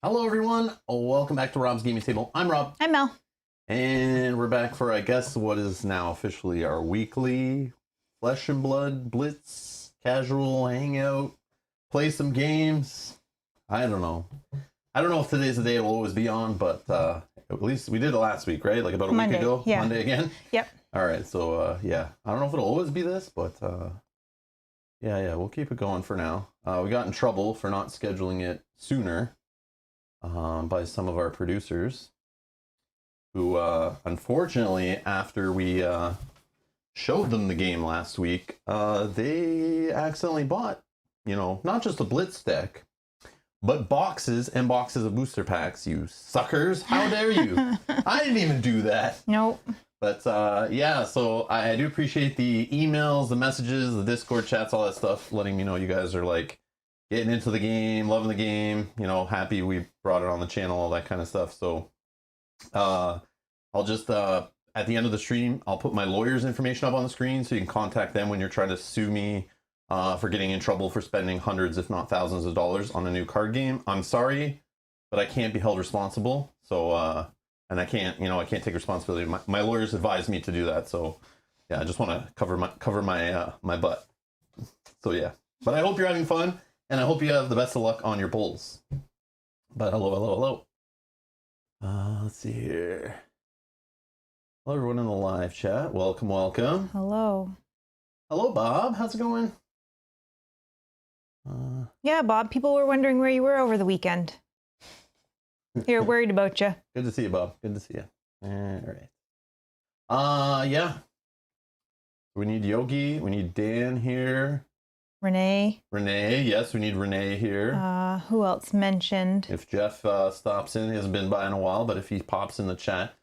Hello everyone, welcome back to Rob's Gaming Table. I'm Rob. I'm Mel. And we're back for, I guess, what is now officially our weekly Flesh and Blood Blitz casual hangout, play some games. I don't know. I don't know if today's the day it'll always be on, but at least we did it last week, right? Like about a week ago? Yeah. Monday again? Yep. All right, so yeah. I don't know if it'll always be this, but yeah, we'll keep it going for now. We got in trouble for not scheduling it sooner. By some of our producers who, unfortunately, after we showed them the game last week, they accidentally bought, not just a Blitz deck, but boxes and boxes of booster packs, you suckers. How dare you? I didn't even do that. Nope. But yeah, so I do appreciate the emails, the messages, the Discord chats, all that stuff, letting me know you guys are like, getting into the game, loving the game, happy we brought it on the channel, all that kind of stuff. So I'll just, at the end of the stream, I'll put my lawyer's information up on the screen so you can contact them when you're trying to sue me for getting in trouble for spending hundreds, if not thousands of dollars on a new card game. I'm sorry, but I can't be held responsible. So, and I can't, I can't take responsibility. My lawyers advised me to do that. So yeah, I just want to cover my butt. So yeah, but I hope you're having fun. And I hope you have the best of luck on your polls. But hello. Let's see here. Hello, everyone in the live chat. Welcome. Hello. Hello, Bob. How's it going? Yeah, Bob, people were wondering where you were over the weekend. They were worried about you. Good to see you, Bob. Good to see you. All right. Yeah. We need Yogi. We need Dan here. Renee, yes, we need Renee here. who else mentioned? If Jeff stops in, he hasn't been by in a while, but if he pops in the chat.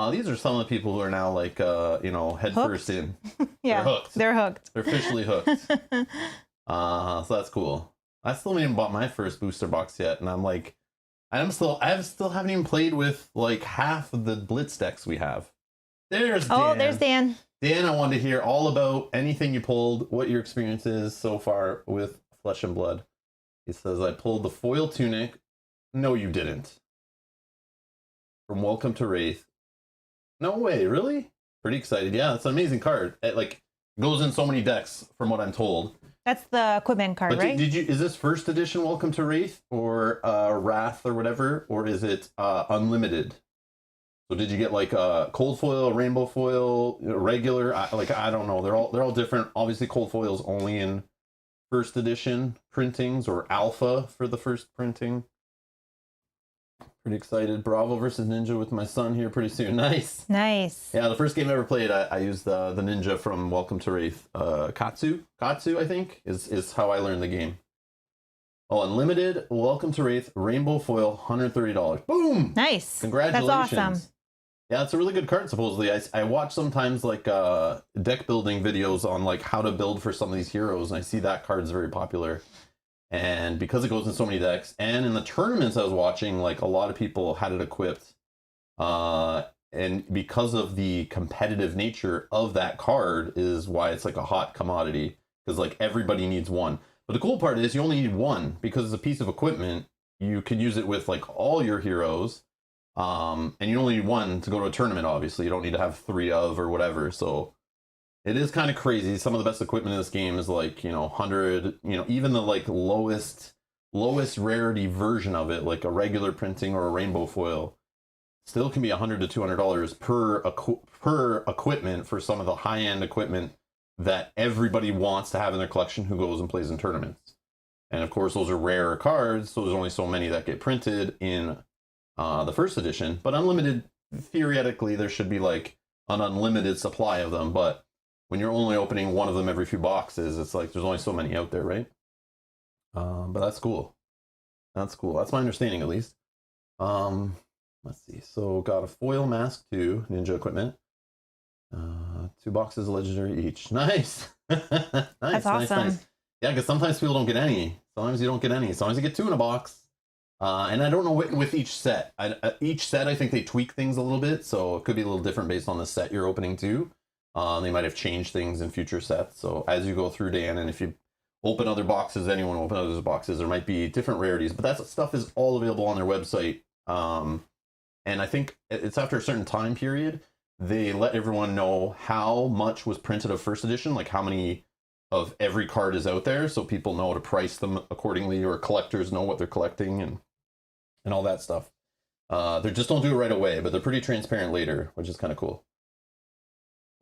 These are some of the people who are now like, head first in. Yeah, they're hooked. They're hooked. They're officially hooked. So that's cool. I still haven't even bought my first booster box yet, and I'm like, I still haven't even played with like half of the Blitz decks we have. There's Dan. Oh, there's Dan. Dan, I wanted to hear all about anything you pulled, what your experience is so far with Flesh and Blood. He says, I pulled the foil tunic. No, you didn't. From Welcome to Wraith. No way, really? Pretty excited. Yeah, it's an amazing card. It like goes in so many decks, from what I'm told. That's the equipment card, But right? is this first edition Welcome to Wraith or Wrath or whatever, or is it unlimited? So did you get like a cold foil, rainbow foil, regular? I don't know. They're all different. Obviously, cold foil is only in first edition printings or alpha for the first printing. Pretty excited. Bravo versus Ninja with my son here pretty soon. Nice. Yeah, the first game I ever played, I used the Ninja from Welcome to Wraith. Katsu, I think, is how I learned the game. Oh, unlimited, Welcome to Wraith, rainbow foil, $130. Boom! Nice. Congratulations. That's awesome. Yeah, it's a really good card, supposedly. I watch sometimes like deck building videos on like how to build for some of these heroes, and I see that card's very popular. And because it goes in so many decks, and in the tournaments I was watching, like a lot of people had it equipped. And because of the competitive nature of that card is why it's like a hot commodity, because like everybody needs one. But the cool part is you only need one because it's a piece of equipment. You can use it with like all your heroes. And you only need one to go to a tournament, obviously. You don't need to have 3 of or whatever. So it is kind of crazy. Some of the best equipment in this game is like, 100, even the like lowest rarity version of it, like a regular printing or a rainbow foil, still can be $100 to $200 per equipment for some of the high-end equipment that everybody wants to have in their collection who goes and plays in tournaments. And of course, those are rarer cards, so there's only so many that get printed in the first edition. But unlimited, theoretically, there should be like an unlimited supply of them. But when you're only opening one of them every few boxes, it's like there's only so many out there, right? But that's cool. That's cool. That's my understanding, at least. Let's see. So got a foil mask too, ninja equipment. 2 boxes of legendary each. Nice. That's awesome. Nice. Yeah, because sometimes people don't get any. Sometimes you don't get any. Sometimes you get 2 in a box. And I don't know with each set. Each set, I think they tweak things a little bit, so it could be a little different based on the set you're opening too. They might have changed things in future sets. So as you go through, Dan, and if you open other boxes, anyone open other boxes. There might be different rarities, but that stuff is all available on their website. And I think it's after a certain time period, they let everyone know how much was printed of first edition, like how many of every card is out there, so people know to price them accordingly, or collectors know what they're collecting and all that stuff. They just don't do it right away, but they're pretty transparent later, which is kind of cool.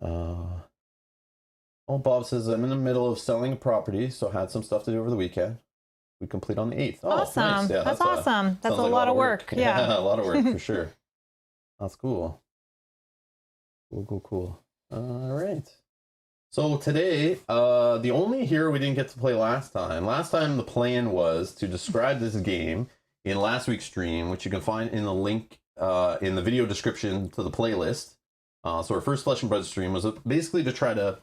Oh, Bob says, I'm in the middle of selling a property, so I had some stuff to do over the weekend. We complete on the 8th. Oh, Awesome. Nice. Yeah, that's awesome. That's a like lot of work. Yeah. A lot of work for sure. That's cool. Cool. All right. So today, the only hero we didn't get to play last time the plan was to describe this game in last week's stream, which you can find in the link in the video description to the playlist. So our first Flesh and Blood stream was basically to try to,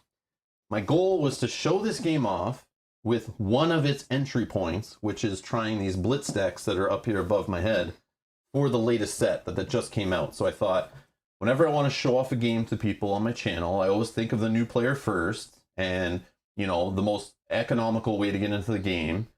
my goal was to show this game off with one of its entry points, which is trying these Blitz decks that are up here above my head for the latest set that just came out. So I thought, whenever I want to show off a game to people on my channel, I always think of the new player first and, you know, the most economical way to get into the game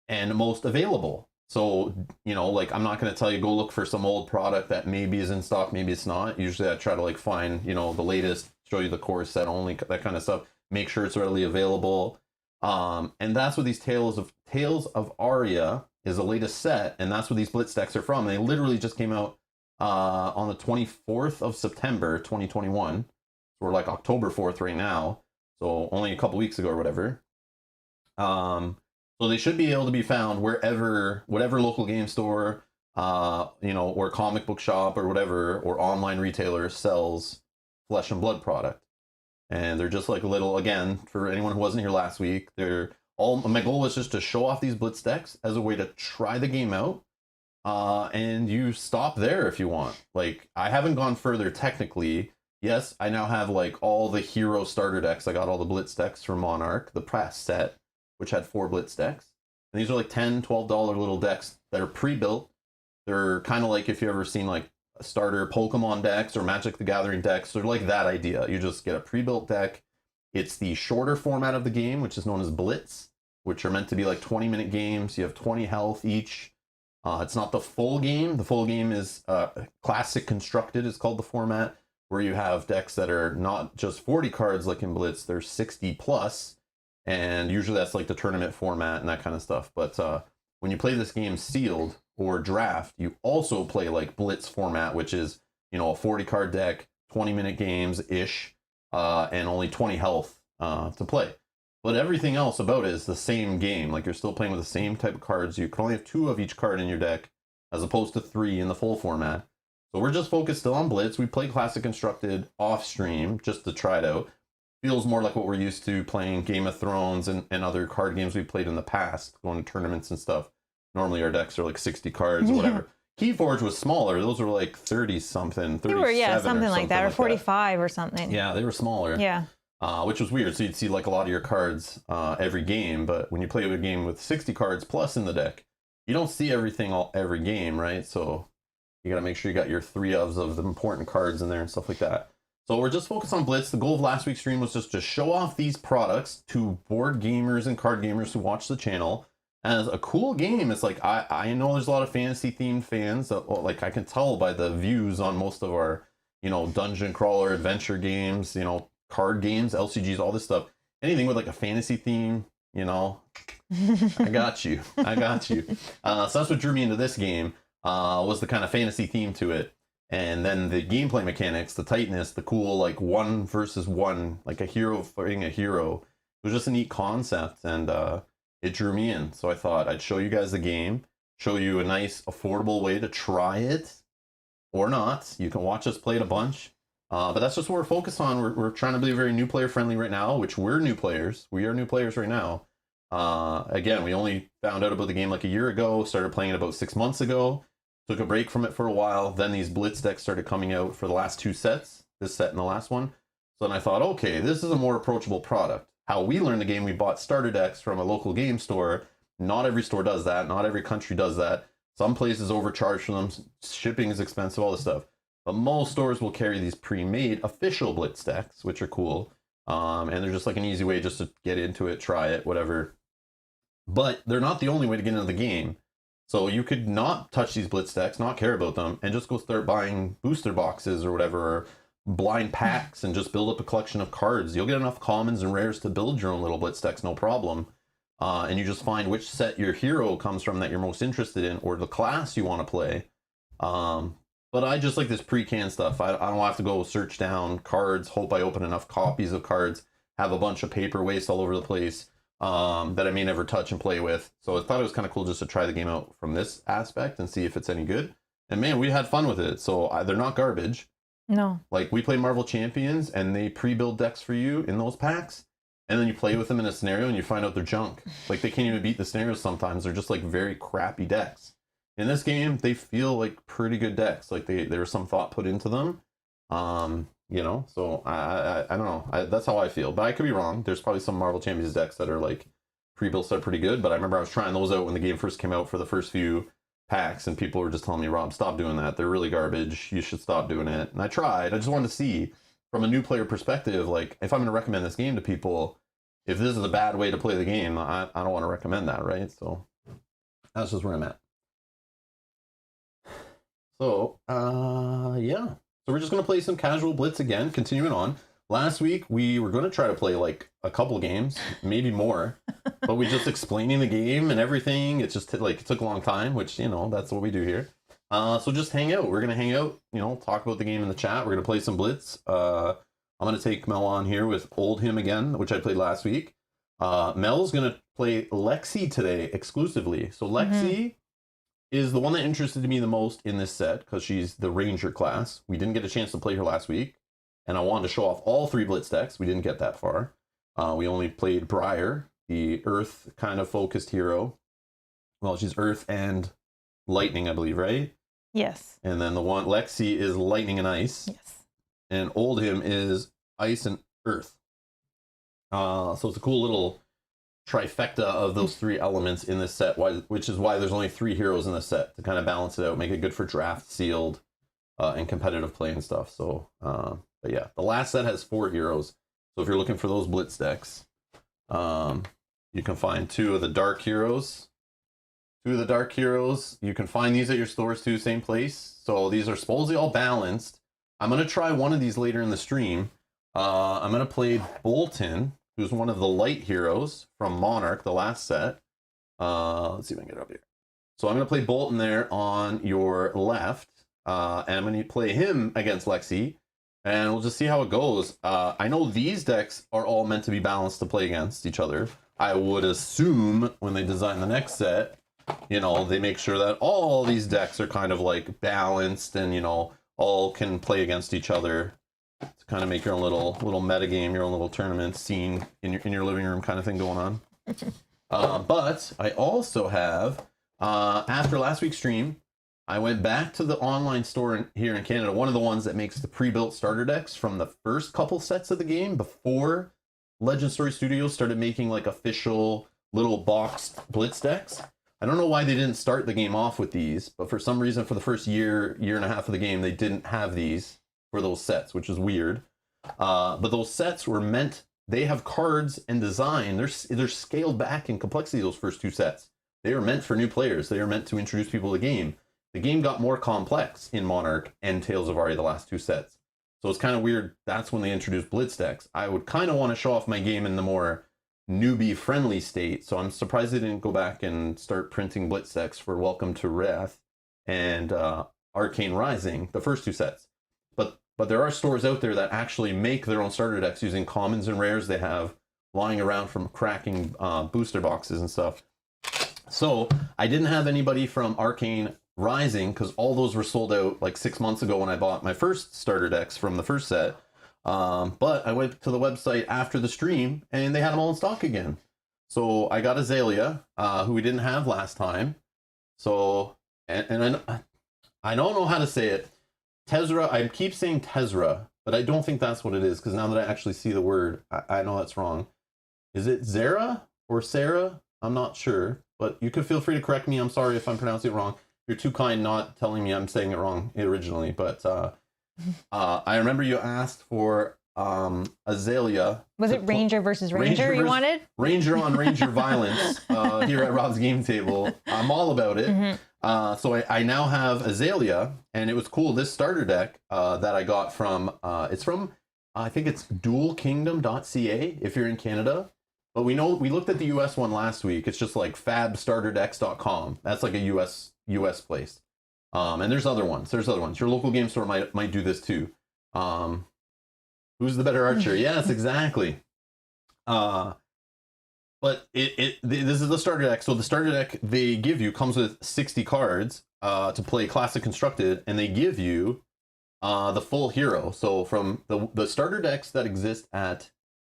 and most available. So, you know, like, I'm not going to tell you go look for some old product that maybe is in stock, maybe it's not. Usually I try to like find, you know, the latest, show you the core set only, that kind of stuff, make sure it's readily available. And that's what these Tales of Aria is, the latest set, and that's where these Blitz decks are from. They literally just came out on the 24th of September 2021. So we're like October 4th right now, so only a couple weeks ago or whatever. So they should be able to be found whatever local game store, you know, or comic book shop or whatever, or online retailer sells Flesh and Blood product. And they're just like little, again, for anyone who wasn't here last week, my goal was just to show off these Blitz decks as a way to try the game out. And you stop there if you want. Like, I haven't gone further technically. Yes, I now have like all the hero starter decks. I got all the Blitz decks from Monarch, the past set, which had 4 Blitz decks. And these are like $10, $12 little decks that are pre-built. They're kind of like, if you've ever seen like starter Pokemon decks or Magic the Gathering decks, they're like that idea. You just get a pre-built deck. It's the shorter format of the game, which is known as Blitz, which are meant to be like 20-minute games. You have 20 health each. It's not the full game. The full game is Classic Constructed is called the format, where you have decks that are not just 40 cards like in Blitz, they're 60 plus, and usually that's like the tournament format and that kind of stuff. But when you play this game sealed or draft, you also play like Blitz format, which is, you know, a 40 card deck, 20-minute games-ish, and only 20 health to play. But everything else about it is the same game. Like, you're still playing with the same type of cards. You can only have 2 of each card in your deck, as opposed to 3 in the full format. So we're just focused still on Blitz. We play Classic Constructed off stream just to try it out. Feels more like what we're used to playing Game of Thrones and other card games we played in the past, going to tournaments and stuff. Normally our decks are like 60 cards or whatever. Keyforge was smaller. Those were like 30 something, 37 They were, yeah, or something like that, or like 45 or something. Yeah, they were smaller. Yeah. Which was weird. So you'd see like a lot of your cards every game, but when you play a game with 60 cards plus in the deck, you don't see everything every game, right? So you got to make sure you got your 3 of the important cards in there and stuff like that. So we're just focused on Blitz. The goal of last week's stream was just to show off these products to board gamers and card gamers who watch the channel as a cool game. It's like, I know there's a lot of fantasy themed fans that, like, I can tell by the views on most of our, you know, dungeon crawler adventure games, you know, card games, LCGs, all this stuff. Anything with like a fantasy theme, you know, I got you. So that's what drew me into this game, was the kind of fantasy theme to it. And then the gameplay mechanics, the tightness, the cool, like 1 versus 1, like a hero fighting a hero. It was just a neat concept, and it drew me in. So I thought I'd show you guys the game, show you a nice, affordable way to try it, or not. You can watch us play it a bunch. But that's just what we're focused on. We're trying to be very new player friendly right now, which we're new players. We are new players right now. Again, we only found out about the game like a year ago, started playing it about 6 months ago. Took a break from it for a while. Then these Blitz decks started coming out for the last 2 sets, this set and the last one. So then I thought, okay, this is a more approachable product. How we learned the game, we bought starter decks from a local game store. Not every store does that. Not every country does that. Some places overcharge for them. Shipping is expensive, all this stuff. But most stores will carry these pre-made official Blitz decks, which are cool. And they're just like an easy way just to get into it, try it, whatever. But they're not the only way to get into the game. So you could not touch these Blitz decks, not care about them, and just go start buying booster boxes or whatever, or blind packs, and just build up a collection of cards. You'll get enough commons and rares to build your own little Blitz decks, no problem. And you just find which set your hero comes from that you're most interested in, or the class you want to play. But I just like this pre-canned stuff. I don't have to go search down cards, hope I open enough copies of cards, have a bunch of paper waste all over the place that I may never touch and play with. So I thought it was kind of cool just to try the game out from this aspect and see if it's any good. And man, we had fun with it. So they're not garbage. No. Like, we play Marvel Champions and they pre-build decks for you in those packs. And then you play with them in a scenario and you find out they're junk. Like, they can't even beat the scenarios sometimes. They're just like very crappy decks. In this game, they feel like pretty good decks. Like, there was some thought put into them. You know, so I don't know. That's how I feel. But I could be wrong. There's probably some Marvel Champions decks that are like pre-built that are pretty good. But I remember I was trying those out when the game first came out for the first few packs, and people were just telling me, Rob, stop doing that. They're really garbage. You should stop doing it. And I tried. I just wanted to see from a new player perspective, like, if I'm going to recommend this game to people, if this is a bad way to play the game, I don't want to recommend that, right? So that's just where I'm at. So, yeah. So we're just going to play some casual Blitz again, continuing on. Last week, we were going to try to play like a couple games, maybe more, but we just explaining the game and everything. It's just like, it took a long time, which, you know, that's what we do here. So just hang out. We're going to hang out, you know, talk about the game in the chat. We're going to play some Blitz. I'm going to take Mel on here with Old Him again, which I played last week. Mel's going to play Lexi today exclusively. So Lexi is the one that interested me the most in this set because she's the Ranger class. We didn't get a chance to play her last week, and I wanted to show off all 3 Blitz decks. We didn't get that far. We only played Briar, the Earth kind of focused hero. Well, she's Earth and Lightning, I believe, right? Yes. And then the one, Lexi, is Lightning and Ice. Yes. And Old Him is Ice and Earth. So it's a cool little trifecta of those 3 elements in this set, which is why there's only 3 heroes in the set to kind of balance it out, make it good for draft, sealed, and competitive play and stuff. So, but yeah, the last set has 4 heroes. So if you're looking for those Blitz decks, you can find 2 of the dark heroes. 2 of the dark heroes. You can find these at your stores too, same place. So these are supposedly all balanced. I'm going to try one of these later in the stream. I'm going to play Bolton, who's one of the light heroes from Monarch, the last set. Let's see if I can get it up here. So I'm going to play Bolton there on your left. And I'm going to play him against Lexi. And we'll just see how it goes. I know these decks are all meant to be balanced to play against each other. I would assume when they design the next set, you know, they make sure that all these decks are kind of like balanced and, you know, all can play against each other to kind of make your own little meta game, your own little tournament scene in your living room kind of thing going on. But I also have, after last week's stream, I went back to the online store here in Canada, one of the ones that makes the pre-built starter decks from the first couple sets of the game before Legend Story Studios started making like official little boxed Blitz decks. I don't know why they didn't start the game off with these, but for some reason for the first year and a half of the game, they didn't have these for those sets, which is weird. But those sets were meant, they have cards and design. They're scaled back in complexity, those first 2 sets. They were meant for new players. They were meant to introduce people to the game. The game got more complex in Monarch and Tales of Aria, the last 2 sets. So it's kind of weird. That's when they introduced Blitz decks. I would kind of want to show off my game in the more newbie-friendly state, so I'm surprised they didn't go back and start printing Blitz decks for Welcome to Wrath and Arcane Rising, the first 2 sets. But there are stores out there that actually make their own starter decks using commons and rares they have lying around from cracking booster boxes and stuff. So I didn't have anybody from Arcane Rising because all those were sold out like 6 months ago when I bought my first starter decks from the first set. But I went to the website after the stream and they had them all in stock again. So I got Azalea, who we didn't have last time. So, and I don't know how to say it. Tezra, I keep saying Tezra, but I don't think that's what it is because now that I actually see the word, I know that's wrong. Is it Zara or Sarah? I'm not sure, but you can feel free to correct me. I'm sorry if I'm pronouncing it wrong. You're too kind not telling me I'm saying it wrong originally, but I remember you asked for Azalea. Was it Ranger versus Ranger you wanted? Ranger on Ranger violence here at Rob's Game Table. I'm all about it. So I now have Azalea, and it was cool. This starter deck that I got from, it's from, I think it's dualkingdom.ca if you're in Canada. But we looked at the US one last week. It's just like fabstarterdecks.com. That's like a US place. And there's other ones. Your local game store might do this too. Who's the better archer? Yes, exactly. But this is the starter deck. So the starter deck they give you comes with 60 cards to play Classic Constructed, and they give you the full hero. So from the starter decks that exist at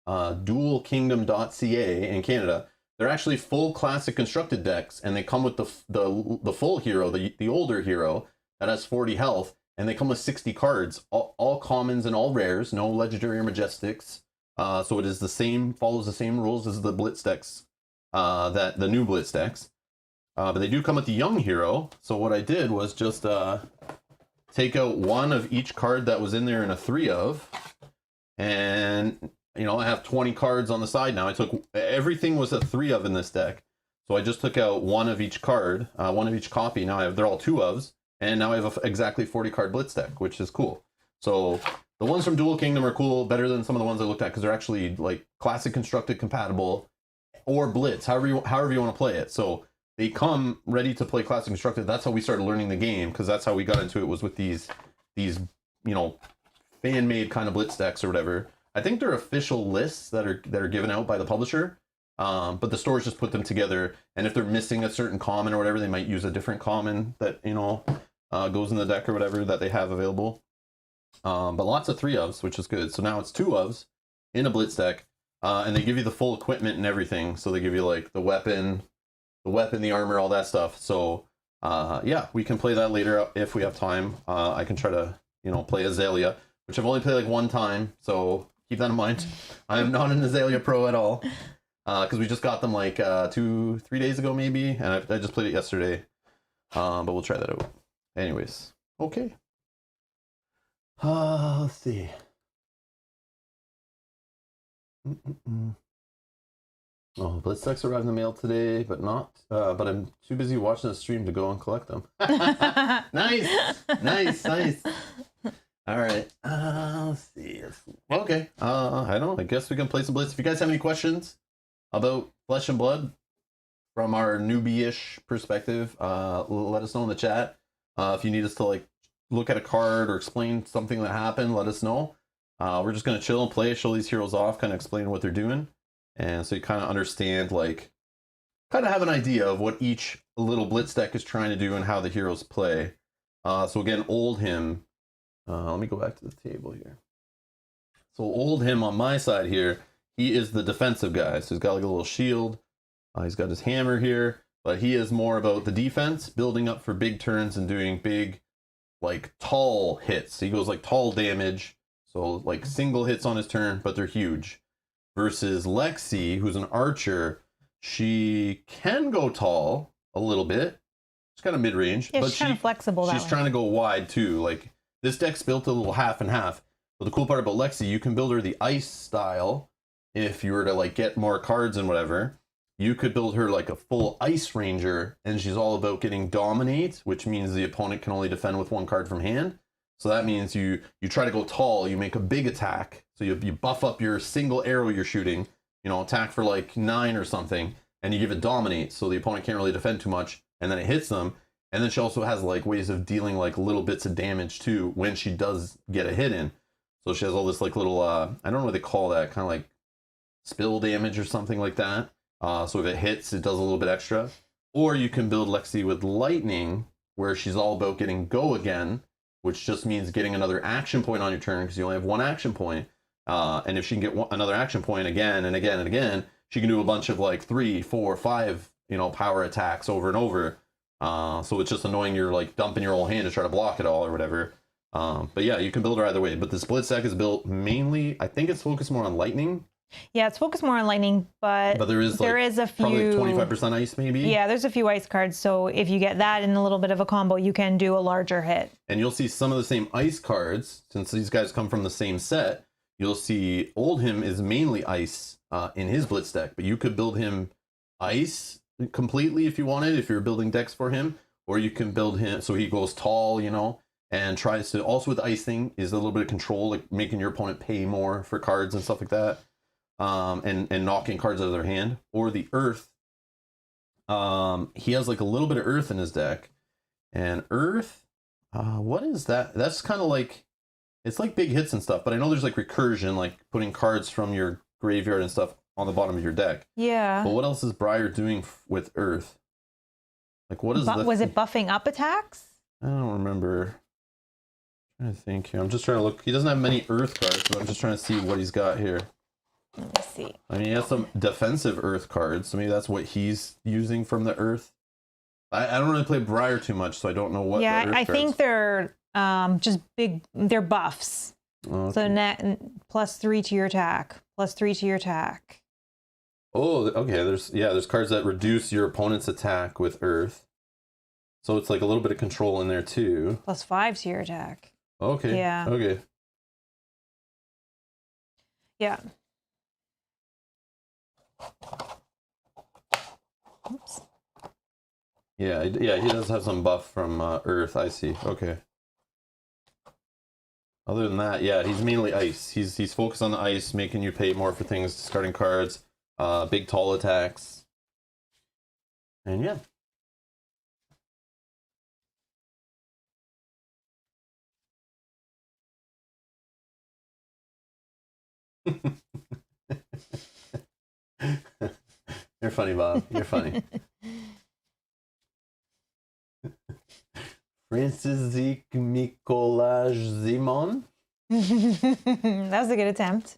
dualkingdom.ca in Canada, they're actually full Classic Constructed decks, and they come with the full hero, the older hero that has 40 health, and they come with 60 cards, all commons and all rares, no legendary or majestics. So it is follows the same rules as the Blitz decks, the new Blitz decks. But they do come with the young hero. So what I did was just take out one of each card that was in there in a 3 of, and I have 20 cards on the side now. Everything was a 3 of in this deck. So I just took out one of each card, one of each copy. Now they're all 2 ofs, and now I have exactly 40 card Blitz deck, which is cool. So the ones from Dual Kingdom are cool, better than some of the ones I looked at, because they're actually like Classic Constructed compatible or Blitz, however you want to play it. So they come ready to play Classic Constructed. That's how we started learning the game, because that's how we got into it, was with these fan-made kind of Blitz decks or whatever. I think they're official lists that are given out by the publisher, but the stores just put them together. And if they're missing a certain common or whatever, they might use a different common that goes in the deck or whatever that they have available. But lots of 3 ofs, which is good. So now it's 2 ofs in a Blitz deck, and they give you the full equipment and everything. So they give you like the weapon, the armor, all that stuff. So yeah, we can play that later if we have time. I can try to play Azalea, which I've only played like 1 time, so keep that in mind. I am not an Azalea pro at all, because we just got them like 2-3 days ago maybe, and I just played it yesterday. But we'll try that out. Anyways, okay. Let's see. Oh, Blitz decks arrived in the mail today, but but I'm too busy watching the stream to go and collect them. Nice. All right. Let's see. Okay. I don't know. I guess we can play some Blitz. If you guys have any questions about Flesh and Blood from our newbie-ish perspective, let us know in the chat. If you need us to like look at a card or explain something that happened, let us know. We're just gonna chill and play, show these heroes off, kind of explain what they're doing, and so you kind of understand, like, kind of have an idea of what each little Blitz deck is trying to do and how the heroes play. So again, old him. Let me go back to the table here. So old him on my side here, he is the defensive guy. So he's got like a little shield. He's got his hammer here, but he is more about the defense, building up for big turns and doing big, like, tall hits. He goes like tall damage. So like single hits on his turn, but they're huge. Versus Lexi, who's an archer, she can go tall a little bit. She's kind of mid-range, yeah, but she's kind of flexible. She's trying to go wide too. Like, this deck's built a little half and half. But the cool part about Lexi, you can build her the ice style. If you were to like get more cards and whatever, you could build her like a full ice ranger, and she's all about getting dominate, which means the opponent can only defend with 1 card from hand. So that means you try to go tall, you make a big attack. So you buff up your single arrow you're shooting, attack for like 9 or something, and you give it dominate, so the opponent can't really defend too much, and then it hits them. And then she also has like ways of dealing like little bits of damage too when she does get a hit in. So she has all this like little, I don't know what they call that, kind of like spill damage or something like that. So if it hits, it does a little bit extra. Or you can build Lexi with lightning, where she's all about getting go again, which just means getting another action point on your turn, because you only have 1 action point. And if she can get another action point again and again and again, she can do a bunch of like 3, 4, 5, power attacks over and over. So it's just annoying you're like dumping your whole hand to try to block it all or whatever. But yeah, you can build her either way. But this Blitz deck is built mainly, I think it's focused more on lightning. Yeah, it's focused more on lightning, but there is a few, probably 25% ice maybe. Yeah, there's a few ice cards, so if you get that in a little bit of a combo, you can do a larger hit. And you'll see some of the same ice cards, since these guys come from the same set. you'll see old him is mainly ice in his Blitz deck, but you could build him ice completely if you wanted, if you're building decks for him, or you can build him so he goes tall, you know, and tries to also with the ice thing is a little bit of control, like making your opponent pay more for cards and stuff like that, and knocking cards out of their hand. Or the earth, he has like a little bit of earth in his deck, and earth, what is that? That's kind of like, it's like big hits and stuff, but I know there's like recursion, like putting cards from your graveyard and stuff on the bottom of your deck. Yeah. But what else is Briar doing with earth? Like what is was it buffing up attacks? I don't remember. I'm trying to think here. I'm just trying to look. He doesn't have many earth cards, but I'm just trying to see what he's got here. Let me see. I mean, he has some defensive earth cards, so maybe that's what he's using from the earth. I don't really play Briar too much, so I don't know what. Yeah, the earth I cards. think they're just big. They're buffs. Okay. So net +3 to your attack, +3 to your attack. Oh, okay. There's cards that reduce your opponent's attack with earth, so it's like a little bit of control in there too. +5 to your attack. Okay. Yeah. Okay. Yeah. Oops. Yeah. He does have some buff from earth. I see. Okay. Other than that, yeah, he's mainly ice. He's focused on the ice, making you pay more for things, discarding cards, big tall attacks, and yeah. You're funny, Bob. You're funny. Francis Zeke Mikolaj Zimon. That was a good attempt.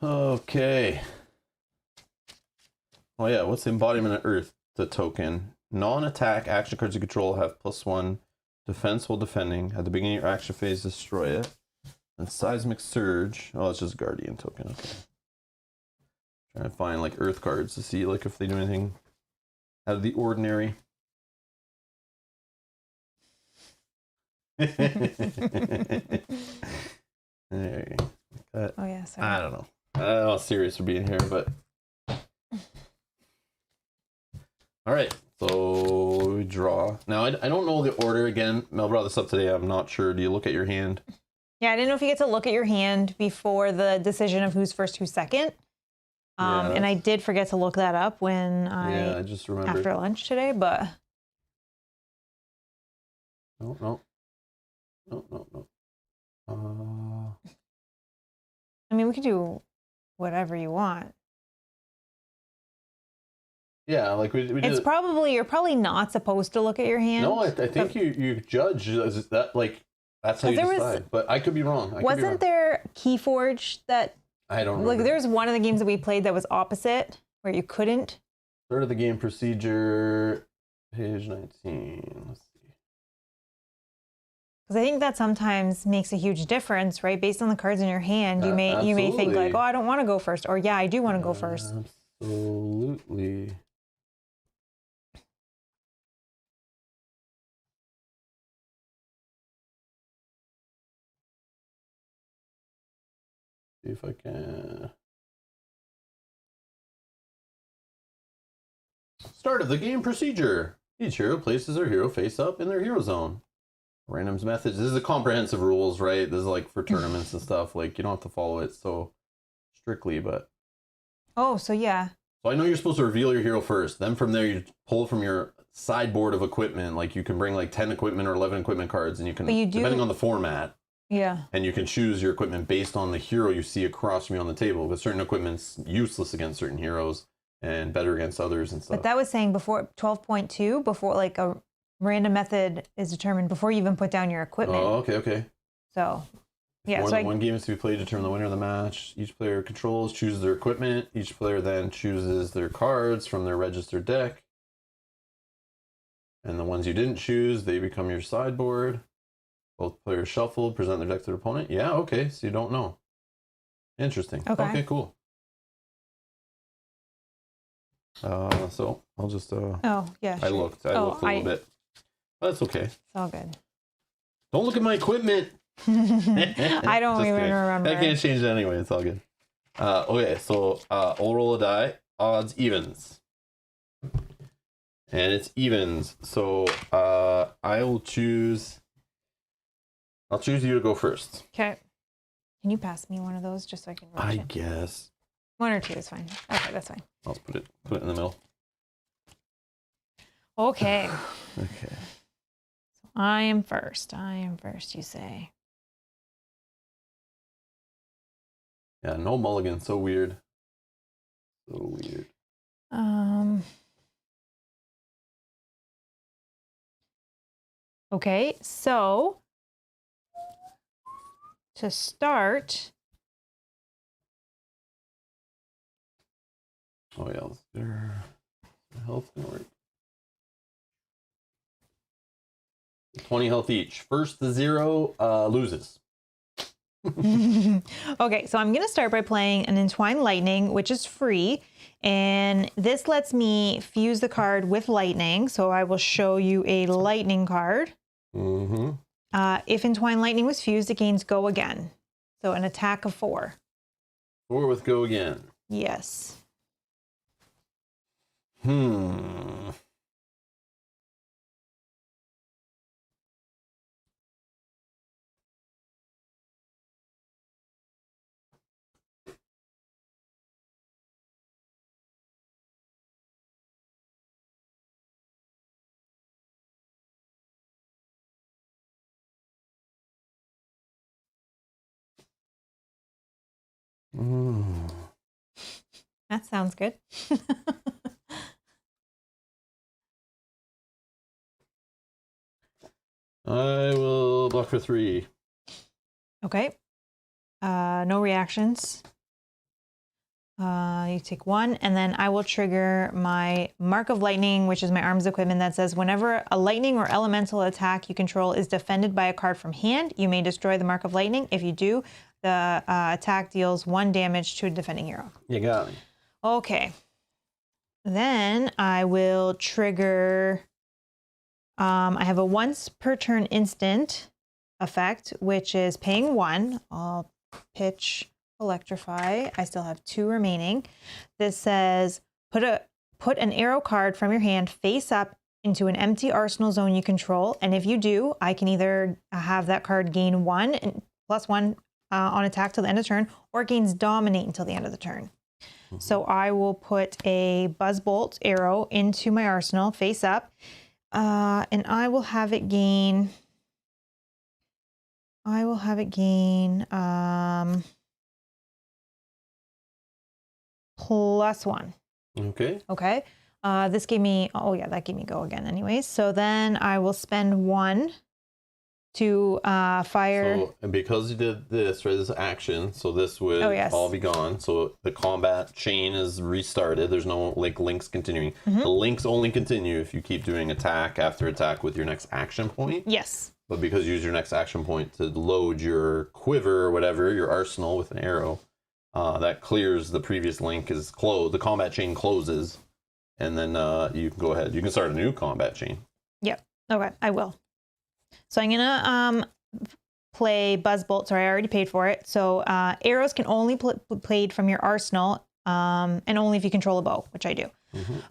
Okay. Oh yeah, what's the embodiment of Earth? The token. Non-attack action cards you control have +1 defense while defending. At the beginning of your action phase, destroy it. And Seismic Surge. Oh, it's just Guardian token. Okay. Trying to find like Earth cards to see like if they do anything out of the ordinary. There you go. Oh yeah, sorry. I don't know. I don't know how serious we're being here, but all right. So we draw. Now I don't know the order again. Mel brought this up today. I'm not sure. Do you look at your hand? Yeah, I didn't know if you get to look at your hand before the decision of who's first, who's second. And I did forget to look that up when I just remember after lunch today, but no. I mean, we could do whatever you want. Yeah, like we did. It's probably, you're probably not supposed to look at your hand. No, I think you judge that, like that's how you decide. But I could be wrong. Wasn't there Keyforge that? I don't remember. Like, there's one of the games that we played that was opposite, where you couldn't. Start of the game procedure, page 19. Let's see. Because I think that sometimes makes a huge difference, right? Based on the cards in your hand, you may think like, oh, I don't want to go first, or yeah, I do want to go first. Absolutely. See if I can. Start of the game procedure. Each hero places their hero face up in their hero zone. Randoms methods. This is a comprehensive rules, right? This is like for tournaments and stuff. Like you don't have to follow it so strictly, but. Oh, so yeah. So I know you're supposed to reveal your hero first. Then from there you pull from your sideboard of equipment. Like you can bring like 10 equipment or 11 equipment cards, and you can, depending on the format. Yeah. And you can choose your equipment based on the hero you see across from you on the table. But certain equipment's useless against certain heroes and better against others and stuff. But that was saying before 12.2, before like a random method is determined before you even put down your equipment. Oh, okay. So, yeah. More than one game is to be played to determine the winner of the match. Each player chooses their equipment. Each player then chooses their cards from their registered deck. And the ones you didn't choose, they become your sideboard. Both players shuffle, present their deck to their opponent. Yeah, okay, so you don't know. Interesting. Okay, cool. So I'll just Oh, yeah. I Sure. looked a little bit. That's okay. It's all good. Don't look at my equipment. I don't Just even kidding. remember. I can't change it anyway. It's all good. Okay, so I'll roll a die. Odds, evens. And it's evens. So I'll choose you to go first. Okay. Can you pass me one of those just so I can reach it? Guess. 1 or 2 is fine. Okay, that's fine. I'll put it in the middle. Okay. Okay. I am first, you say. Yeah, no mulligan. So weird. So weird. Okay, so to start, Oh yeah, let's do health gonna work. 20 health each. First to 0 loses. okay, so I'm going to start by playing an Entwined Lightning, which is free. And this lets me fuse the card with lightning. So I will show you a lightning card. Mm-hmm. If Entwined Lightning was fused, it gains Go Again. So an attack of 4. 4 with Go Again. Yes. That sounds good. I will block for 3. Okay. No reactions. You take 1, and then I will trigger my Mark of Lightning, which is my arms equipment that says whenever a lightning or elemental attack you control is defended by a card from hand, you may destroy the Mark of Lightning. If you do, the attack deals 1 damage to a defending hero. You got me. Okay. Then I will trigger. I have a once per turn instant effect, which is paying 1. I'll pitch Electrify. I still have 2 remaining. This says put an arrow card from your hand face up into an empty arsenal zone you control, and if you do, I can either have that card gain 1 and +1 on attack till the end of the turn, or it gains Dominate until the end of the turn. So I will put a Buzzbolt arrow into my arsenal face up, and I will have it gain. +1. Okay. Okay. This gave me, oh yeah, that gave me Go Again anyways. So then I will spend 1 to fire. So, and because you did this, right, this action, so this would yes. all be gone. So the combat chain is restarted. There's no like links continuing. The links only continue if you keep doing attack after attack with your next action point. Yes. But because you use your next action point to load your quiver or whatever, your arsenal with an arrow, that clears the previous link is closed. The combat chain closes, and then you can go ahead. You can start a new combat chain. Yep. Okay, I will. So I'm gonna play Buzzbolt. Sorry, I already paid for it. So arrows can only be played from your arsenal, and only if you control a bow, which I do.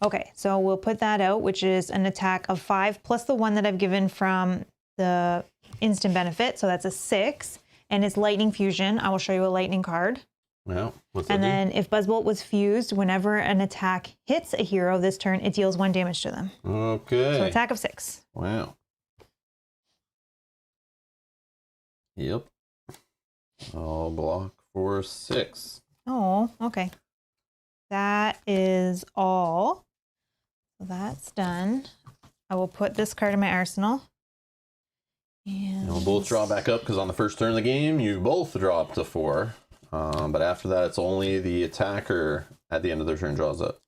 Okay, so we'll put that out, which is an attack of 5 plus the 1 that I've given from the instant benefit. So that's a 6, and it's lightning fusion. I will show you a lightning card. Yeah. What's that And do? then if Buzzbolt was fused, whenever an attack hits a hero this turn, it deals 1 damage to them. Okay. So attack of 6. Wow. Yep. I'll block for 6. Oh, okay. That is all. So that's done. I will put this card in my arsenal. And we'll both draw back up because on the first turn of the game, you both drop to 4. But after that, it's only the attacker at the end of their turn draws up.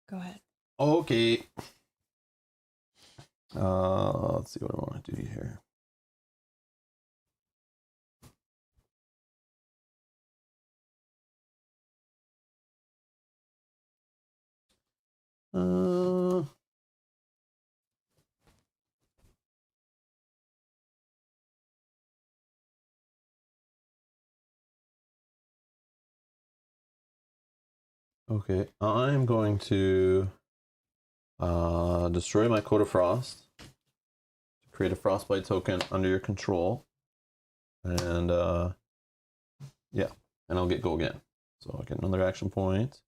Go ahead. Okay. Let's see what I want to do here. Uh, okay, I'm going to destroy my Code of Frost, create a Frostbite token under your control, and yeah, and I'll get go again. So I'll get another action point.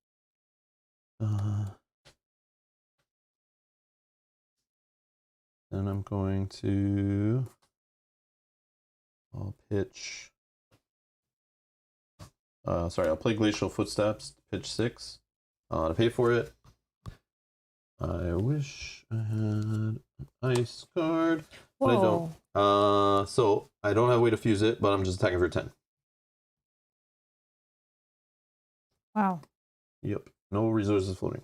Then I'm going to, I'll pitch, sorry, I'll play Glacial Footsteps, pitch 6 to pay for it. I wish I had an ice card, but I don't. So I don't have a way to fuse it, but I'm just attacking for 10. Wow. Yep, no resources floating.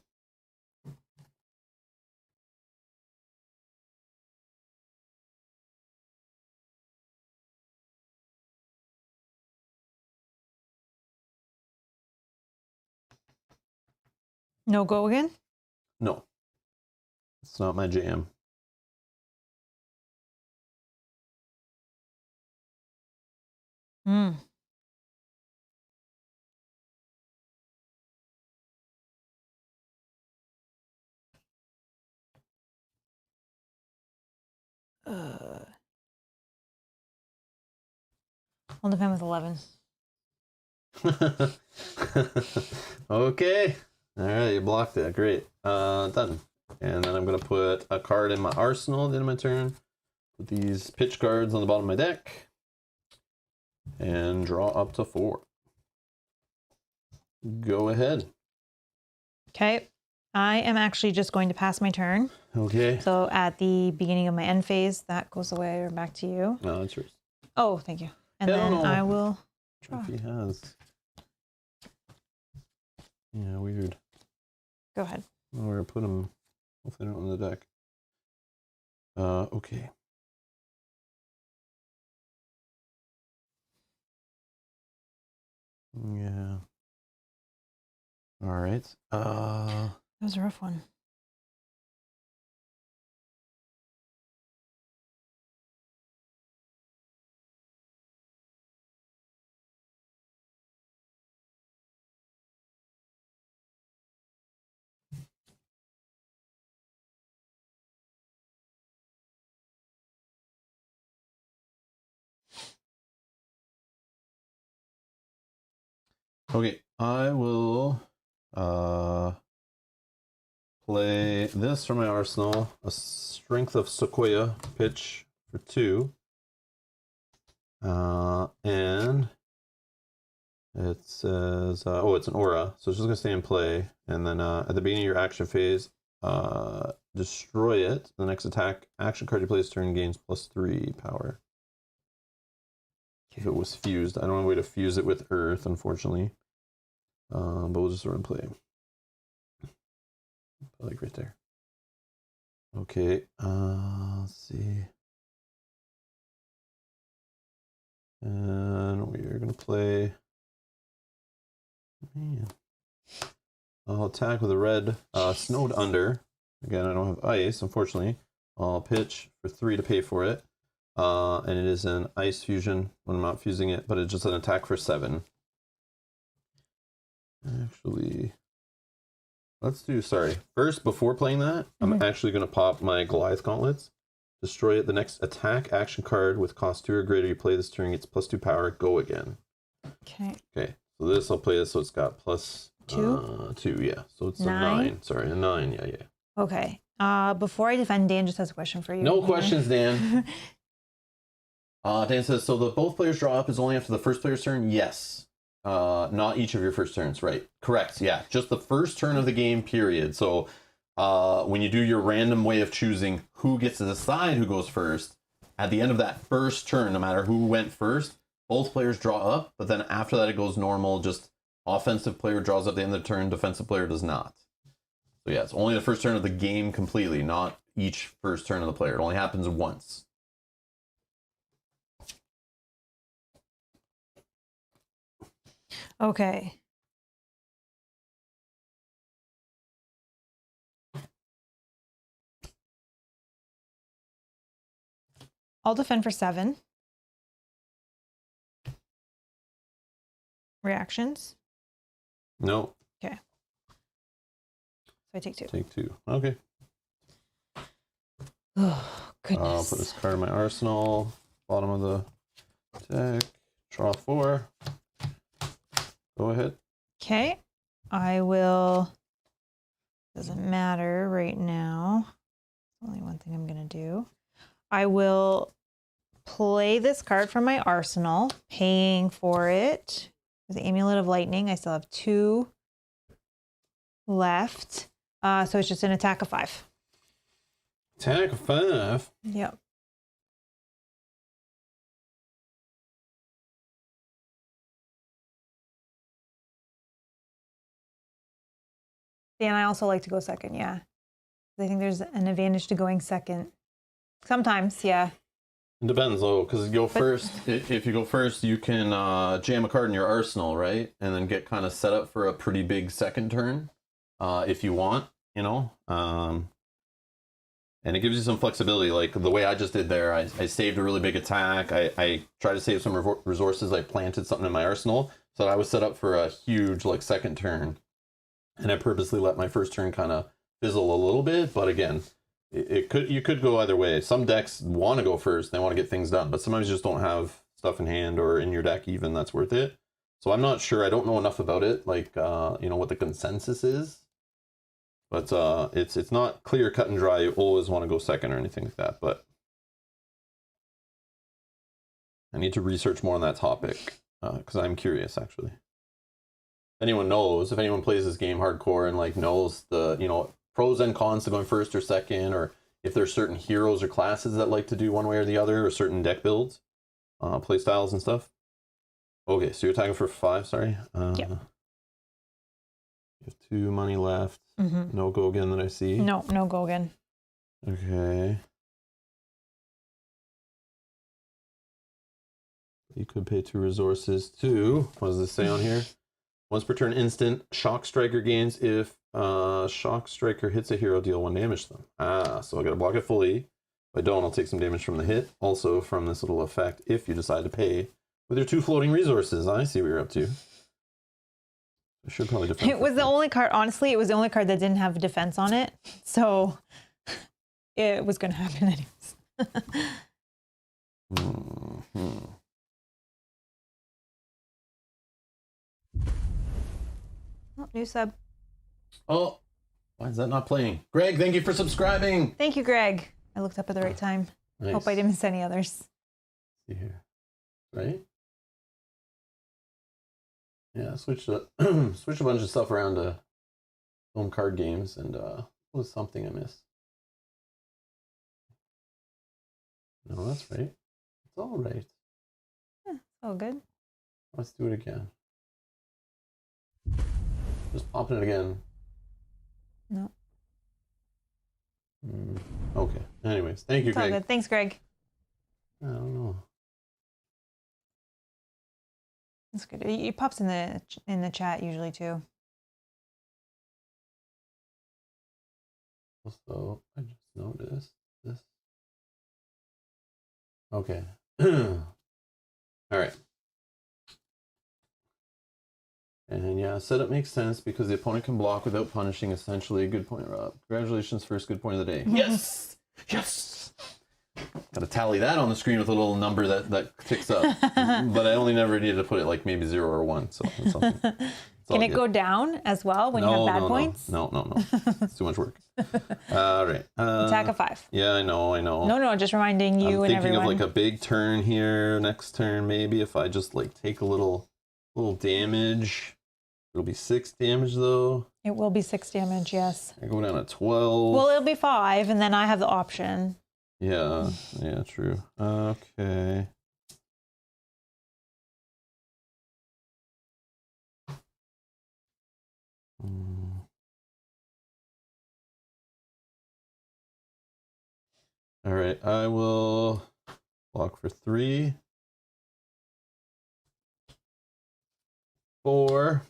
No go again? No, it's not my jam. Hmm. I'll defend with 11. Okay. All right, you blocked it. Great. Done. And then I'm going to put a card in my arsenal at the end of my turn. Put these pitch cards on the bottom of my deck. And draw up to 4. Go ahead. Okay. I am actually just going to pass my turn. Okay. So at the beginning of my end phase, that goes away or back to you. No, that's yours. Oh, thank you. And Yeah, then no. I will draw. If he has. Yeah, weird. Go ahead. Oh, we're going to put him. Hopefully, not on the deck. Okay. Yeah. All right. That was a rough one. Okay, I will play this from my arsenal. A Strength of Sequoia pitch for 2. And it says, oh, it's an aura, so it's just gonna stay in play. And then at the beginning of your action phase, destroy it. The next action card you play this turn gains +3 power. If it was fused, I don't have a way to fuse it with Earth, unfortunately. But we'll just sort of play. Like right there. Okay, let's see. And we are gonna play. Man. I'll attack with a red Snowed Under. Again, I don't have ice, unfortunately. I'll pitch for 3 to pay for it. And it is an ice fusion when I'm not fusing it, but it's just an attack for 7. Actually, let's do, sorry. First, before playing that, I'm actually going to pop my Goliath Gauntlets. Destroy it. The next attack action card with cost 2 or greater you play this turn gets +2 power. Go again. Okay. Okay, so this, I'll play this so it's got +2, yeah. So it's 9? a 9. Sorry, a 9, yeah. Okay. Before I defend, Dan just has a question for you. No questions, Dan. Dan says, so the both players draw up is only after the first player's turn? Yes. Not each of your first turns, right? Correct, yeah. Just the first turn of the game, period. So when you do your random way of choosing who gets to decide who goes first, at the end of that first turn, no matter who went first, both players draw up, but then after that it goes normal, just offensive player draws up at the end of the turn, defensive player does not. So yeah, it's only the first turn of the game completely, not each first turn of the player. It only happens once. Okay. I'll defend for 7. Reactions? No. Okay. So I take 2. Take 2. Okay. Oh, goodness. I'll put this card in my arsenal. Bottom of the deck. Draw 4. Go ahead. Okay. I will. Doesn't matter right now. Only one thing I'm going to do. I will play this card from my arsenal, paying for it. The Amulet of Lightning. I still have 2 left. So it's just an attack of 5. Attack of 5. Yep. And I also like to go second, yeah. I think there's an advantage to going second. Sometimes, yeah. It depends though, because you go first. If you go first, you can jam a card in your arsenal, right? And then get kind of set up for a pretty big second turn, if you want, you know. And it gives you some flexibility, like the way I just did there. I saved a really big attack. I tried to save some resources. I planted something in my arsenal, so I was set up for a huge like second turn. And I purposely let my first turn kind of fizzle a little bit, but again, you could go either way. Some decks want to go first, they want to get things done, but sometimes you just don't have stuff in hand or in your deck even that's worth it. So I'm not sure. I don't know enough about it, like you know, what the consensus is. But it's not clear cut and dry. You always want to go second or anything like that. But I need to research more on that topic because I'm curious actually. Anyone knows, if anyone plays this game hardcore and like knows the, you know, pros and cons to going first or second, or if there's certain heroes or classes that like to do one way or the other, or certain deck builds, play styles and stuff. Okay, so you're attacking for 5, sorry. Yep. You have 2 money left. Mm-hmm. No go again that I see. No go again. Okay. You could pay 2 resources too. What does this say on here? Once per turn instant, Shock Striker gains if Shock Striker hits a hero, deal 1 damage to them. So I gotta block it fully. If I don't, I'll take some damage from the hit. Also from this little effect, if you decide to pay with your 2 floating resources. I see what you're up to. I should probably defend. It was the only card, honestly, it was the only card that didn't have defense on it. So it was going to happen anyways. Oh, new sub. Oh, why is that not playing? Greg, thank you for subscribing. Thank you, Greg. I looked up at the right time. Nice. Hope I didn't miss any others. See here, right? Yeah, switch a bunch of stuff around to home card games, and what was something I missed? No, that's right. It's all right. Yeah, it's all good. Let's do it again. Just popping it again. No. Okay. Anyways, thank you, It's all Greg. good. Thanks, Greg. I don't know. That's good. It pops in the chat usually too. Also, I just noticed this. Okay. All right. And yeah, setup makes sense because the opponent can block without punishing. Essentially, a good point, Rob. Congratulations, first good point of the day. Yes! Yes! Got to tally that on the screen with a little number that ticks up. But I only never needed to put it like maybe 0 or 1. So it's something. Can it go down as well when you have bad points? No. It's too much work. All right. Attack of 5. Yeah, I know. No, just reminding you and everyone. I'm thinking of like a big turn here. Next turn, maybe if I just like take a little damage. It'll be 6 damage though. It will be 6 damage, yes. I go down to 12. Well, it'll be 5, and then I have the option. Yeah, true. Okay. All right, I will block for 3, 4,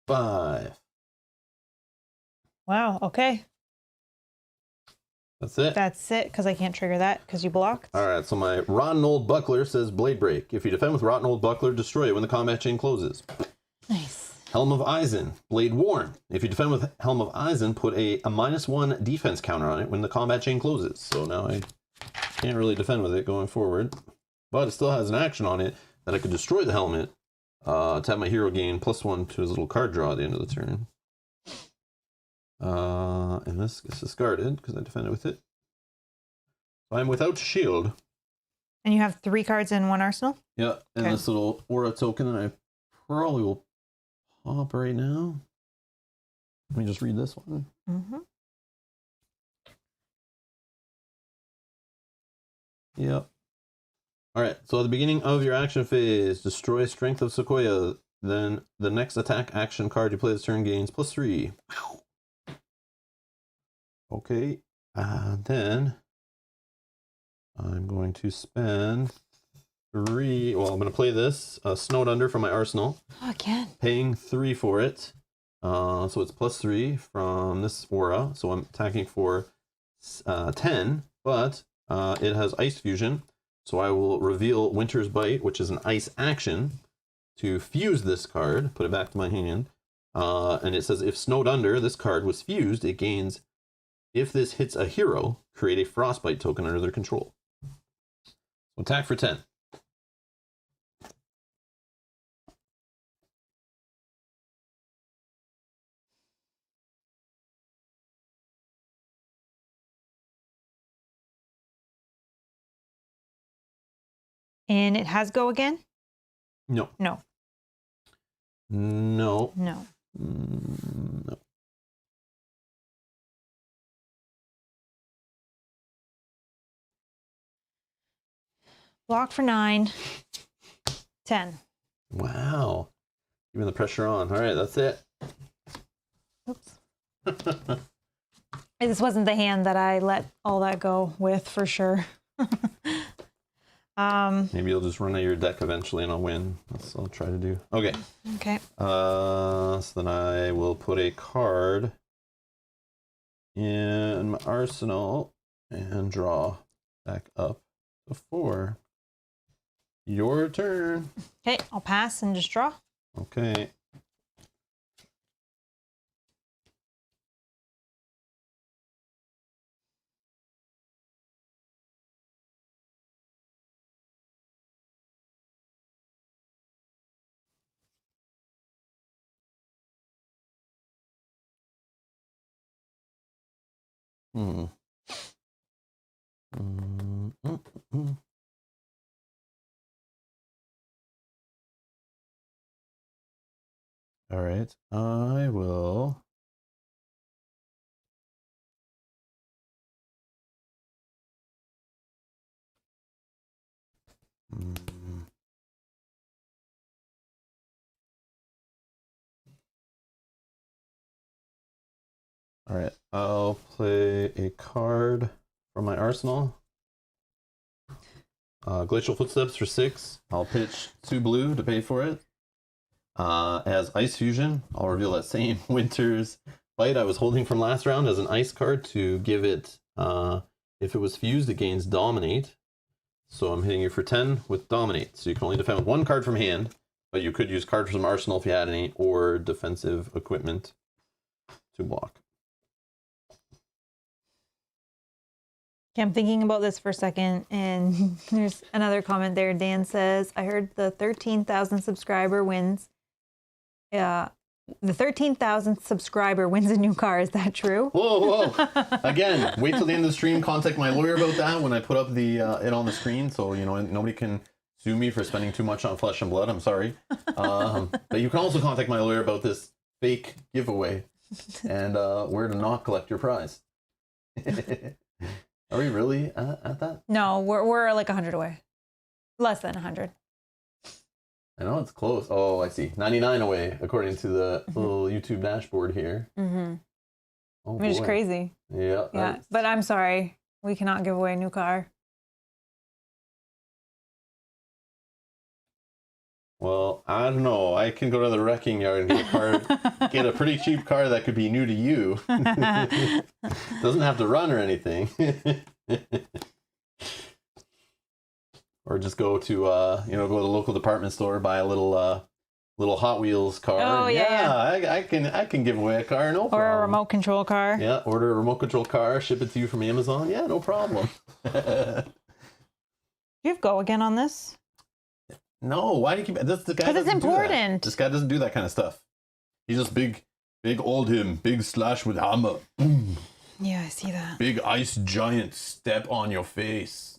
5. Wow, okay. That's it? That's it, because I can't trigger that because you blocked. All right, so my Rotten Old Buckler says Blade Break. If you defend with Rotten Old Buckler, destroy it when the combat chain closes. Nice. Helm of Eisen, Blade Worn. If you defend with Helm of Eisen, put a -1 defense counter on it when the combat chain closes. So now I can't really defend with it going forward. But it still has an action on it that I could destroy the helmet to have my hero gain +1 to his little card draw at the end of the turn. And this gets discarded because I defended with it. I'm without shield. And you have 3 cards in 1 arsenal? Yeah, and this little aura token that I probably will pop right now. Let me just read this one. Mm-hmm. Yep. All right, so at the beginning of your action phase, destroy Strength of Sequoia. Then the next attack action card you play this turn gains +3. Wow. Okay, then I'm going to spend 3. Well, I'm going to play this Snowed Under from my arsenal. Oh, again. Paying 3 for it. So it's +3 from this aura. So I'm attacking for 10, but it has Ice Fusion. So I will reveal Winter's Bite, which is an ice action, to fuse this card, put it back to my hand. And it says if Snowed Under, this card was fused, it gains, if this hits a hero, create a Frostbite token under their control. So attack for 10. And it has go again? No. No. No. No. No. Block for 9. 10. Wow. Keeping the pressure on. All right, that's it. Oops. This wasn't the hand that I let all that go with, for sure. Maybe you'll just run out of your deck eventually and I'll win. That's what I'll try to do. Okay. Okay. So then I will put a card in my arsenal and draw back up to 4. Your turn. Okay, I'll pass and just draw. Okay. Hmm. All right, I will. All right, I'll play a card from my arsenal. Glacial Footsteps for 6. I'll pitch 2 blue to pay for it. As Ice Fusion, I'll reveal that same Winter's Bite I was holding from last round as an ice card to give it, if it was fused, it gains Dominate. So I'm hitting you for 10 with Dominate. So you can only defend with 1 card from hand, but you could use cards from arsenal if you had any, or defensive equipment to block. Okay, I'm thinking about this for a second, and there's another comment there. Dan says, I heard the 13,000 subscriber wins. The 13,000th subscriber wins a new car. Is that true? Whoa, whoa. Again, wait till the end of the stream. Contact my lawyer about that when I put up the it on the screen, so you know nobody can sue me for spending too much on Flesh and Blood. I'm sorry. But you can also contact my lawyer about this fake giveaway and where to not collect your prize. Are we really at that? No, we're like 100 away. Less than 100. I know it's close. Oh, I see. 99 away, according to the little YouTube dashboard here. Mm-hmm. Oh, Which is crazy. Yeah. Yeah, but I'm sorry. We cannot give away a new car. Well, I don't know. I can go to the wrecking yard and get a card, get a pretty cheap card that could be new to you. Doesn't have to run or anything. Or just go to go to the local department store, buy a little Hot Wheels car. Oh yeah. I can give away a car, no problem. Or a remote control car. Yeah, order a remote control car, ship it to you from Amazon. Yeah, no problem. Do you have go again on this? No, why do you keep this? The guy because it's doesn't do that. important. This guy doesn't do that kind of stuff. He's just big old him, big slash with hammer. Boom. Yeah, I see that. Big ice giant step on your face.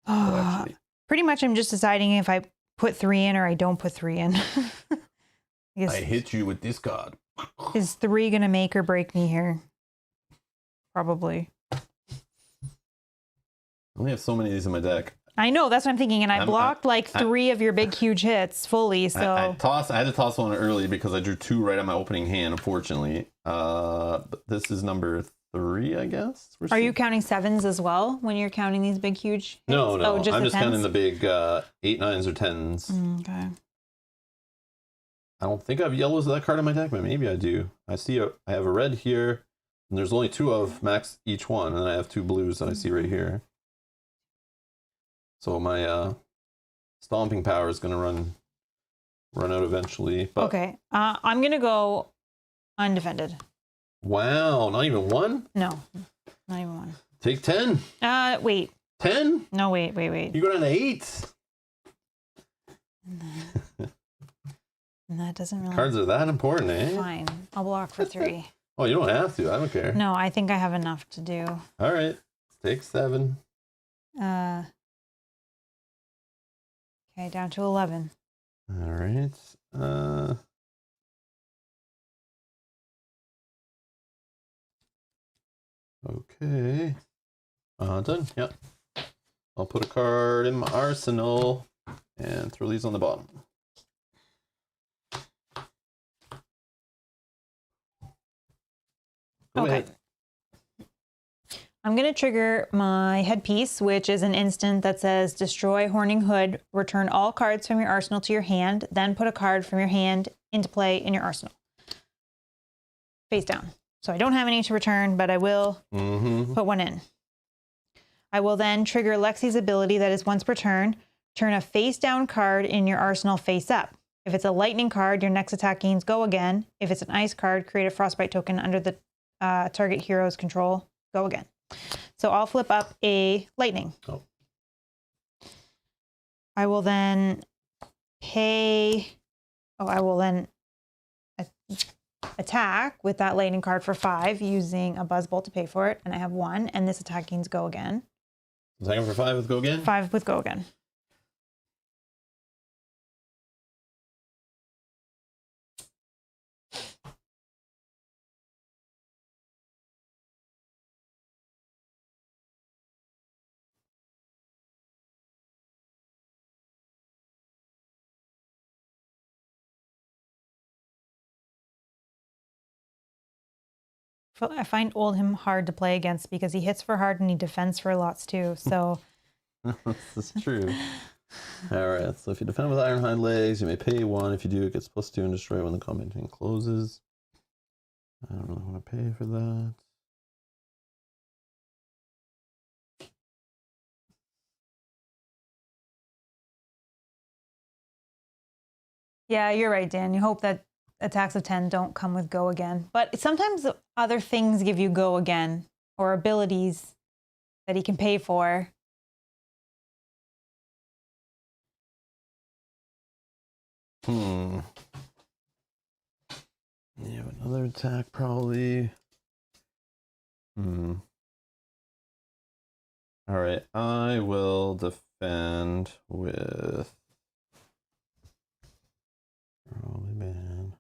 Oh, pretty much I'm just deciding if I put 3 in or I don't put 3 in. I hit you with this card. Is 3 gonna make or break me here? Probably. I only have so many of these in my deck. I know, that's what I'm thinking, and I blocked like 3 of your big huge hits fully, so I had to toss one early because I drew 2 right at my opening hand, unfortunately. But this is number 3, I guess. Are you counting 7s as well when you're counting these big huge hits? No. Oh, I'm just the 10s? counting the big 8, 9s, or 10s. Okay. I don't think I have yellows of that card in my deck, but maybe I do. I have a red here, and there's only 2 of max each one, and then I have 2 blues that I see right here. So my stomping power is going to run out eventually. But Okay, I'm gonna go undefended. Wow, not even 1? No, not even 1. Take 10. Wait. 10? No, wait. You go down to 8. And that doesn't really... Cards are that important, eh? Fine, I'll block for 3. Oh, you don't have to. I don't care. No, I think I have enough to do. All right. Take 7. Okay, down to 11. All right. Okay. Done. Yep. I'll put a card in my arsenal and throw these on the bottom. Go ahead. I'm going to trigger my headpiece, which is an instant that says destroy Horning Hood, return all cards from your arsenal to your hand, then put a card from your hand into play in your arsenal. Face down. So I don't have any to return, but I will put one in. I will then trigger Lexi's ability that is once per turn, turn a face down card in your arsenal face up. If it's a lightning card, your next attack gains go again. If it's an ice card, create a frostbite token under the target hero's control, go again. So I'll flip up a lightning. Oh. I will then pay. Oh, I will then attack with that lightning card for 5 using a Buzzbolt to pay for it. And I have 1, and this attack gains go again. Attacking for 5 with go again? 5 with go again. I find Oldhim hard to play against because he hits for hard and he defends for lots too. So this is true. All right. So if you defend with iron hind legs, you may pay 1. If you do, it gets +2 and destroy when the combat chain closes. I don't really want to pay for that. yeah, you're right, Dan. You hope that attacks of 10 don't come with go again. But sometimes other things give you go again or abilities that he can pay for. Yeah, another attack probably. All right, I will defend with. Holy man.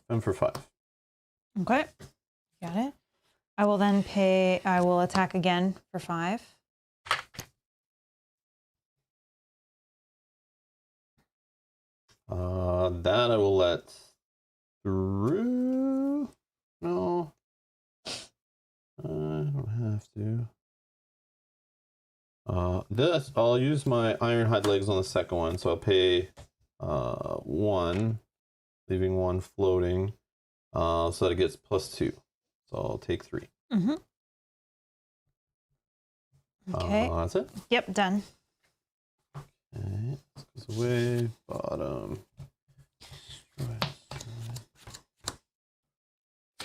Defend for 5. Okay, got it. I will then pay. I will attack again for 5. That I will let through. No, I don't have to. This, I'll use my Ironhide legs on the second one, so I'll pay 1, leaving 1 floating, so that it gets +2. So I'll take 3. Mm-hmm. Okay. That's it. Yep, done. Okay, this goes away, bottom.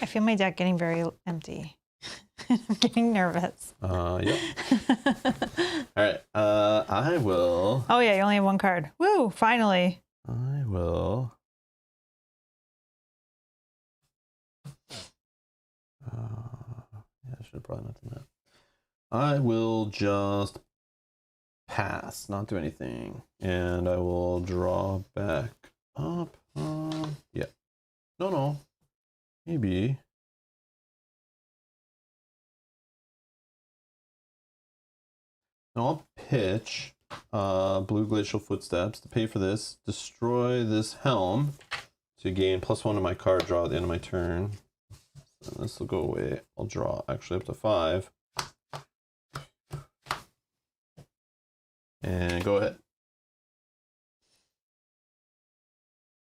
I feel my deck getting very empty. I'm getting nervous. Yep. All right. I will. Oh yeah, you only have 1 card. Woo! Finally. I will. Yeah, I should have probably not done that. I will just pass, not do anything, and I will draw back up. Yeah. No. Maybe. Now I'll pitch Blue Glacial Footsteps to pay for this. Destroy this helm to gain +1 to my card draw at the end of my turn. And this will go away. I'll draw actually up to 5. And go ahead.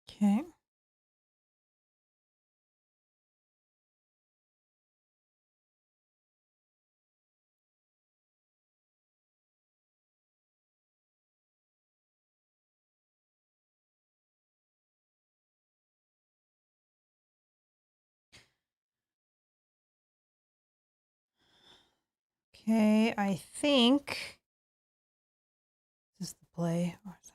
Okay. Okay, I think this is the play. Or is that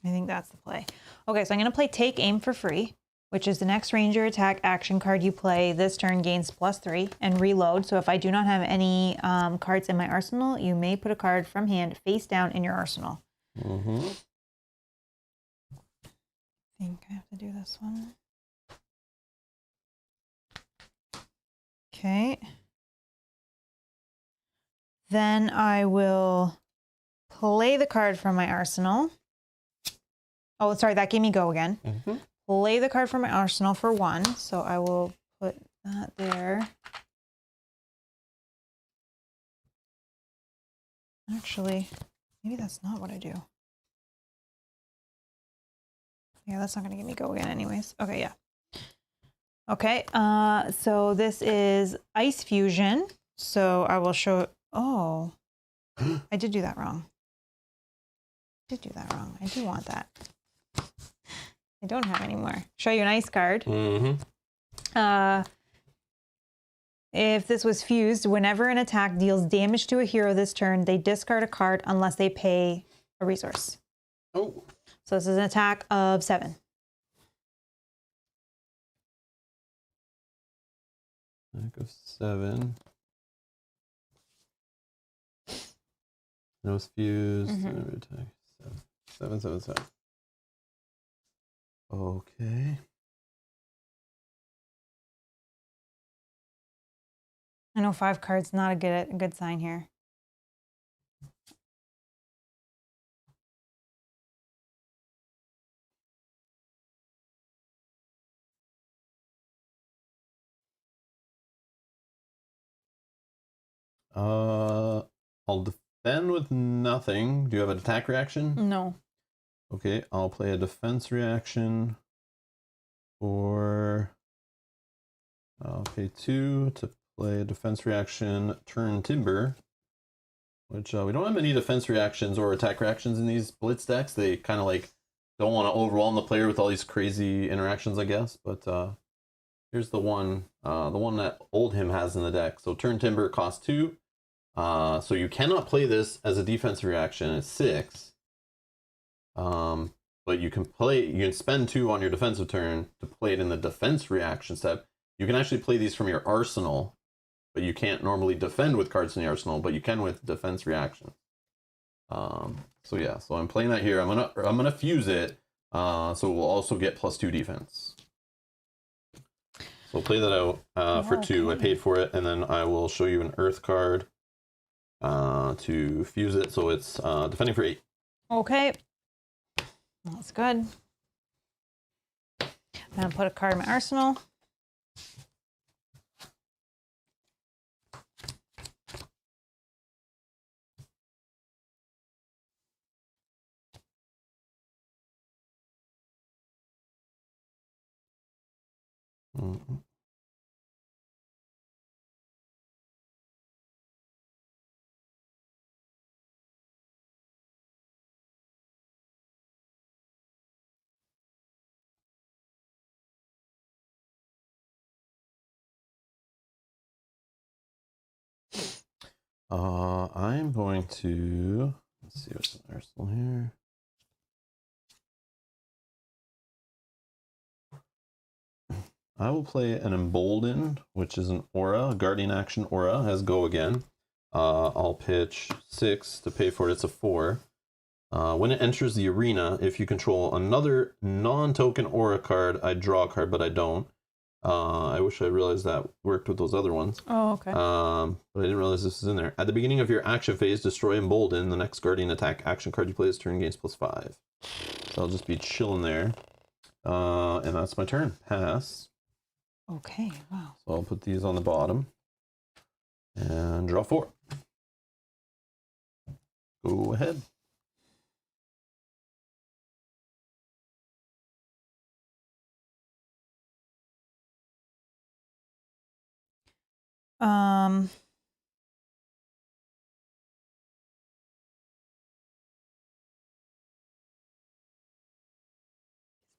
I think that's the play. Okay, so I'm going to play Take Aim for free, which is the next ranger attack action card you play this turn gains +3 and reload. So if I do not have any cards in my arsenal, you may put a card from hand face down in your arsenal. Mm-hmm. I think I have to do this one. Okay. Then I will play the card from my arsenal. Oh, sorry, that gave me go again. Mm-hmm. Play the card from my arsenal for 1. So I will put that there. Actually, maybe that's not what I do. Yeah, that's not going to get me go again anyways. Okay, yeah. Okay, so this is Ice Fusion. So I will show, oh, I did do that wrong. I do want that. I don't have any more. Show you an ice card. Mm-hmm. If this was fused, whenever an attack deals damage to a hero this turn, they discard a card unless they pay a resource. Oh. So this is an attack of 7. Attack of 7. No fused. Mm-hmm. Attack 7. 7. Okay. I know 5 cards, not a good sign here. I'll defend with nothing. Do you have an attack reaction? No. Okay, I'll play a defense reaction for. I'll pay 2 to play a defense reaction, turn Timber, which we don't have any defense reactions or attack reactions in these Blitz decks. They kind of like don't want to overwhelm the player with all these crazy interactions, I guess. But here's the one that Oldhim has in the deck. So turn Timber costs 2. So you cannot play this as a defensive reaction. It's 6. But you can spend 2 on your defensive turn to play it in the defense reaction step. You can actually play these from your arsenal, but you can't normally defend with cards in the arsenal, but you can with defense reaction. So yeah, so I'm playing that here. I'm gonna fuse it, so we'll also get +2 defense. So we'll play that out for 2. I paid for it, and then I will show you an earth card to fuse it, so it's defending for 8. Okay. That's good. I'm gonna put a card in my arsenal. I'm going to, let's see what's in the arsenal here. I will play an Embolden, which is an aura, a guardian action aura, has go again. I'll pitch 6 to pay for it. It's a 4. When it enters the arena, if you control another non-token aura card, I draw a card, but I don't. I wish I realized that worked with those other ones. Oh, okay. But I didn't realize this was in there. At the beginning of your action phase, destroy Embolden. The next guardian attack action card you play this turn gains +5. So I'll just be chilling there. And that's my turn. Pass. Okay, wow. So I'll put these on the bottom. And draw 4. Go ahead.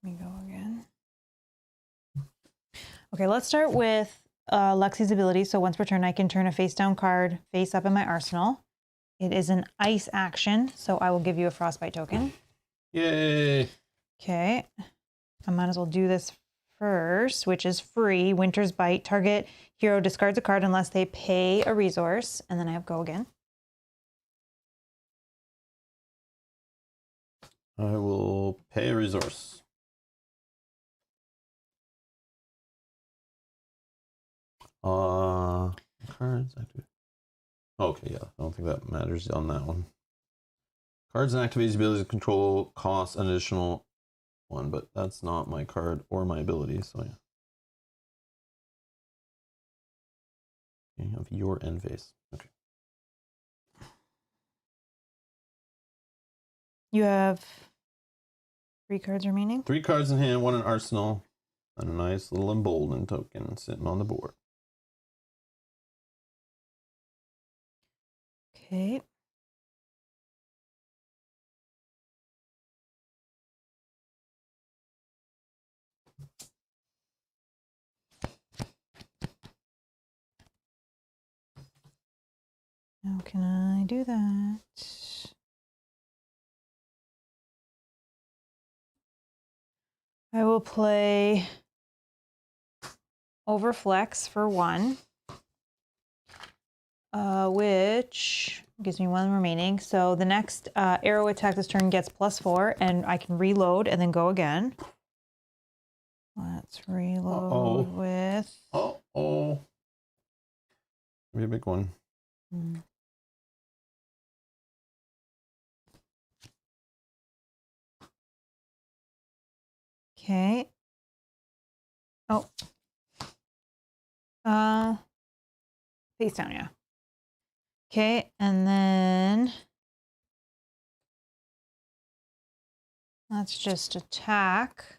Let me go again. Okay, let's start with Lexi's ability. So once per turn, I can turn a face down card face up in my arsenal. It is an ice action, so I will give you a frostbite token. Yay! Okay, I might as well do this first, which is free. Winter's Bite. Target hero discards a card unless they pay a resource, and then I have go again. I will pay a resource. Cards active. Okay, yeah, I don't think that matters on that one. Cards and activate abilities control cost an additional 1, but that's not my card or my ability, so yeah. You have your end phase. Okay. You have 3 cards remaining. 3 cards in hand, 1 in arsenal, and a nice little emboldened token sitting on the board. Okay. How can I do that? I will play Overflex for 1, which gives me 1 remaining. So the next arrow attack this turn gets +4, and I can reload and then go again. Let's reload with... Uh-oh. Maybe a big one. Okay. Oh. Face down, yeah. Okay, and then let's just attack.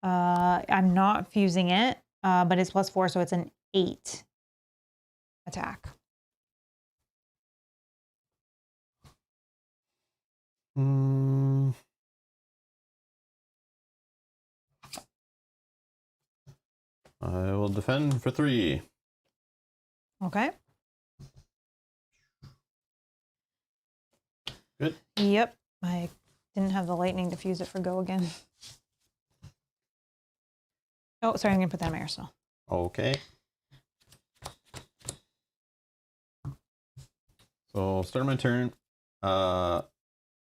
I'm not fusing it, but it's +4, so it's an 8 attack. I will defend for 3. Okay. Good. Yep. I didn't have the lightning to fuse it for go again. Oh, sorry, I'm going to put that in my arsenal. Okay. So, start my turn. At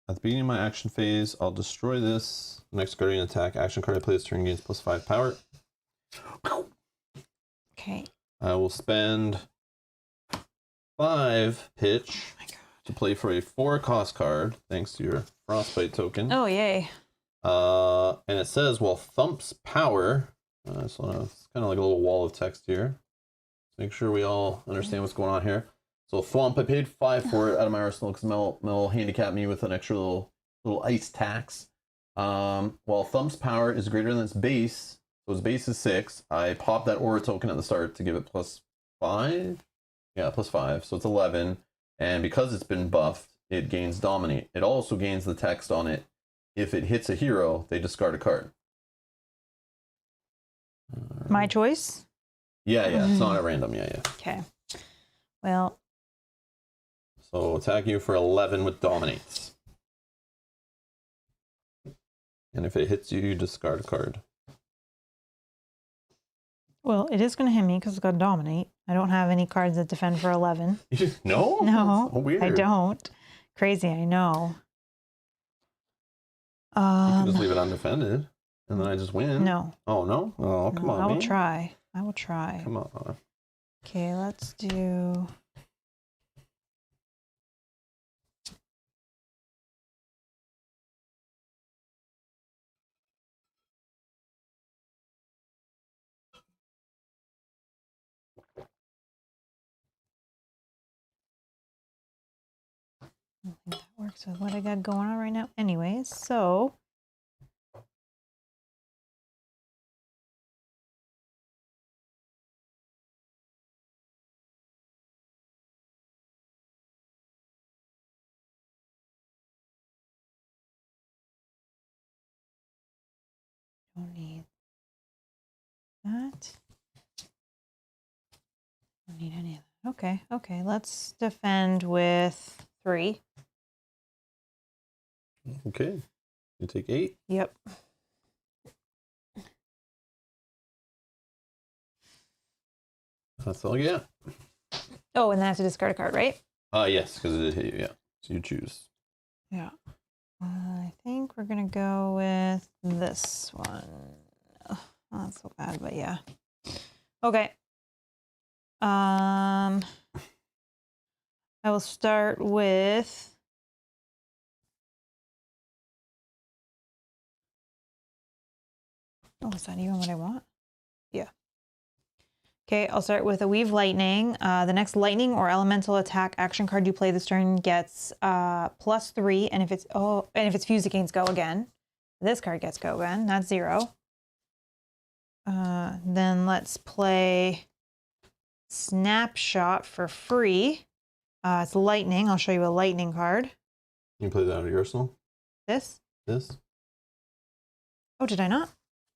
the beginning of my action phase, I'll destroy this. Next guardian attack action card I play this turn gains +5 power. Okay. I will spend 5 pitch to play for a 4 cost card, thanks to your frostbite token. Oh, yay. And it says, well, Thump's power. So it's kind of like a little wall of text here. Let's make sure we all understand what's going on here. So Thwomp, I paid 5 for it out of my arsenal because Mel handicapped me with an extra little ice tax. While Thump's power is greater than its base, So his base is 6. I pop that aura token at the start to give it +5. Yeah, +5. So it's 11. And because it's been buffed, it gains Dominate. It also gains the text on it. If it hits a hero, they discard a card. My choice? Yeah, it's not at random. Yeah. Okay. Well. So attack you for 11 with Dominates. And if it hits you, you discard a card. Well, it is going to hit me because it's got Dominate. I don't have any cards that defend for 11. No? No, so weird. I don't. Crazy, I know. You can just leave it undefended, and then I just win. No. Oh, no? Oh, come on, I will man. try. I will try. Come on. Okay, let's do... I don't think that works with what I got going on right now. Anyways, so... Don't need that. Don't need any of that. Okay, let's defend with 3. Okay. You take 8. Yep. That's all you get. Oh, and then I have to discard a card, right? Yes, because it did hit you, yeah. So you choose. Yeah. I think we're going to go with this one. Oh, not so bad, but yeah. Okay. I will start with... Oh, is that even what I want? Yeah. Okay, I'll start with a Weave Lightning. The next lightning or elemental attack action card you play this turn gets +3, and if it's fused, it gains Go again. This card gets Go again. That's 0. Then let's play Snapshot for free. It's lightning. I'll show you a lightning card. You play that out of your arsenal? This? This? Oh, did I not?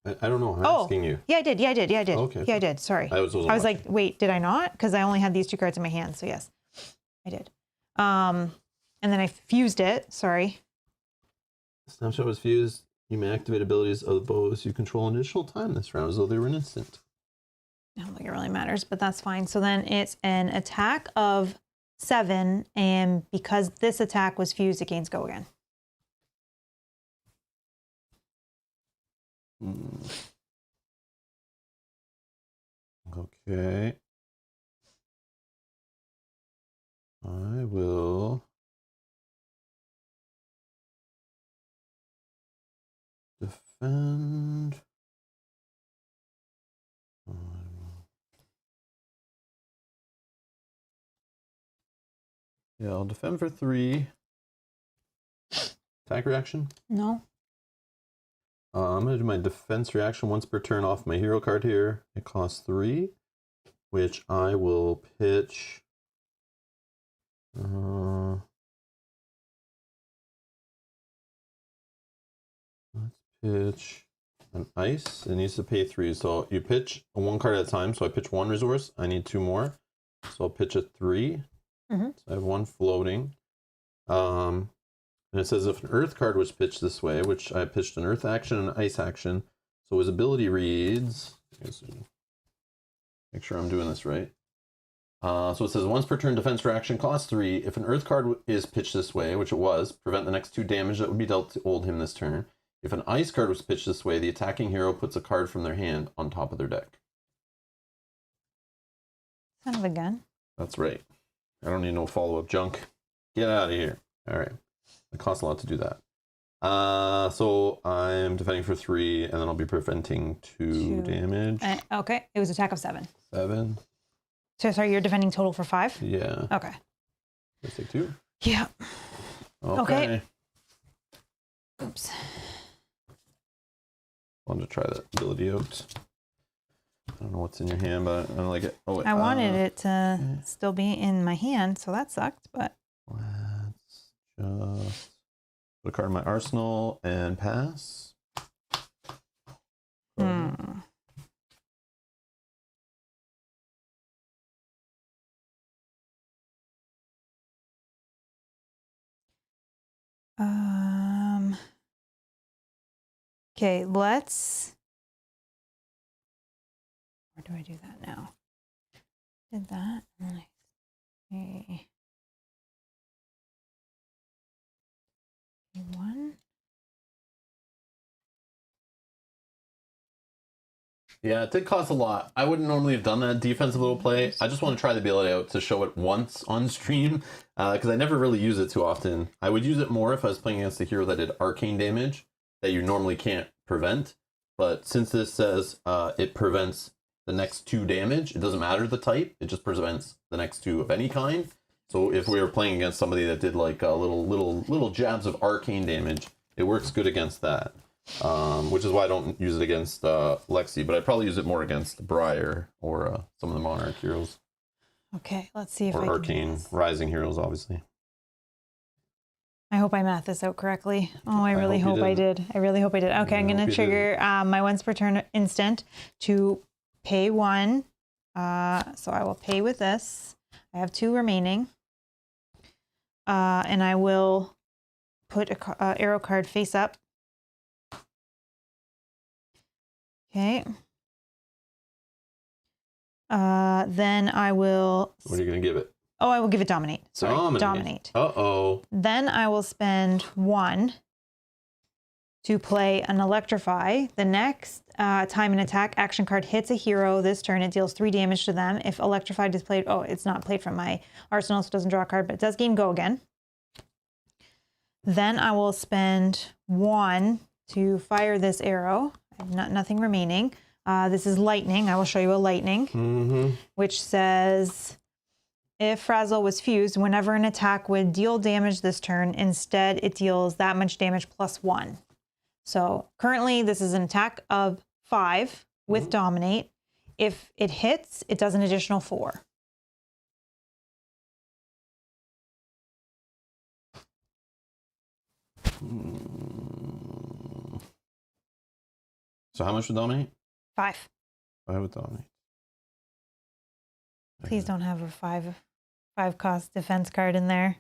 I don't know. I'm asking you. Yeah, I did. Okay. Yeah, I did. Sorry. I was like, wait, did I not? Because I only had these 2 cards in my hand. So yes, I did. And then I fused it. Sorry. Snapshot was fused. You may activate abilities of the bows you control an additional time this round as though they were an instant. I don't think it really matters, but that's fine. So then it's an attack of 7, and because this attack was fused, it gains Go again. Okay. I will defend. Yeah, I'll defend for 3. Attack reaction? No. I'm going to do my defense reaction once per turn off my hero card here. It costs 3, which I will pitch. Let's pitch an ice. It needs to pay 3. So you pitch 1 card at a time. So I pitch 1 resource. I need 2 more. So I'll pitch a 3. So I have 1 floating. And it says if an earth card was pitched this way, which I pitched an earth action and an ice action. So his ability reads, make sure I'm doing this right. So it says once per turn defense reaction costs 3. If an earth card is pitched this way, which it was, prevent the next 2 damage that would be dealt to hold him this turn. If an ice card was pitched this way, the attacking hero puts a card from their hand on top of their deck. Son of a gun. That's right. I don't need no follow-up junk. Get out of here. All right. It costs a lot to do that. So I'm defending for 3, and then I'll be preventing 2 damage. Okay. It was attack of 7. 7. So sorry, you're defending total for 5? Yeah. Okay. Let's take 2. Yeah. Okay. Oops. Wanted to try that ability out. I don't know what's in your hand, but I don't like it. Oh, wait, I wanted it to still be in my hand, so that sucked, but... Let's just put a card in my arsenal and pass. Okay, let's... Where do I do that now? Did that. Okay. One. Yeah, it did cost a lot. I wouldn't normally have done that defensive little play. I just want to try the ability out to show it once on stream, because I never really use it too often. I would use it more if I was playing against a hero that did arcane damage that you normally can't prevent. But since this says it prevents the next 2 damage, it doesn't matter the type, it just prevents the next 2 of any kind. So if we were playing against somebody that did like little jabs of arcane damage, it works good against that. Which is why I don't use it against Lexi, but I'd probably use it more against Briar or some of the Monarch heroes. Okay, let's see if I or can Arcane Rising heroes, obviously. I hope I mathed this out correctly. Oh, I really hope hope I did. I really hope I did. Okay, I'm going to trigger my once per turn instant to pay 1. So I will pay with this. I have 2 remaining. And I will put a arrow card face up. Okay. Then I will... What are you going to give it? Oh, I will give it Dominate. Sorry, Dominate. Uh-oh. Then I will spend 1 to play an Electrify. The next time an attack action card hits a hero this turn, it deals 3 damage to them. If Electrified is played... Oh, it's not played from my arsenal, so it doesn't draw a card, but it does gain Go again. Then I will spend 1 to fire this arrow. I have nothing remaining. This is Lightning. I will show you a Lightning, which says, if Frazzle was fused, whenever an attack would deal damage this turn, instead it deals that much damage plus 1. So currently this is an attack of 5 with Dominate. If it hits, it does an additional 4. So how much would Dominate? 5. 5 would Dominate. Please don't have a 5 cost defense card in there.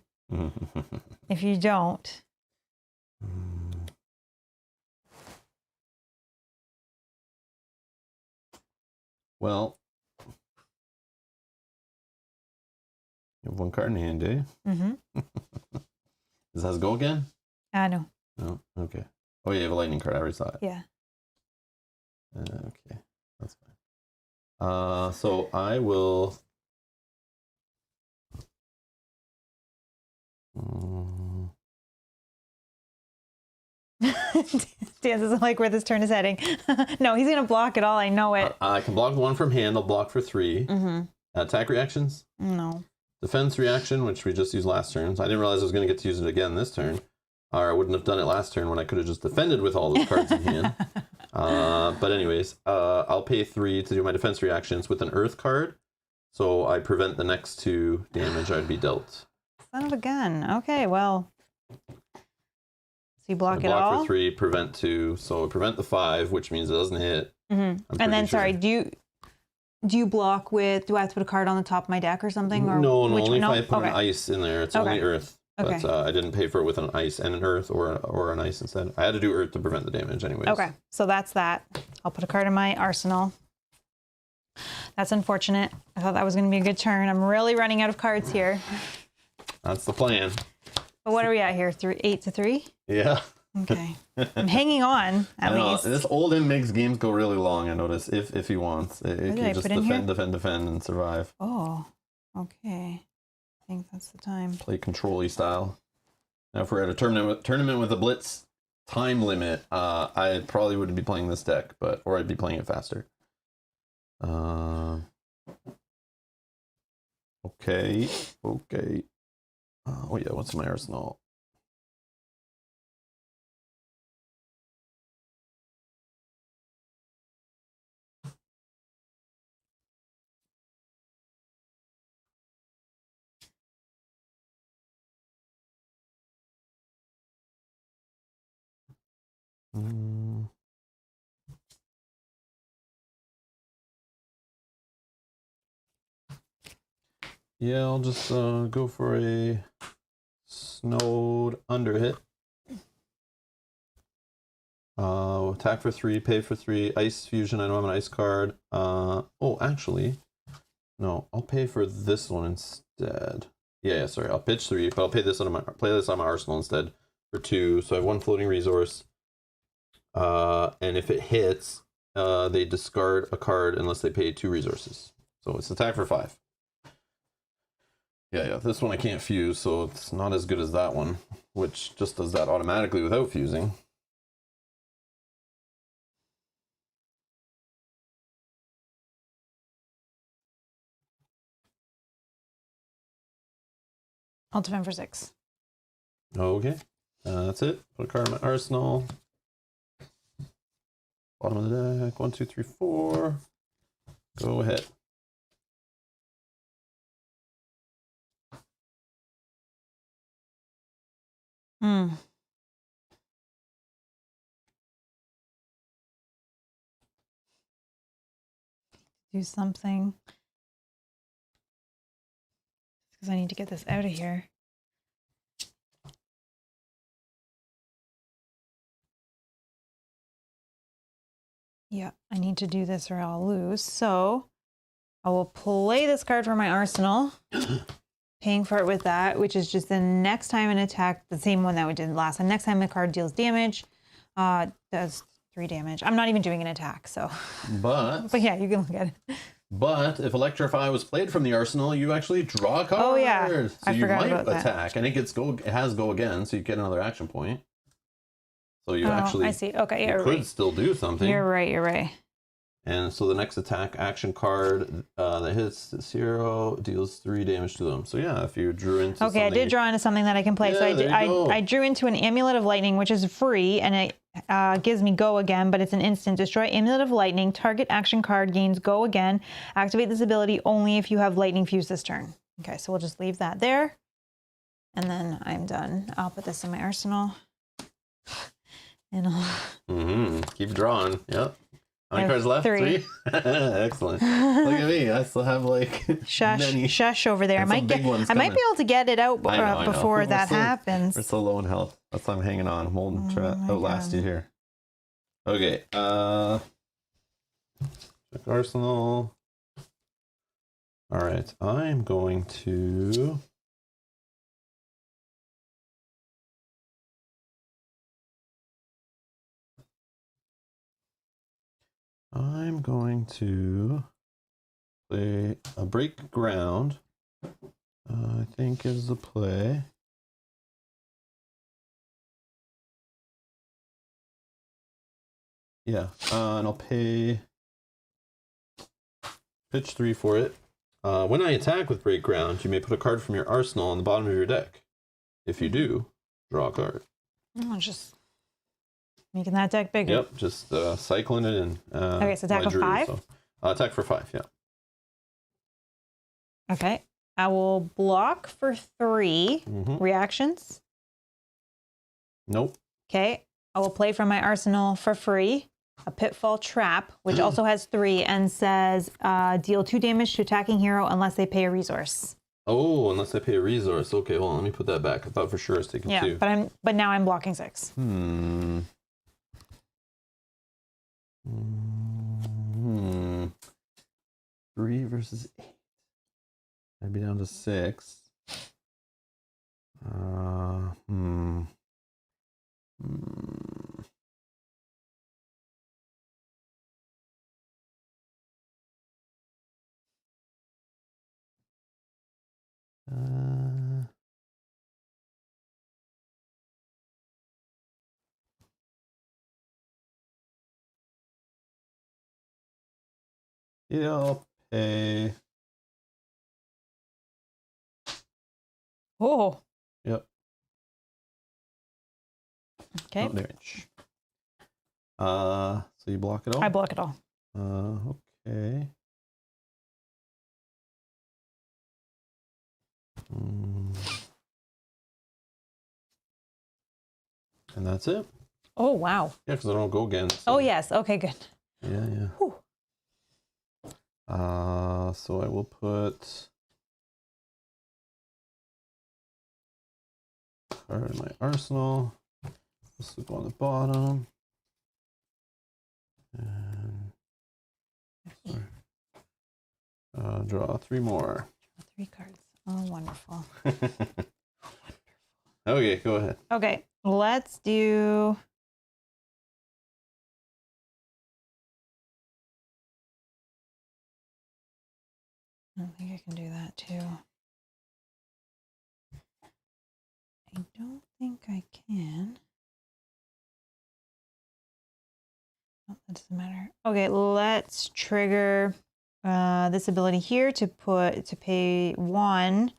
If you don't. Well, you have 1 card in hand, eh? Does that go again? No. No? Okay. Oh, yeah, you have a lightning card. I already saw it. Yeah. Okay, that's fine. So I will... Dan doesn't like where this turn is heading. No, he's going to block it all. I know it. I can block 1 from hand. I'll block for 3. Attack reactions? No. Defense reaction, which we just used last turn. So I didn't realize I was going to get to use it again this turn. Or I wouldn't have done it last turn when I could have just defended with all those cards in hand. But anyways, I'll pay 3 to do my defense reactions with an Earth card. So I prevent the next 2 damage I'd be dealt. Son of a gun. Okay, well. So you block so it all? Block for 3, prevent 2. So prevent the 5, which means it doesn't hit. And then, sorry, do you block with... Do I have to put a card on the top of my deck or something? Or no, only if I put an ice in there. It's only Earth. But Okay. I didn't pay for it with an ice and an Earth or an ice instead. I had to do Earth to prevent the damage anyways. Okay, so that's that. I'll put a card in my arsenal. That's unfortunate. I thought that was going to be a good turn. I'm really running out of cards here. That's the plan. But what are we at here? 8 to 3? Yeah. Okay. I'm hanging on, at least. This old in makes games go really long, I notice, if he wants. It can just defend, and survive. Oh, okay. I think that's the time. Play control-y style. Now, if we're at a tournament with a Blitz time limit, I probably wouldn't be playing this deck, or I'd be playing it faster. Okay. Oh yeah, what's my arsenal? Mm. Yeah, I'll just go for a snowed under hit. Attack for 3, pay for 3, ice fusion. I know I'm an ice card. Oh, actually, no, I'll pay for this one instead. Yeah, sorry, I'll pitch 3, but I'll play this on my arsenal instead for 2. So I have 1 floating resource. And if it hits, they discard a card unless they pay 2 resources. So it's attack for 5. Yeah, this one I can't fuse, so it's not as good as that one, which just does that automatically without fusing. I'll defend for 6. Okay, that's it. Put a card in my arsenal. Bottom of the deck, 1, 2, 3, 4. Go ahead. Do something. Because I need to get this out of here. Yeah, I need to do this or I'll lose. So I will play this card from my arsenal, paying for it with that, which is just the next time an attack, the same one that we did last time. Next time the card deals damage, does 3 damage. I'm not even doing an attack, so. But yeah, you can look at it. But if Electrify was played from the arsenal, you actually draw a card. Oh yeah, so I you forgot might about that. attack, and it has go again, so you get another action point. So you actually, I see. Okay, yeah, you could still do something. You're right. You're right. And so the next attack action card that hits 0 deals 3 damage to them. So yeah, if you drew into okay, I did draw into something that I can play. Yeah, so I drew into an Amulet of Lightning, which is free, and it gives me go again, but it's an instant. Destroy Amulet of Lightning. Target action card gains go again. Activate this ability only if you have Lightning Fuse this turn. Okay, so we'll just leave that there. And then I'm done. I'll put this in my arsenal. And I'll... Keep drawing. Yep. How many cards left? 3. Excellent. Look at me. I still have like shush over there. I might be able to get it out before that happens. We're so low in health. That's why I'm hanging on. I'm holding outlast you here. Okay. Check arsenal. All right. I'm going to. Play a break ground. I think is the play. Yeah, and I'll pay pitch 3 for it. When I attack with break ground, you may put a card from your arsenal on the bottom of your deck. If you do, draw a card. Oh, just making that deck bigger. Yep, just cycling it in. Okay, so attack for 5? So, attack for 5, yeah. Okay. I will block for 3 reactions. Nope. Okay. I will play from my arsenal for free a Pitfall Trap, which also has 3 and says deal 2 damage to attacking hero unless they pay a resource. Oh, unless I pay a resource. Okay, hold on. Let me put that back. I thought for sure I was taking 2. Yeah, but now I'm blocking 6. 3 versus 8. I'd be down to 6. Yeah, I'll pay. Oh. Yep. Okay. Not damage. So you block it all? I block it all. Okay. And that's it. Oh, wow. Yeah, because I don't go again. So. Oh, yes. Okay, good. Yeah, yeah. Whew. So I will put card in my arsenal. This will go on the bottom. And draw 3 more. 3 cards. Oh, wonderful. Okay, go ahead. Okay, let's do... I don't think I can do that too. I don't think I can. Oh, that doesn't matter. Okay, let's trigger this ability here to pay 1,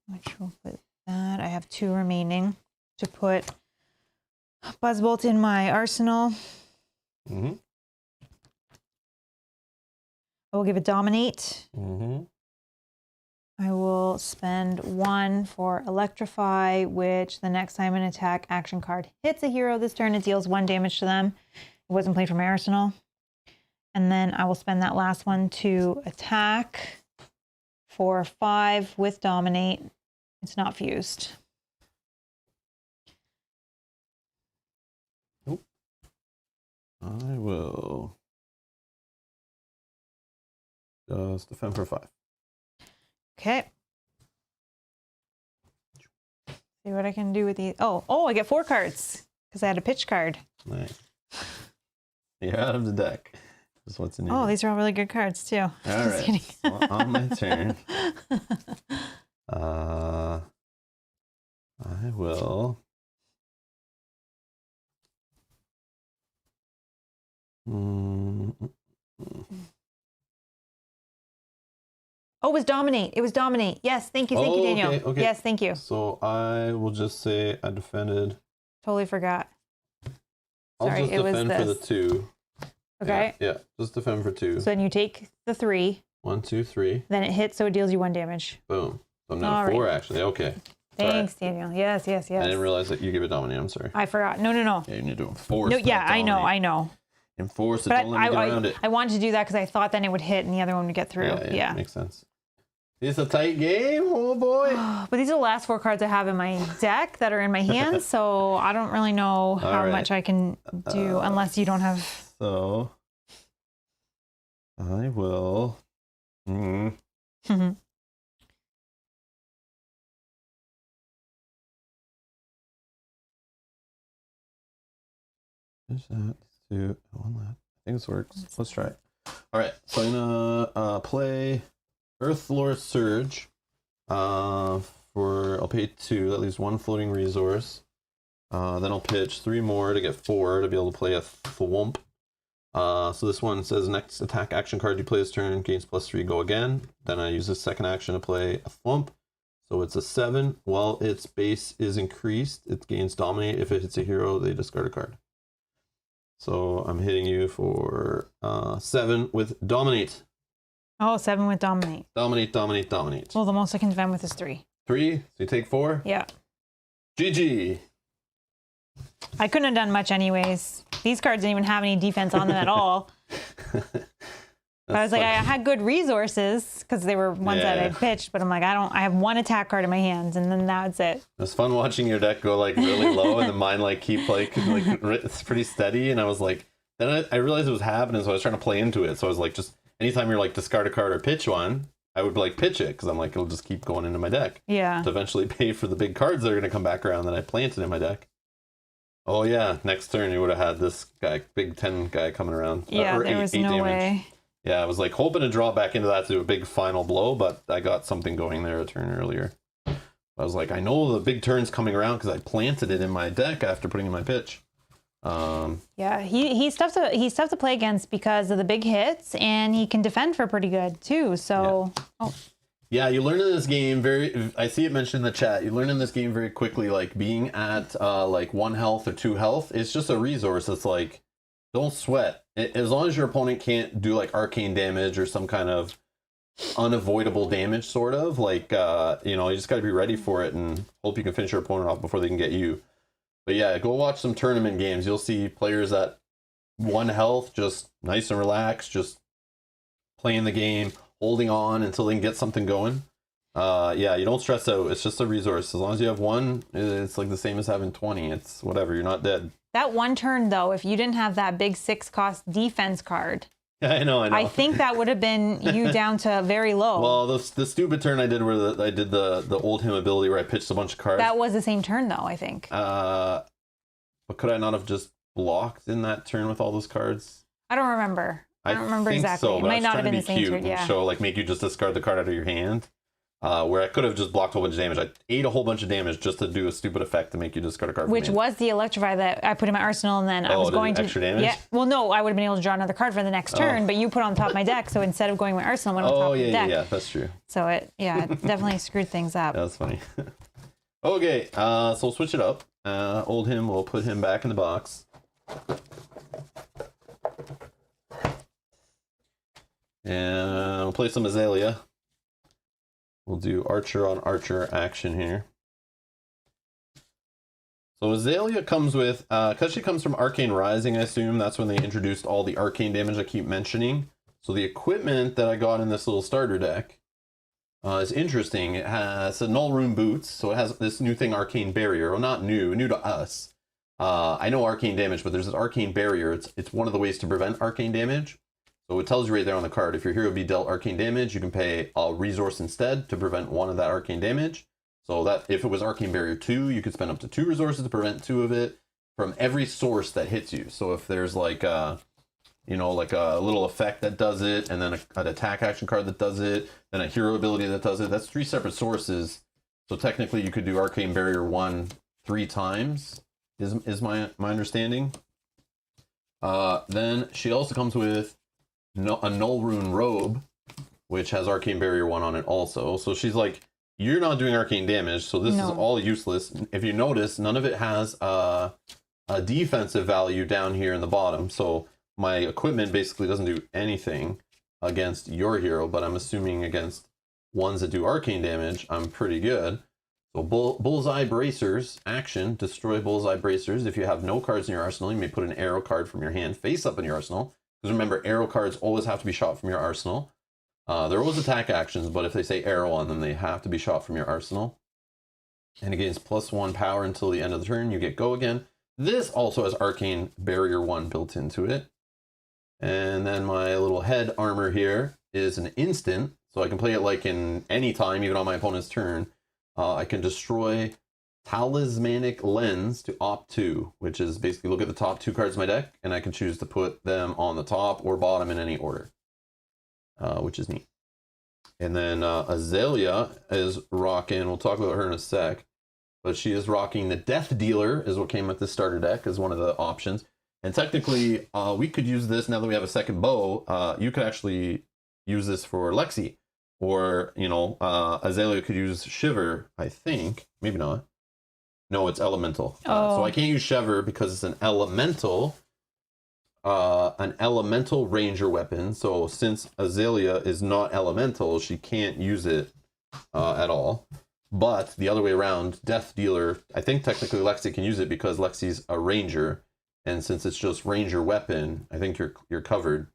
which will put that. I have 2 remaining to put Buzzbolt in my arsenal. Mm-hmm. I will give it Dominate. Mm-hmm. I will spend 1 for Electrify, which the next time an attack action card hits a hero this turn, it deals 1 damage to them. It wasn't played from my arsenal. And then I will spend that last one to attack for 5 with Dominate. It's not fused. Nope. I will just defend for 5. Okay. See what I can do with these. Oh, I get 4 cards because I had a pitch card. Nice. You're out of the deck. Just what's in here. Oh, these are all really good cards too. All right. So on my turn, I will. Oh, it was Dominate. It was Dominate. Yes, thank you, Daniel. Okay. Yes, thank you. So I will just say I defended. Totally forgot. I'll Sorry, just it was defend for the this. 2. Okay. Yeah, just defend for 2. So then you take the 3. 1, 2, 3. Then it hits, so it deals you 1 damage. Boom. So I'm now 4 actually. Okay. Thanks, Daniel. Yes. I didn't realize that you gave it Dominate. I'm sorry. I forgot. No. Yeah, you need to enforce. No, yeah, I know. Enforce it. But Don't let me get around it. I wanted to do that because I thought then it would hit and the other one would get through. Yeah. Makes sense. It's a tight game, oh boy. But these are the last 4 cards I have in my deck that are in my hands, so I don't really know how much I can do unless you don't have. So I will. Is that to one left? I think this works. Let's try it. All right, so I'm gonna play Earthlore Surge. I'll pay 2. That leaves 1 floating resource. Then I'll pitch 3 more to get 4 to be able to play a Thwomp. So this one says next attack action card you play this turn gains +3, go again. Then I use this second action to play a Thwomp. So it's a 7. While its base is increased, it gains Dominate. If it hits a hero, they discard a card. So I'm hitting you for 7 with Dominate. Oh, 7 with Dominate. Dominate. Well, the most I can defend with is 3. 3? So you take 4? Yeah. GG. I couldn't have done much anyways. These cards didn't even have any defense on them at all. I was like, I had good resources because they were ones that I pitched, but I'm like, I have 1 attack card in my hands, and then that's it. It was fun watching your deck go like really low, and then mine like keep like it's pretty steady. And I was like, then I realized it was happening, so I was trying to play into it. So I was like, just anytime you're like discard a card or pitch one, I would like pitch it because I'm like, it'll just keep going into my deck. Yeah. To eventually pay for the big cards that are going to come back around that I planted in my deck. Oh yeah, next turn you would have had this guy, big 10 guy coming around. Yeah, there was no damage. way. Yeah, I was like hoping to draw back into that to do a big final blow, but I got something going there a turn earlier. I was like, I know the big turn's coming around because I planted it in my deck after putting in my pitch. Yeah, he's tough to play against because of the big hits, and he can defend for pretty good too. So, yeah, you learn in this game I see it mentioned in the chat. You learn in this game very quickly, like being at like 1 health or 2 health. It's just a resource. It's like, don't sweat. As long as your opponent can't do like arcane damage or some kind of unavoidable damage, sort of like you just got to be ready for it and hope you can finish your opponent off before they can get you. But yeah, go watch some tournament games. You'll see players at 1 health, just nice and relaxed, just playing the game, holding on until they can get something going. Yeah, you don't stress out. It's just a resource. As long as you have 1, it's like the same as having 20. It's whatever. You're not dead. That 1 turn, though, if you didn't have that big 6-cost defense card, Yeah, I know. I think that would have been you down to very low. Well, the stupid turn I did where I did the old him ability where I pitched a bunch of cards. That was the same turn, though, I think. But could I not have just blocked in that turn with all those cards? I don't remember. I don't remember think exactly. So, It but I might was not trying have been to the be same cute turn. and Yeah. show, like, make you just discard the card out of your hand. Where I could have just blocked a whole bunch of damage. I ate a whole bunch of damage just to do a stupid effect to make you discard a card. Which was the Electrify that I put in my arsenal, and then I was going to extra damage? Yeah. Well, no, I would have been able to draw another card for the next turn, but you put on top of my deck, so instead of going my arsenal, I went on top of the deck. yeah, that's true. So it definitely screwed things up. That's funny. Okay, so we'll switch it up. Old him, we'll put him back in the box. And we'll play some Azalea. We'll do Archer on Archer action here. So Azalea comes with, because she comes from Arcane Rising, I assume, that's when they introduced all the arcane damage I keep mentioning. So the equipment that I got in this little starter deck is interesting. It has a Null Rune Boots, so it has this new thing, Arcane Barrier. Well, not new to us. I know arcane damage, but there's an Arcane Barrier. It's one of the ways to prevent arcane damage. So it tells you right there on the card, if your hero be dealt arcane damage, you can pay a resource instead to prevent 1 of that arcane damage. So that if it was Arcane Barrier 2, you could spend up to 2 resources to prevent 2 of it from every source that hits you. So if there's like a, like a little effect that does it, and then an attack action card that does it, then a hero ability that does it, that's 3 separate sources. So technically you could do Arcane Barrier 1 3 times, is my understanding. Then she also comes with a Null Rune Robe, which has Arcane Barrier 1 on it also. So she's like, you're not doing arcane damage, so this is all useless. If you notice, none of it has a defensive value down here in the bottom. So my equipment basically doesn't do anything against your hero, but I'm assuming against ones that do arcane damage, I'm pretty good. So Bullseye Bracers, action, destroy Bullseye Bracers. If you have no cards in your arsenal, you may put an arrow card from your hand face up in your arsenal. Because remember, arrow cards always have to be shot from your arsenal. They're always attack actions, but if they say arrow on them, they have to be shot from your arsenal. And it gains +1 power until the end of the turn. You get go again. This also has Arcane Barrier 1 built into it. And then my little head armor here is an instant. So I can play it like in any time, even on my opponent's turn. I can destroy Talismanic Lens to opt 2, which is basically look at the top 2 cards of my deck, and I can choose to put them on the top or bottom in any order, which is neat. And then Azalea is rocking, we'll talk about her in a sec, but she is rocking the Death Dealer, is what came with the starter deck as one of the options. And technically, we could use this, now that we have a second bow, you could actually use this for Lexi. Or, Azalea could use Shiver, I think. Maybe not. No, it's Elemental. So I can't use Shiver because it's an elemental ranger weapon. So since Azalea is not elemental, she can't use it at all. But the other way around, Death Dealer, I think technically Lexi can use it because Lexi's a ranger. And since it's just ranger weapon, I think you're covered.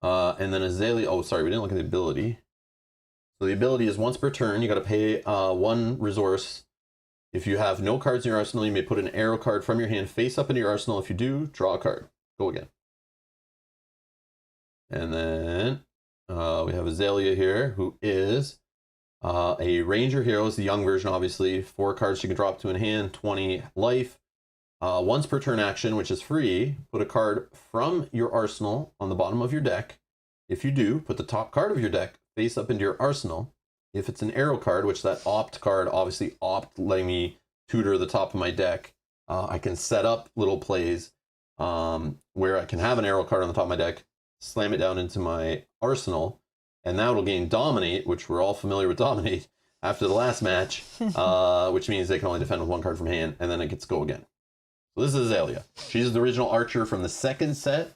And then Azalea, we didn't look at the ability. So the ability is once per turn, you got to pay 1 resource. If you have no cards in your arsenal, you may put an arrow card from your hand face up into your arsenal. If you do, draw a card. Go again. And then we have Azalea here, who is a ranger hero. It's the young version, obviously. 4 cards she can drop to in hand, 20 life. Once per turn action, which is free, put a card from your arsenal on the bottom of your deck. If you do, put the top card of your deck face up into your arsenal. If it's an arrow card, which that opt card, obviously opt letting me tutor the top of my deck, I can set up little plays where I can have an arrow card on the top of my deck, slam it down into my arsenal, and now it'll gain Dominate, which we're all familiar with Dominate after the last match, which means they can only defend with 1 card from hand, and then it gets go again. So this is Azalea. She's the original archer from the second set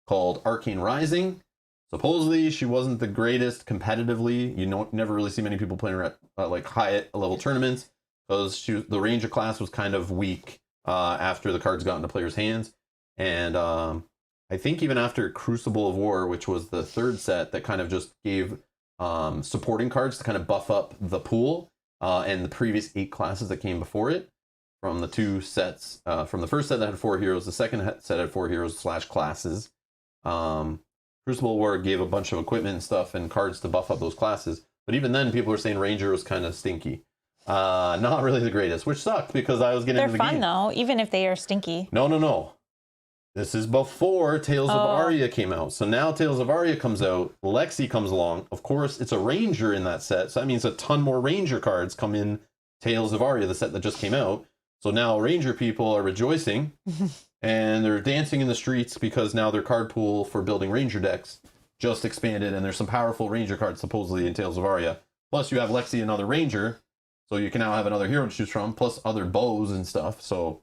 called Arcane Rising. Supposedly, she wasn't the greatest competitively. You never really see many people playing her at like high level tournaments because the Ranger class was kind of weak after the cards got into players' hands, and I think even after Crucible of War, which was the third set that kind of just gave supporting cards to kind of buff up the pool, and the previous 8 classes that came before it, from the 2 sets, from the first set that had 4 heroes, the second set had 4 heroes / classes. Crucible War gave a bunch of equipment and stuff and cards to buff up those classes. But even then, people were saying Ranger was kind of stinky. Not really the greatest, which sucked because I was getting into the game. They're fun, though, even if they are stinky. No. This is before Tales of Aria came out. So now Tales of Aria comes out. Lexi comes along. Of course, it's a Ranger in that set. So that means a ton more Ranger cards come in Tales of Aria, the set that just came out. So now Ranger people are rejoicing. And they're dancing in the streets because now their card pool for building Ranger decks just expanded, and there's some powerful Ranger cards supposedly in Tales of Aria. Plus, you have Lexi, another Ranger, so you can now have another hero to choose from, plus other bows and stuff. So,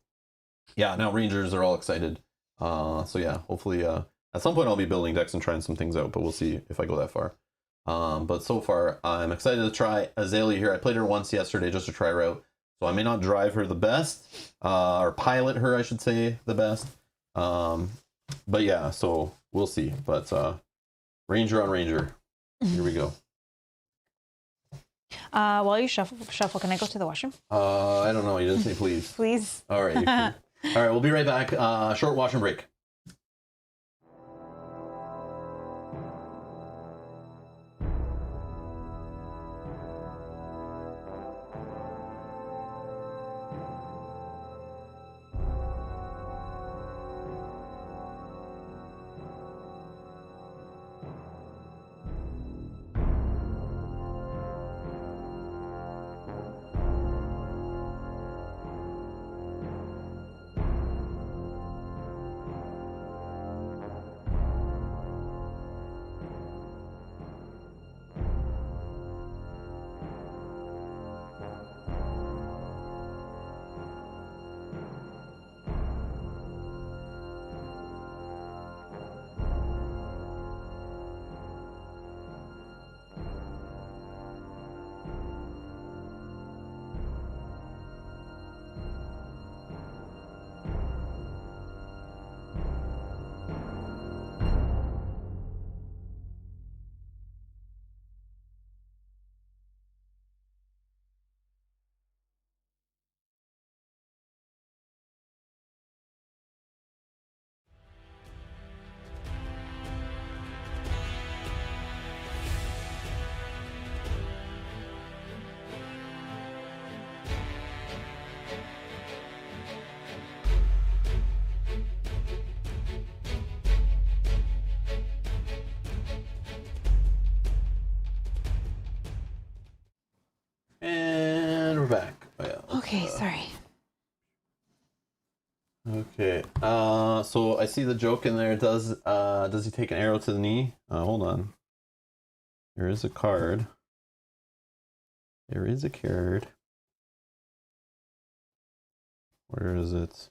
yeah, now Rangers are all excited. So yeah, hopefully at some point I'll be building decks and trying some things out, but we'll see if I go that far. But so far, I'm excited to try Azalea here. I played her once yesterday just to try her out. So I may not drive her the best, or pilot her, I should say, the best. But yeah, so we'll see. But Ranger on Ranger. Here we go. While you shuffle, can I go to the washroom? I don't know. You didn't say please. Please. All right. All right, we'll be right back. Short washroom break. And we're back. Oh, yeah. Okay, sorry. Okay. So I see the joke in there. Does he take an arrow to the knee? Hold on. There is a card. There is a card. Where is it?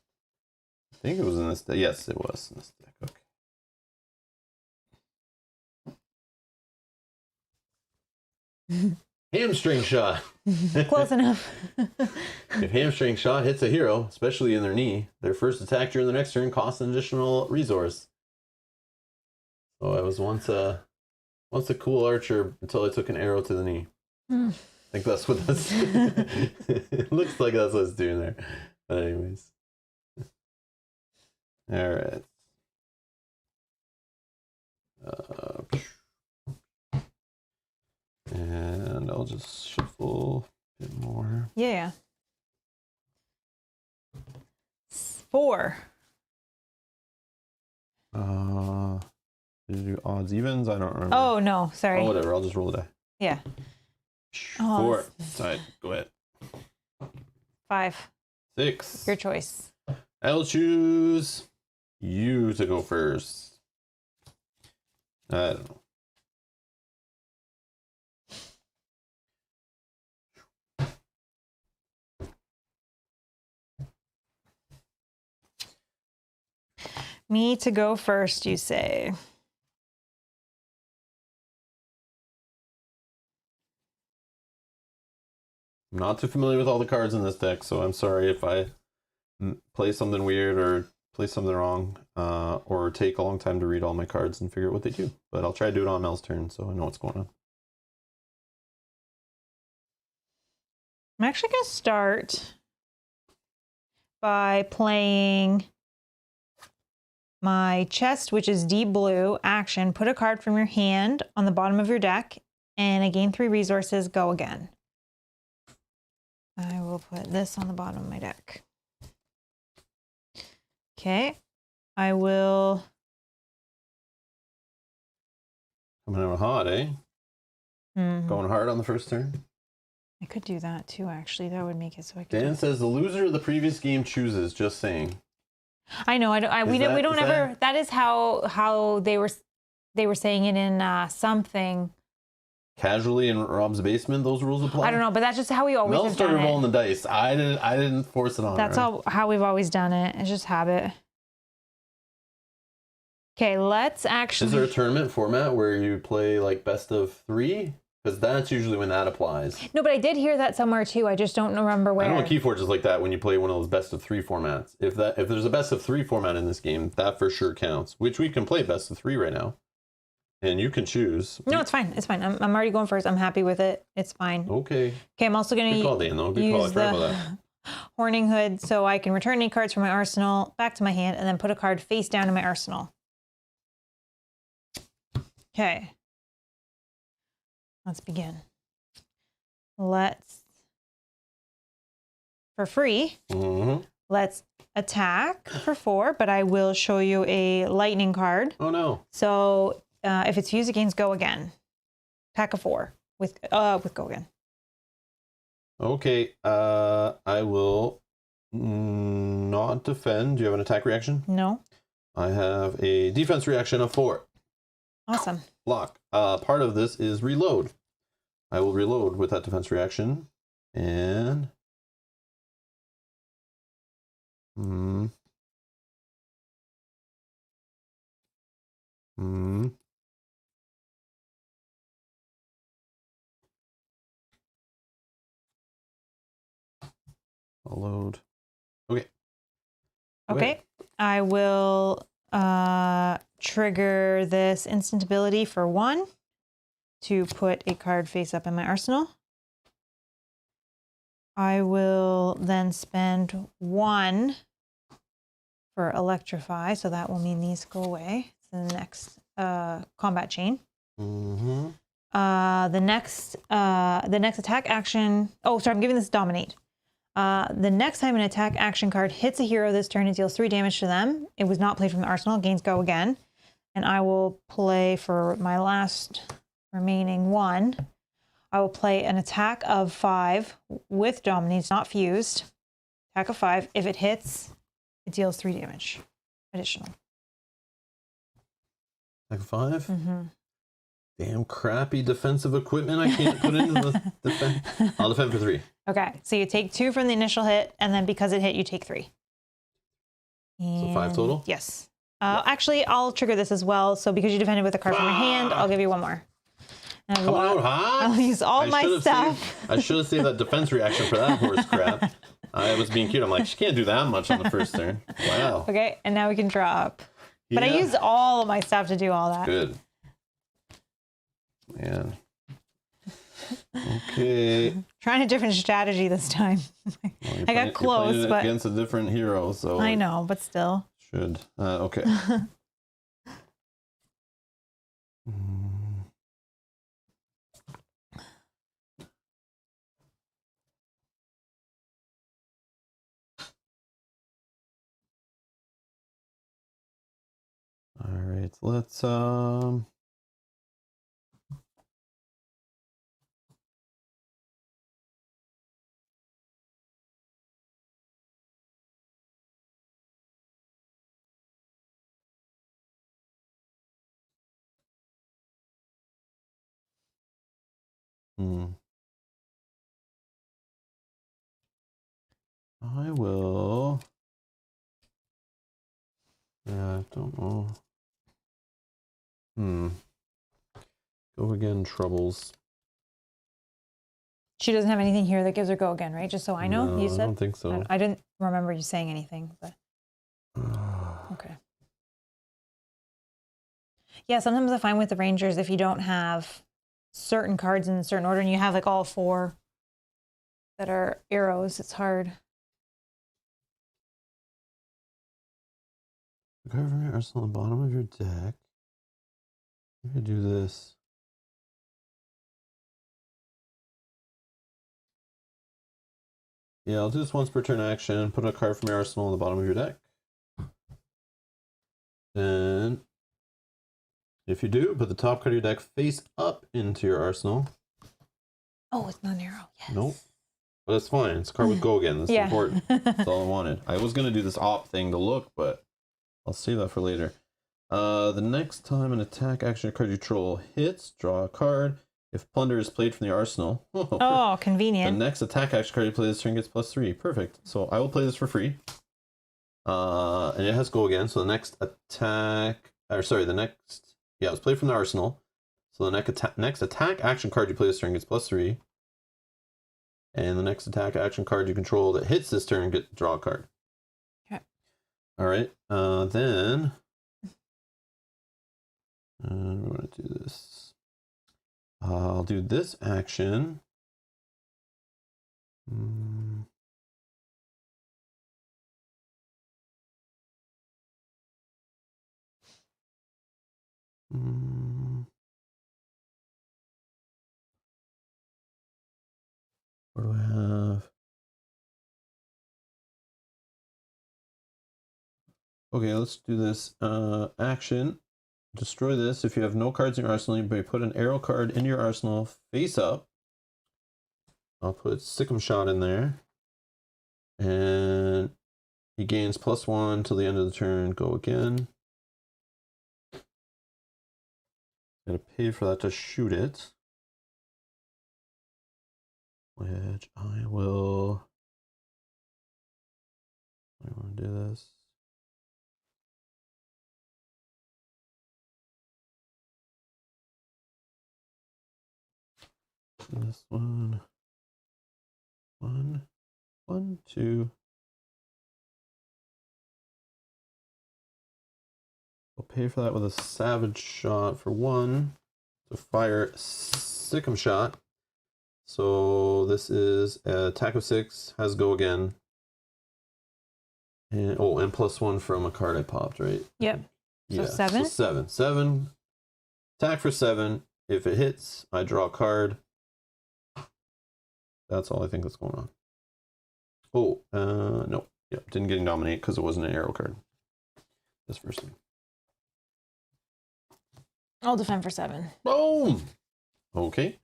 I think it was in this deck. Yes, it was in this deck. Okay. Hamstring shot. Close enough. If hamstring shot hits a hero, especially in their knee, their first attack during the next turn costs an additional resource. So I was once a cool archer until I took an arrow to the knee. I think that's what that's. It looks like that's what it's doing there. But anyways, all right. And I'll just shuffle a bit more. Yeah. 4. Did you do odds evens? I don't remember. Oh no, sorry. Oh, whatever. I'll just roll a die. Yeah. 4. Sorry. Go ahead. 5. 6. Your choice. I'll choose you to go first. I don't know. Me to go first, you say. I'm not too familiar with all the cards in this deck, so I'm sorry if I play something weird or play something wrong, or take a long time to read all my cards and figure out what they do. But I'll try to do it on Mel's turn, so I know what's going on. I'm actually going to start by playing my chest, which is deep blue. Action, put a card from your hand on the bottom of your deck, and I gain 3 resources, go again. I will put this on the bottom of my deck. Okay, I will... Coming out hot, eh? Going hard on the first turn. I could do that too, actually. That would make it so I could. Dan says the loser of the previous game chooses. Just saying. I know. We don't ever. That is how they were saying it in something. Casually in Rob's basement, those rules apply. I don't know, but that's just how we always Mel have started done rolling it. the dice. I didn't force it on. That's how we've always done it. It's just habit. Okay, let's actually. Is there a tournament format where you play like best of 3? Because that's usually when that applies. No, but I did hear that somewhere too. I just don't remember where. I know Keyforge is like that when you play one of those best of 3 formats. If there's a best of 3 format in this game, that for sure counts. Which we can play best of 3 right now, and you can choose. No, it's fine. It's fine. I'm already going first. I'm happy with it. It's fine. Okay. Okay, I'm also going to use the Horning Hood so I can return any cards from my arsenal back to my hand and then put a card face down in my arsenal. Okay. Let's begin. Let's, for free, let's attack for 4, but I will show you a lightning card. Oh no. So if it's used against, go again. Attack a 4 with go again. Okay, I will not defend. Do you have an attack reaction? No. I have a defense reaction of 4. Awesome. Block. Part of this is reload. I will reload with that defense reaction, and I'll load. Okay. Okay. I will trigger this instant ability for 1 to put a card face up in my arsenal. I will then spend 1 for electrify, so that will mean these go away. It's the next combat chain. The next attack action. Oh, sorry, I'm giving this dominate. The next time an attack action card hits a hero this turn, it deals 3 damage to them. It was not played from the arsenal. Gains go again. And I will play for my last remaining 1. I will play an attack of 5 with dominate. It's not fused. Attack of 5. If it hits, it deals 3 damage additional. Attack of 5? Damn crappy defensive equipment I can't put into the defense. I'll defend for 3. Okay, so you take 2 from the initial hit, and then because it hit, you take 3. So 5 total? Yes. Actually, I'll trigger this as well. So because you defended with a card from your hand, I'll give you 1 more. Come out hot. I'll use all my stuff. I should have saved that defense reaction for that horse crap. I was being cute. I'm like, she can't do that much on the first turn. Wow. Okay, and now we can drop. But I used all of my stuff to do all that. Good. Man. Okay. Trying a different strategy this time. Well, I got close, but against a different hero, so I know, but still. Should. Okay. All right, let's I will. Yeah, I don't know. Go again, troubles. She doesn't have anything here that gives her go again, right? Just so I know. No, You said. I don't think so. I didn't remember you saying anything, but okay. Yeah, sometimes I find with the Rangers, if you don't have certain cards in a certain order and you have like all 4 that are arrows, it's hard. Card from your arsenal on the bottom of your deck. You could do this. Yeah, I'll do this once per turn action. Put a card from your arsenal on the bottom of your deck. Then, if you do, put the top card of your deck face up into your arsenal. Oh, it's not an arrow. Yes. Nope. But that's fine. It's a card with go again. That's important. That's all I wanted. I was going to do this op thing to look, but I'll save that for later. The next time an attack action card you control hits, draw a card. If plunder is played from the arsenal, oh, convenient. The next attack action card you play this turn gets +3. Perfect. So I will play this for free. And it has go again. So the next attack, or sorry, the next, yeah, it's played from the arsenal. So the next attack action card you play this turn gets +3. And the next attack action card you control that hits this turn draw a card. Okay. All right. Then we're going to do this. I'll do this action. What do I have? Okay, let's do this. Action. Destroy this. If you have no cards in your arsenal, you may put an arrow card in your arsenal face up. I'll put Sick'em Shot in there. And he gains +1 till the end of the turn. Go again. Gotta pay for that to shoot it. Which I will. I want to do this. This one. 1, 2. I'll pay for that with a Savage Shot for 1 to fire Sick'em Shot. So this is attack of 6, has go again. And and +1 from a card I popped, right? Yep. So yeah. 7? So 7. 7. Attack for 7. If it hits, I draw a card. That's all I think that's going on. Oh, no. Yep, didn't get dominate because it wasn't an arrow card. This first thing. I'll defend for 7. Boom! Okay.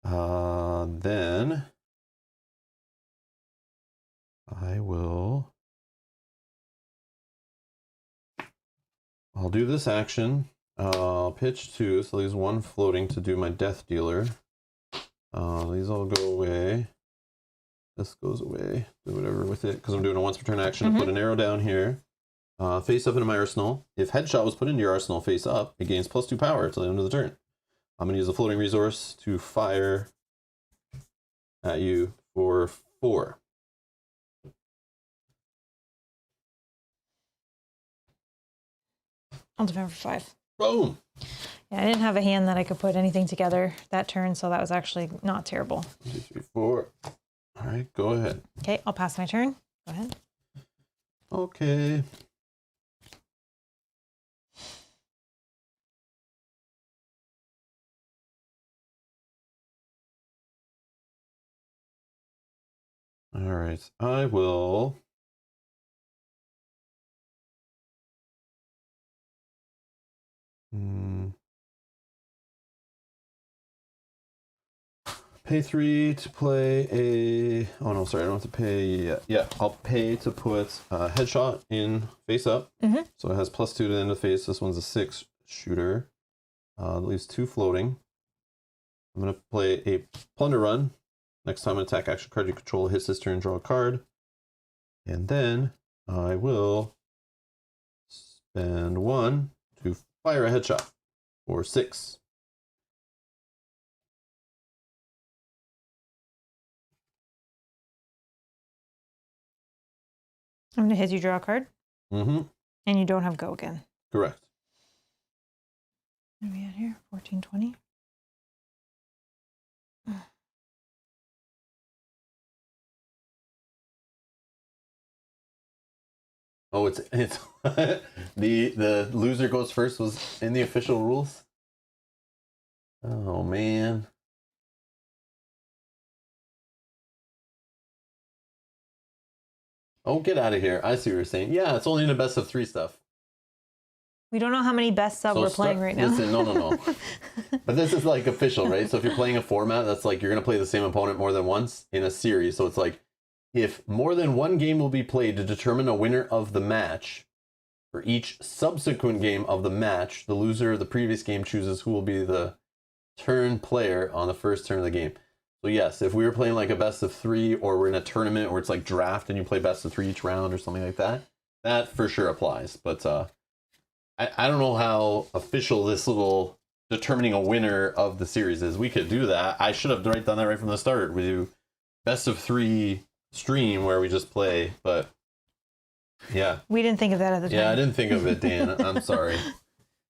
Then I'll do this action. I'll pitch 2, so leaves 1 floating to do my death dealer. These all go away. This goes away. Do whatever with it, because I'm doing a once per turn action. Put an arrow down here. Face up into my arsenal. If headshot was put into your arsenal face up, it gains +2 power till the end of the turn. I'm going to use a floating resource to fire at you for 4. I'll defend for 5. Boom! Yeah, I didn't have a hand that I could put anything together that turn, so that was actually not terrible. 1, 2, 3, 4. All right, go ahead. Okay, I'll pass my turn. Go ahead. Okay. All right, I will. Pay 3 to play a. Oh no, sorry, I don't have to pay yet. Yeah, I'll pay to put a headshot in face up. So it has +2 to the end of the face. This one's a 6 shooter. That leaves 2 floating. I'm gonna play a plunder run. Next time an attack action card you control hits this turn, draw a card. And then I will spend 1 to fire a headshot for 6. I'm going to hit you draw a card. Mm-hmm. And you don't have go again. Correct. What are we at here? 14, 20. Oh, it's the loser goes first was in the official rules. Oh man. Oh, get out of here. I see what you're saying. Yeah, it's only in the best of 3 stuff. We don't know how many best sub we're playing right now. Listen, no. But this is like official, right? So if you're playing a format, that's like you're going to play the same opponent more than once in a series. So it's like if more than one game will be played to determine a winner of the match, for each subsequent game of the match, the loser of the previous game chooses who will be the turn player on the first turn of the game. So yes, if we were playing like a best of 3 or we're in a tournament where it's like draft and you play best of 3 each round or something like that, that for sure applies. But I don't know how official this little determining a winner of the series is. We could do that. I should have done that right from the start. We do best of 3 stream where we just play, but yeah. We didn't think of that at the time. Yeah, I didn't think of it, Dan. I'm sorry.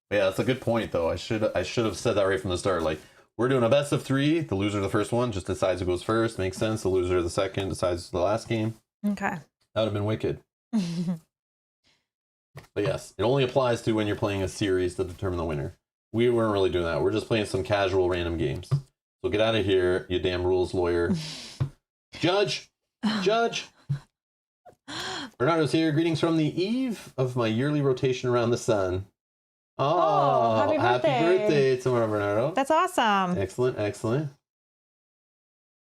Yeah, that's a good point though. I should have said that right from the start. Like, we're doing a best of 3. The loser of the first one just decides who goes first. Makes sense. The loser of the second decides the last game. Okay. That would have been wicked. But yes, it only applies to when you're playing a series to determine the winner. We weren't really doing that. We're just playing some casual random games. So get out of here, you damn rules lawyer. Judge! Bernardo's here. Greetings from the eve of my yearly rotation around the sun. Oh, happy birthday tomorrow, Bernardo. That's awesome. Excellent.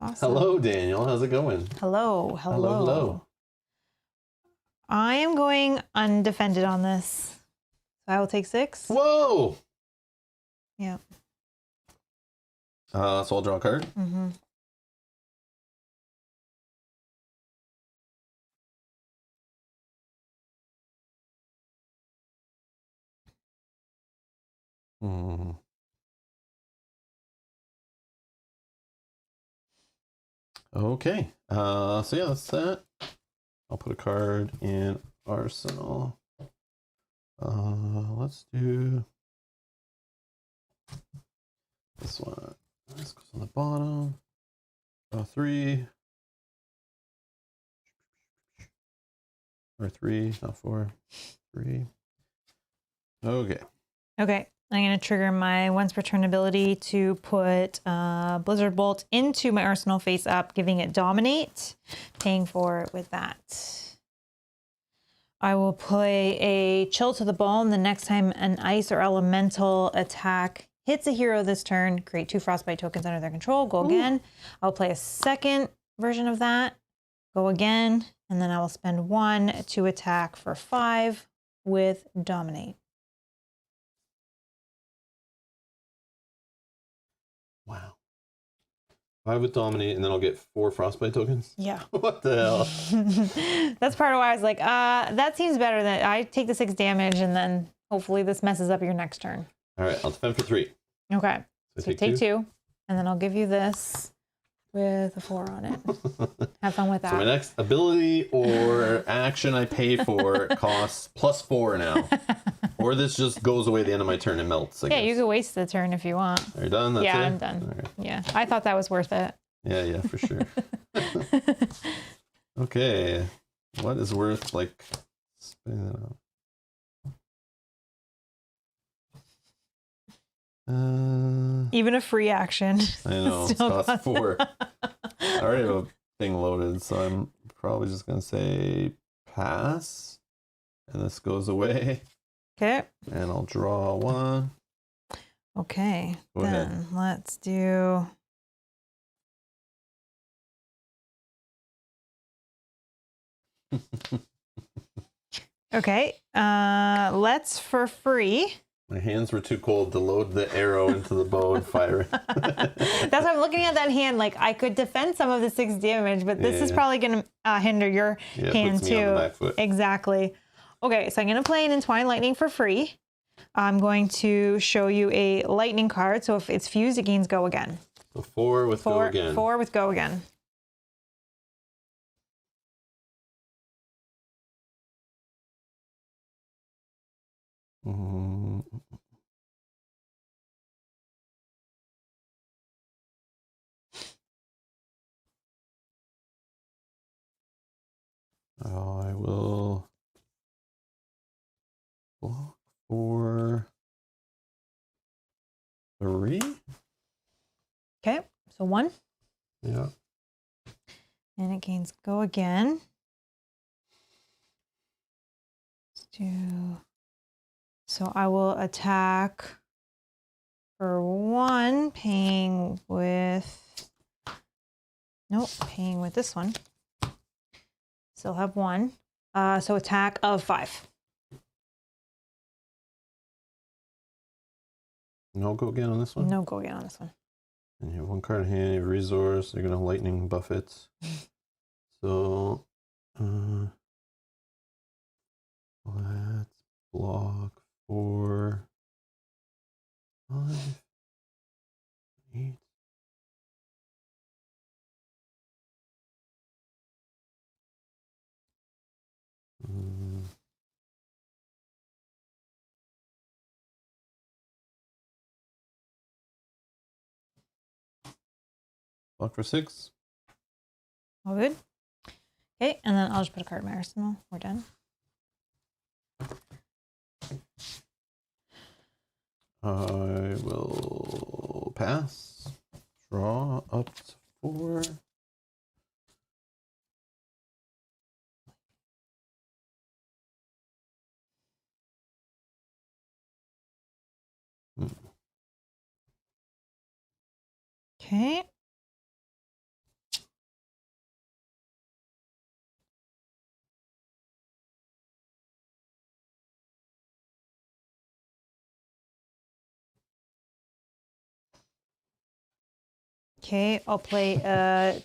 Awesome. Hello, Daniel. How's it going? Hello. I am going undefended on this. So I will take 6. Whoa! Yeah. So I'll draw a card. Mm-hmm. Okay. So yeah, that's that. I'll put a card in Arsenal. Let's do this one. This goes on the bottom. 3. Or 3, not 4. 3. Okay. Okay. I'm going to trigger my once per turn ability to put Blizzard Bolt into my arsenal face up, giving it Dominate, paying for it with that. I will play a Chill to the Bone. The next time an ice or elemental attack hits a hero this turn, create 2 Frostbite tokens under their control, go again. I'll play a second version of that, go again, and then I will spend 1 to attack for 5 with Dominate. Wow. 5 with Dominate, and then I'll get 4 Frostbite tokens? Yeah. What the hell? That's part of why I was like, that seems better than I take the 6 damage, and then hopefully this messes up your next turn. All right, I'll defend for 3. Okay. So take 2, and then I'll give you this with a 4 on it. Have fun with that. So my next ability or action I pay for costs +4 now. Or this just goes away at the end of my turn and melts. I guess. You can waste the turn if you want. Are you done? That's yeah, it? I'm done. All right. Yeah, I thought that was worth it. Yeah, for sure. Okay. What is worth, like, spinning it up? Even a free action. I know, it costs 4. I already have a thing loaded, so I'm probably just going to say pass. And this goes away. Okay. And I'll draw 1. Okay. Go then ahead. let's do... Okay. Let's for free. My hands were too cold to load the arrow into the bow and fire it. That's why I'm looking at that hand. Like, I could defend some of the 6 damage, but this is probably going to hinder your hand puts me on the too. back foot. Exactly. Okay, so I'm going to play an Entwine Lightning for free. I'm going to show you a lightning card. So if it's fused, it gains go again. So 4 with go again. 4 with go again. Mm. I will block for 3. Okay, so 1. Yeah. And it gains go again. Let's do. So I will attack for 1, paying with. Nope, paying with this one. Still have 1. So attack of 5. No go again on this one? No go again on this one. And you have 1 card in hand, you have a resource, you're going to lightning buff it. So, let's block for 5, 8. Block for 6. All good. Okay, and then I'll just put a card in my arsenal. We're done. I will pass. Draw up to 4. Okay. Okay, I'll play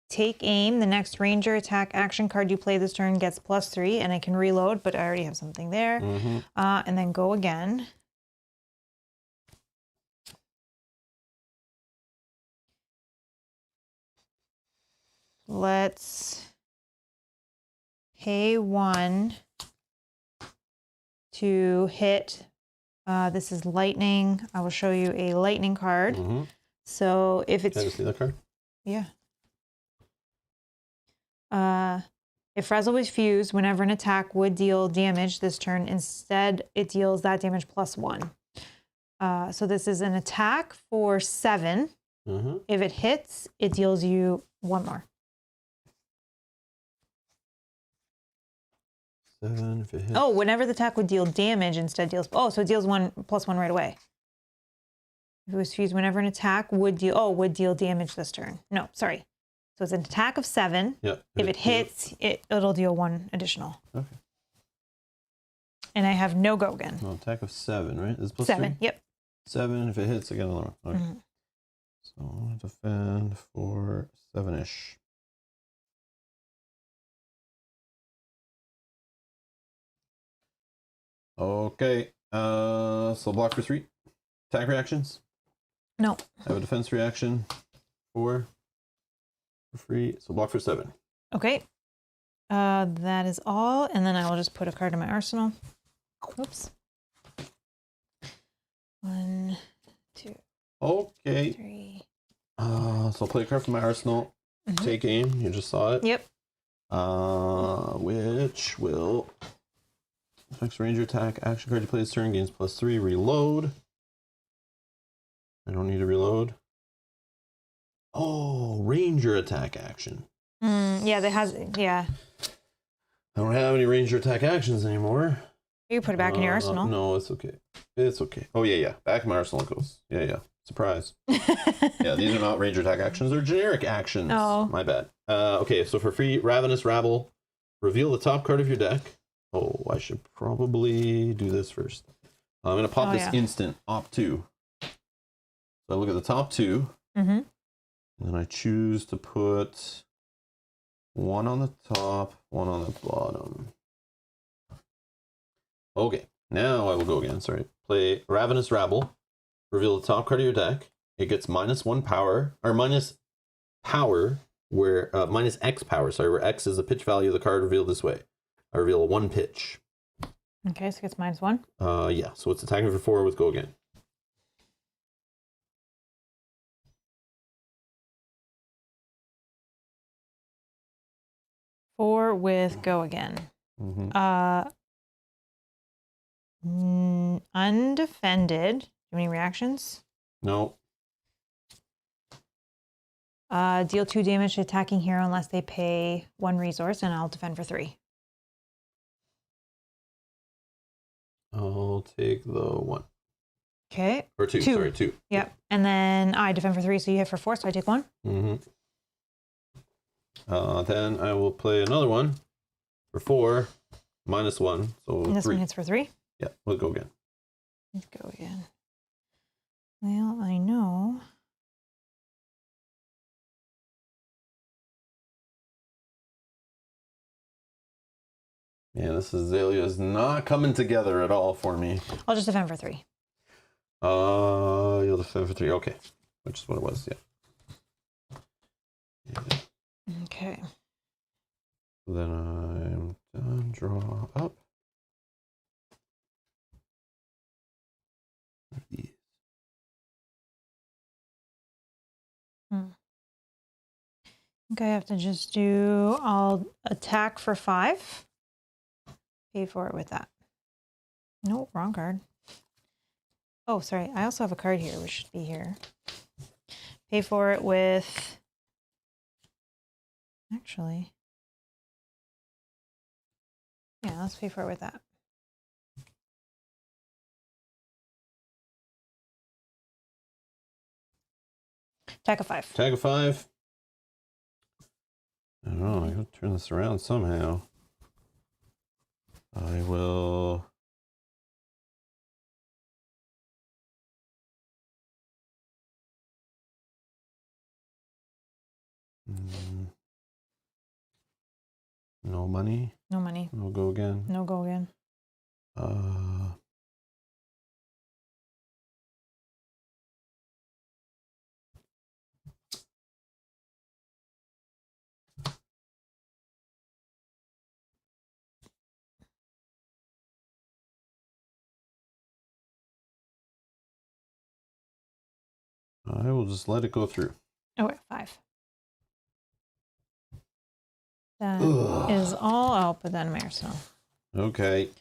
take aim. The next ranger attack action card you play this turn gets +3, and I can reload, but I already have something there. And then go again. Let's pay 1 to hit. This is lightning. I will show you a lightning card. So if it's. Can I just see that card? Yeah. If Frazzle was fused, whenever an attack would deal damage this turn, instead it deals that damage +1. So this is an attack for 7. If it hits, it deals you 1 more. 7 if it hits. Oh, whenever the attack would deal damage, instead deals. Oh, so it deals +1 right away. If it was fused, whenever an attack would deal damage this turn. No, sorry. So it's an attack of 7. Yep. If it hits, it'll deal 1 additional. Okay. And I have no go again. No, attack of 7, right? Is +7. Yep. 7 if it hits, I get another one. Okay. So I'm gonna defend for 7-ish. Okay. So block for 3. Attack reactions. No. I have a defense reaction. 4 for free. So block for 7. Okay. That is all, and then I will just put a card in my arsenal. Oops. 1, 2, Okay. 3. So I'll play a card from my arsenal. Take aim. You just saw it. Yep. Which will affects ranger attack. Action card you play this turn gains +3. Reload. I don't need to reload. Oh, ranger attack action. Yeah, that has. Yeah. I don't have any ranger attack actions anymore. You put it back in your arsenal. No, it's okay. It's okay. Oh yeah. Back in my arsenal it goes. Yeah. Surprise. Yeah, these are not ranger attack actions. They're generic actions. Oh. My bad. Okay, so for free, Ravenous Rabble. Reveal the top card of your deck. Oh, I should probably do this first. I'm going to pop this instant, op 2. So I look at the top 2. And then I choose to put 1 on the top, 1 on the bottom. Okay, now I will go again. Sorry. Play Ravenous Rabble. Reveal the top card of your deck. It gets -1 power, or minus power, where minus X power. Sorry, where X is the pitch value of the card revealed this way. I reveal a 1 pitch. Okay, so it gets -1. Yeah, so it's attacking for 4 with go again. Four with go again. Undefended. Do you have any reactions? No. Deal 2 damage to attacking hero unless they pay 1 resource, and I'll defend for 3. I'll take the 1. Okay. Or 2, sorry, 2. Yep. And then I defend for 3, so you hit for 4, so I take 1. Then I will play another one for 4, -1, so And this 3. one hits for 3. Yeah, we'll go again. Let's go again. Well, I know. Yeah, this Azalea is not coming together at all for me. I'll just defend for 3. You'll defend for 3. Okay, which is what it was. Yeah. Okay. Then I'm done. Draw up. These. I think I have to just do. I'll attack for 5. Pay for it with that. No, wrong card. Oh, sorry. I also have a card here, which should be here. Pay for it with. Actually. Yeah, let's pay for it with that. Attack of 5. Attack of 5. I don't know. I gotta turn this around somehow. I will. No money. No money. We'll go again. No go again. I will just let it go through. Oh, wait, 5. That is all. I'll put that in my arsenal. Okay.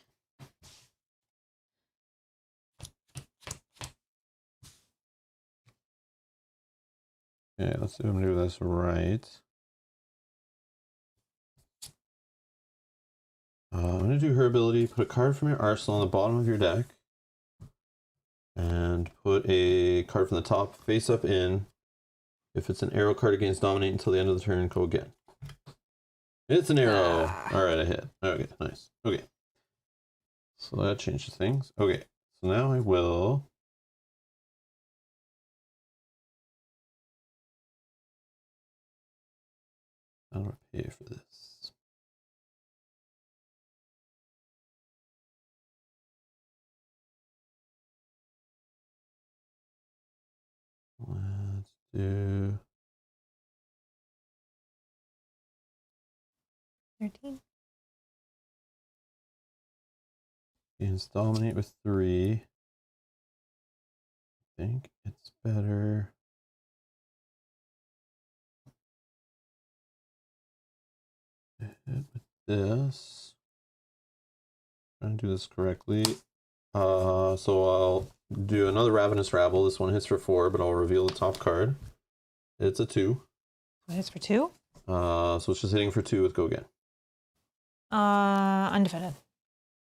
Okay, let's see if I'm gonna do this right. I'm gonna do her ability. Put a card from your arsenal on the bottom of your deck, and put a card from the top face up in. If it's an arrow card, against dominate until the end of the turn. Go again. It's an arrow. All right, I hit. Okay, nice. Okay, so that changes things. Okay, so now I will. How do I pay for this? Let's do 13. against dominate with 3. I think it's better. Hit with this. Trying to do this correctly. So I'll do another Ravenous Rabble. This one hits for 4, but I'll reveal the top card. It's a 2. It hits for 2. So it's just hitting for 2 with go again. Undefended.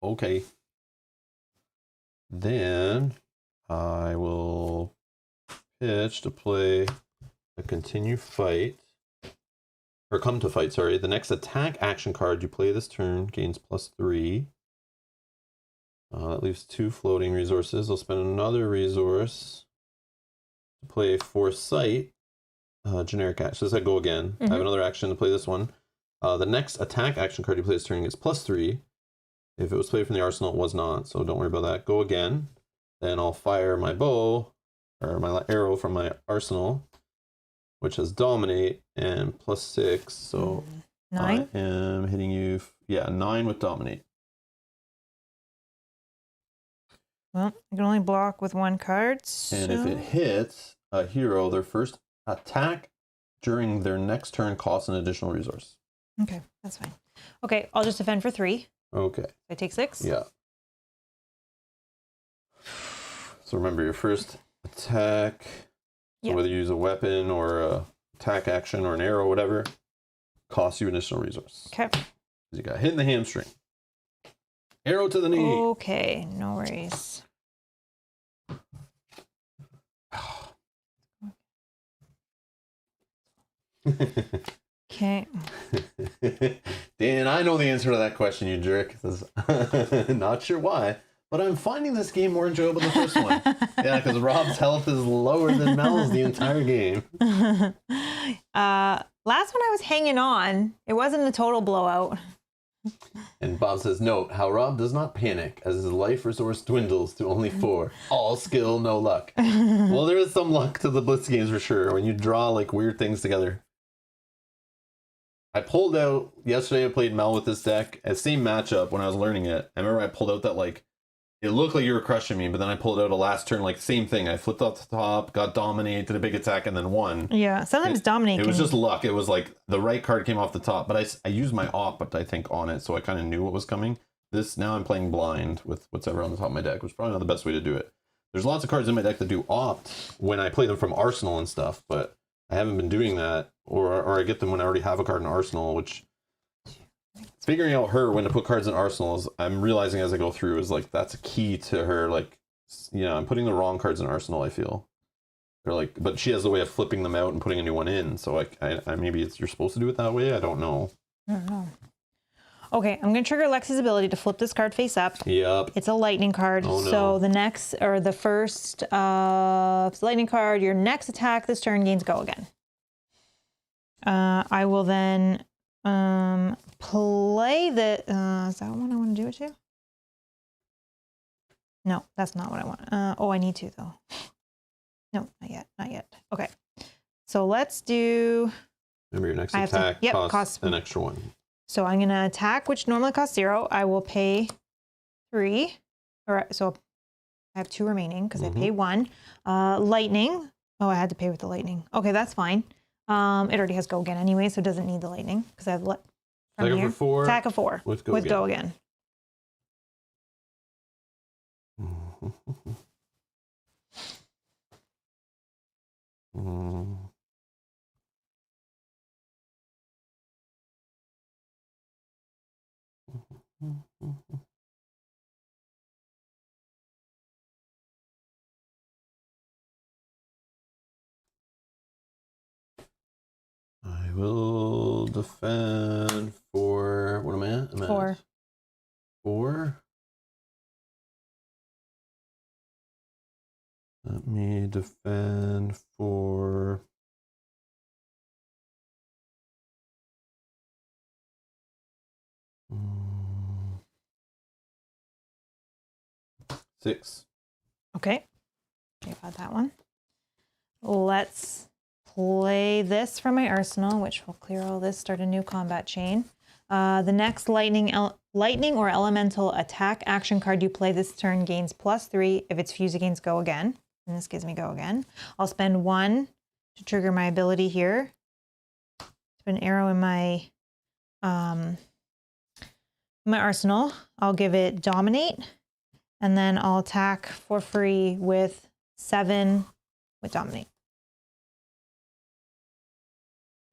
Okay. Then I will pitch to play a continue fight. Or come to fight, sorry. The next attack action card you play this turn gains +3. That leaves 2 floating resources. I'll spend another resource to play Foresight. Generic action. So this I go again. I have another action to play this one. The next attack action card you play this turn gets +3. If it was played from the arsenal, it was not. So don't worry about that. Go again. Then I'll fire my bow, or my arrow from my arsenal, which has dominate and +6. So 9. I am hitting you. Yeah, 9 with dominate. Well, I can only block with one card. So... And if it hits a hero, their first attack during their next turn costs an additional resource. Okay, that's fine. Okay, I'll just defend for 3. Okay. I take 6? Yeah. So remember, your first attack, so whether you use a weapon or a attack action or an arrow, whatever, costs you an additional resource. Okay. You got hit in the hamstring. Arrow to the knee. Okay, no worries. Okay. Dan, I know the answer to that question, you jerk. Not sure why, but I'm finding this game more enjoyable than the first one. Yeah, because Rob's health is lower than Mel's the entire game. Last one I was hanging on. It wasn't a total blowout. And Bob says, note how Rob does not panic as his life resource dwindles to only 4. All skill, no luck. Well, there is some luck to the Blitz games for sure, when you draw like weird things together. I pulled out, yesterday I played Mel with this deck, same matchup when I was learning it. I remember I pulled out that like, it looked like you were crushing me, but then I pulled out a last turn, like same thing. I flipped off the top, got dominate, did a big attack, and then won. Yeah, sometimes dominate. It was just luck. It was like the right card came off the top, but I used my opt, I think, on it, so I kind of knew what was coming. Now I'm playing blind with whatever on the top of my deck, which is probably not the best way to do it. There's lots of cards in my deck that do opt when I play them from Arsenal and stuff, but I haven't been doing that, or I get them when I already have a card in Arsenal, which figuring out when to put cards in Arsenal is, I'm realizing as I go through, is like that's a key to her. Like, I'm putting the wrong cards in Arsenal, I feel. They're like, but she has the way of flipping them out and putting a new one in. So I maybe you're supposed to do it that way. I don't know. Okay, I'm going to trigger Lexi's ability to flip this card face up. Yep. It's a lightning card. Oh, no. So the first lightning card, your next attack this turn gains go again. I will then play the... is that what I want to do it to? No, that's not what I want. I need to, though. No, not yet. Okay. So let's do... Remember, your next attack costs an extra 1. So I'm going to attack, which normally costs 0. I will pay 3. So I have 2 remaining because I pay 1. Lightning. Oh, I had to pay with the lightning. Okay, that's fine. It already has go again anyway, so it doesn't need the lightning because I've let... Attack for 4. Attack of 4. With go again. I will defend for, what am I at? 4. 4. Let me defend for... Six. Okay. About that one. Let's play this from my arsenal, which will clear all this, start a new combat chain. The next lightning or elemental attack action card you play this turn gains +3 if it's fused against go again. And this gives me go again. I'll spend 1 to trigger my ability here. Put an arrow in my arsenal. I'll give it dominate, and then I'll attack for free with 7 with dominate.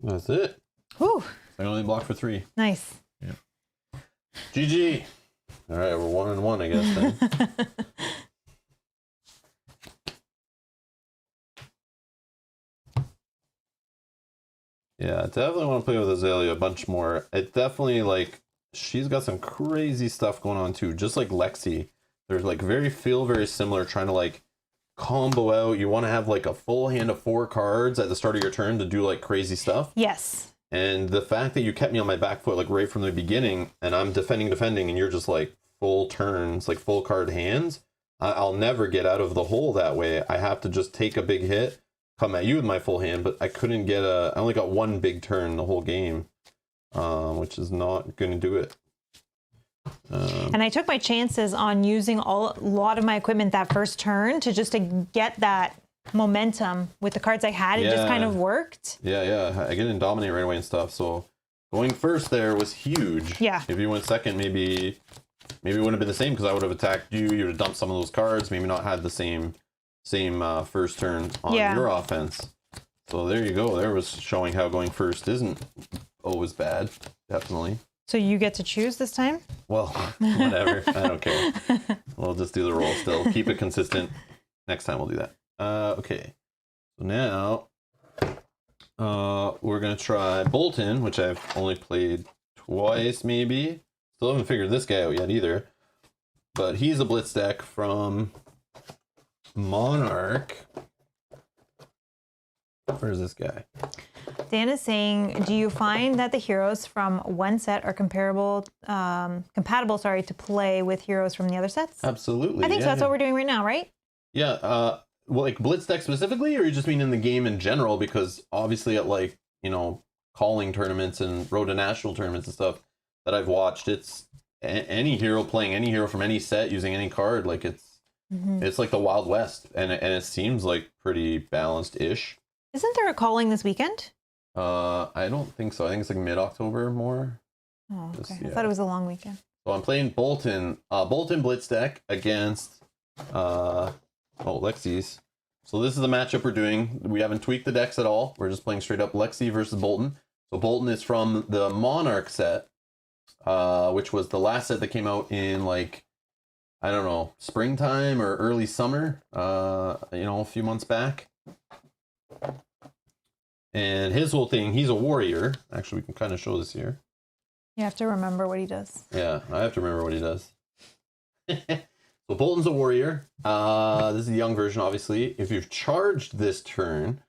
That's it. Whew. I only block for 3. Nice. Yeah. GG. All right, we're 1-1, I guess then. Yeah, definitely want to play with Azalea a bunch more. It definitely, like, she's got some crazy stuff going on too. Just like Lexi, there's like very similar, trying to like combo out. You want to have like a full hand of 4 cards at the start of your turn to do like crazy stuff. Yes. And the fact that you kept me on my back foot like right from the beginning, and I'm defending, and you're just like full turns, like full card hands. I'll never get out of the hole that way. I have to just take a big hit, come at you with my full hand, but I couldn't get I only got 1 big turn the whole game, which is not going to do it. And I took my chances on using a lot of my equipment that first turn to just to get that momentum with the cards I had. It just kind of worked. Yeah. I get in dominate right away and stuff. So going first there was huge. Yeah. If you went second, maybe it wouldn't have been the same because I would have attacked you. You would have dumped some of those cards. Maybe not had the same first turn on your offense. So there you go. There was showing how going first isn't always bad. Definitely. So you get to choose this time? Well, whatever. I don't care. We'll just do the roll still. Keep it consistent. Next time we'll do that. Okay. So now we're going to try Bolton, which I've only played twice maybe. Still haven't figured this guy out yet either. But he's a Blitz deck from Monarch. Where's this guy? Dan is saying, do you find that the heroes from one set are compatible to play with heroes from the other sets? Absolutely. I think so. That's what we're doing right now, right? Yeah. Well, like Blitz deck specifically, or you just mean in the game in general? Because obviously at like, calling tournaments and road to national tournaments and stuff that I've watched, it's any hero playing any hero from any set using any card. Like it's like the Wild West, and it seems like pretty balanced-ish. Isn't there a calling this weekend? I don't think so. I think it's like mid-October more. Oh, okay. I thought it was a long weekend. So I'm playing Bolton Blitz deck against Lexi's. So this is the matchup we're doing. We haven't tweaked the decks at all. We're just playing straight up Lexi versus Bolton. So Bolton is from the Monarch set, which was the last set that came out in like, I don't know, springtime or early summer, a few months back. And his whole thing, he's a warrior. Actually, we can kind of show this here. You have to remember what he does. Yeah, I have to remember what he does. So Bolton's a warrior. This is the young version, obviously. If you've charged this turn,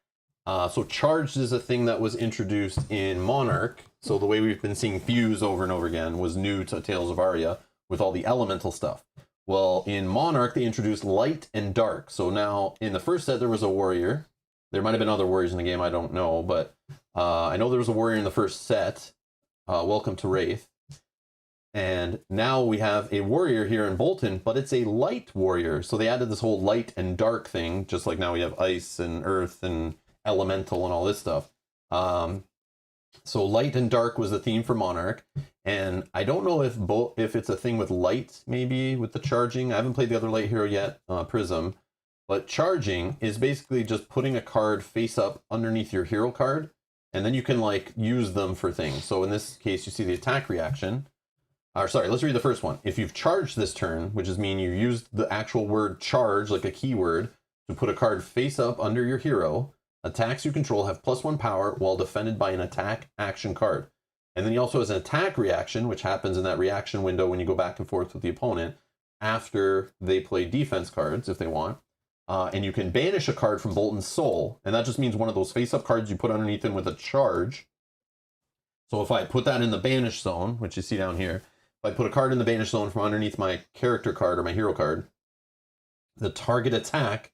so charged is a thing that was introduced in Monarch. So the way we've been seeing Fuse over and over again was new to Tales of Aria with all the elemental stuff. Well, in Monarch, they introduced light and dark. So now in the first set, there was a warrior. There might have been other warriors in the game, I don't know, but I know there was a warrior in the first set. Welcome to Wraith. And now we have a warrior here in Bolton, but it's a light warrior. So they added this whole light and dark thing, just like now we have ice and earth and elemental and all this stuff. So light and dark was the theme for Monarch. And I don't know if it's a thing with light, maybe with the charging. I haven't played the other light hero yet, Prism. But charging is basically just putting a card face up underneath your hero card, and then you can like use them for things. So in this case, you see the attack reaction. Let's read the first one. If you've charged this turn, which is mean you used the actual word charge, like a keyword, to put a card face up under your hero, attacks you control have +1 power while defended by an attack action card. And then he also has an attack reaction, which happens in that reaction window when you go back and forth with the opponent after they play defense cards, if they want. And you can banish a card from Bolton's Soul, and that just means one of those face-up cards you put underneath him with a charge. So if I put that in the banish zone, which you see down here, if I put a card in the banish zone from underneath my character card or my hero card, the target attack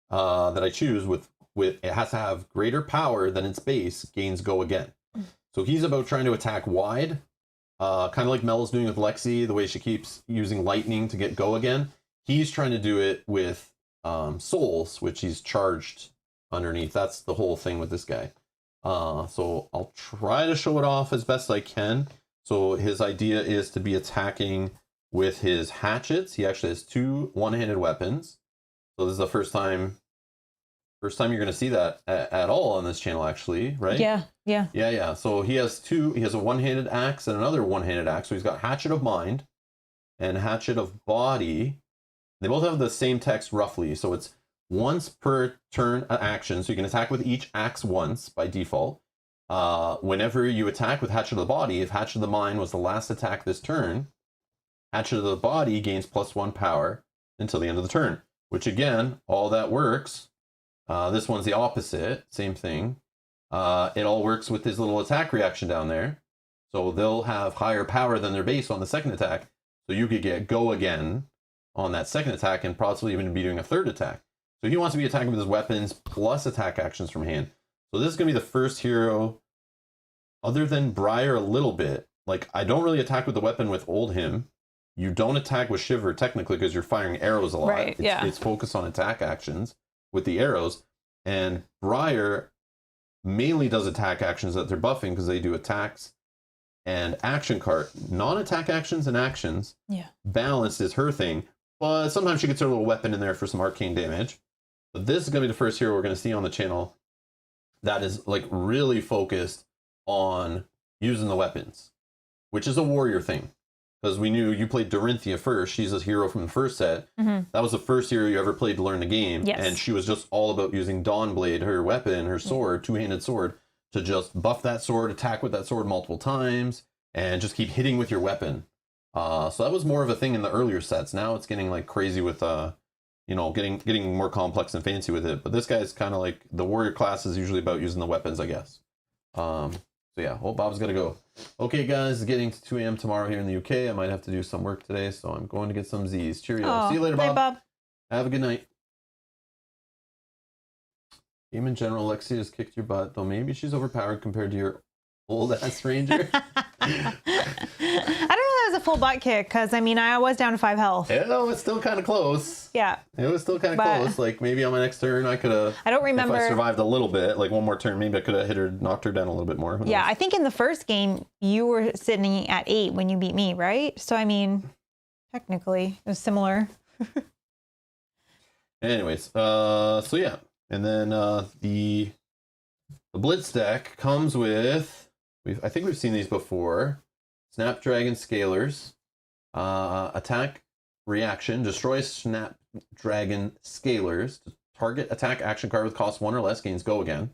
that I choose with it has to have greater power than its base gains go again. So he's about trying to attack wide, kind of like Mel is doing with Lexi, the way she keeps using lightning to get go again. He's trying to do it with souls, which he's charged underneath. That's the whole thing with this guy. So I'll try to show it off as best I can. So his idea is to be attacking with his hatchets. He actually has 2 one-handed weapons. So this is the first time you're going to see that at all on this channel, actually, right? Yeah. So he has a one-handed axe and another one-handed axe. So he's got Hatchet of Mind and Hatchet of Body. They both have the same text roughly, so it's once per turn action, so you can attack with each axe once by default. Whenever you attack with Hatchet of the Body, if Hatchet of the Mind was the last attack this turn, Hatchet of the Body gains +1 power until the end of the turn, which again, all that works. This one's the opposite, same thing. It all works with his little attack reaction down there. So they'll have higher power than their base on the second attack, so you could get go again on that second attack and possibly even be doing a third attack. So he wants to be attacking with his weapons plus attack actions from hand. So this is going to be the first hero, other than Briar a little bit. Like, I don't really attack with the weapon with Old Him. you don't attack with Shiver technically because you're firing arrows a lot. Right, It's focused on attack actions with the arrows. And Briar mainly does attack actions that they're buffing because they do attacks and action card. Non-attack actions and actions. Yeah. Balance is her thing. But sometimes she gets her little weapon in there for some arcane damage. But this is going to be the first hero we're going to see on the channel that is like really focused on using the weapons, which is a warrior thing. Because we knew you played Dorinthia first. She's a hero from the first set. That was the first hero you ever played to learn the game. Yes. And she was just all about using Dawnblade, her weapon, her sword, two-handed sword, to just buff that sword, attack with that sword multiple times, and just keep hitting with your weapon. So that was more of a thing in the earlier sets. Now it's getting like crazy with, you know, getting more complex and fancy with it. But this guy's kind of like, the warrior class is usually about using the weapons, I guess. So yeah, Bob's got to go. Okay, guys, it's getting to 2 a.m. tomorrow here in the UK. I might have to do some work today, so I'm going to get some Z's. Cheerio. Oh, see you later, bye, Bob. Bob. Have a good night. Game in general, Lexi has kicked your butt, though maybe she's overpowered compared to your old-ass ranger. I don't know if that was a full butt kick, because, I mean, I was down to 5 health. Yeah, no, it's still kind of close. Yeah. It was still kind of close. Like, maybe on my next turn, I could have... I don't remember... If I survived a little bit, like one more turn, maybe I could have hit her, knocked her down a little bit more. Yeah, I think in the first game, you were sitting at 8 when you beat me, right? So, I mean, technically, it was similar. Anyways, so yeah. And then the Blitz deck comes with... I think we've seen these before. Snapdragon Scalers. Attack reaction. Destroy Snapdragon Scalers. Target attack action card with cost 1 or less gains Go Again.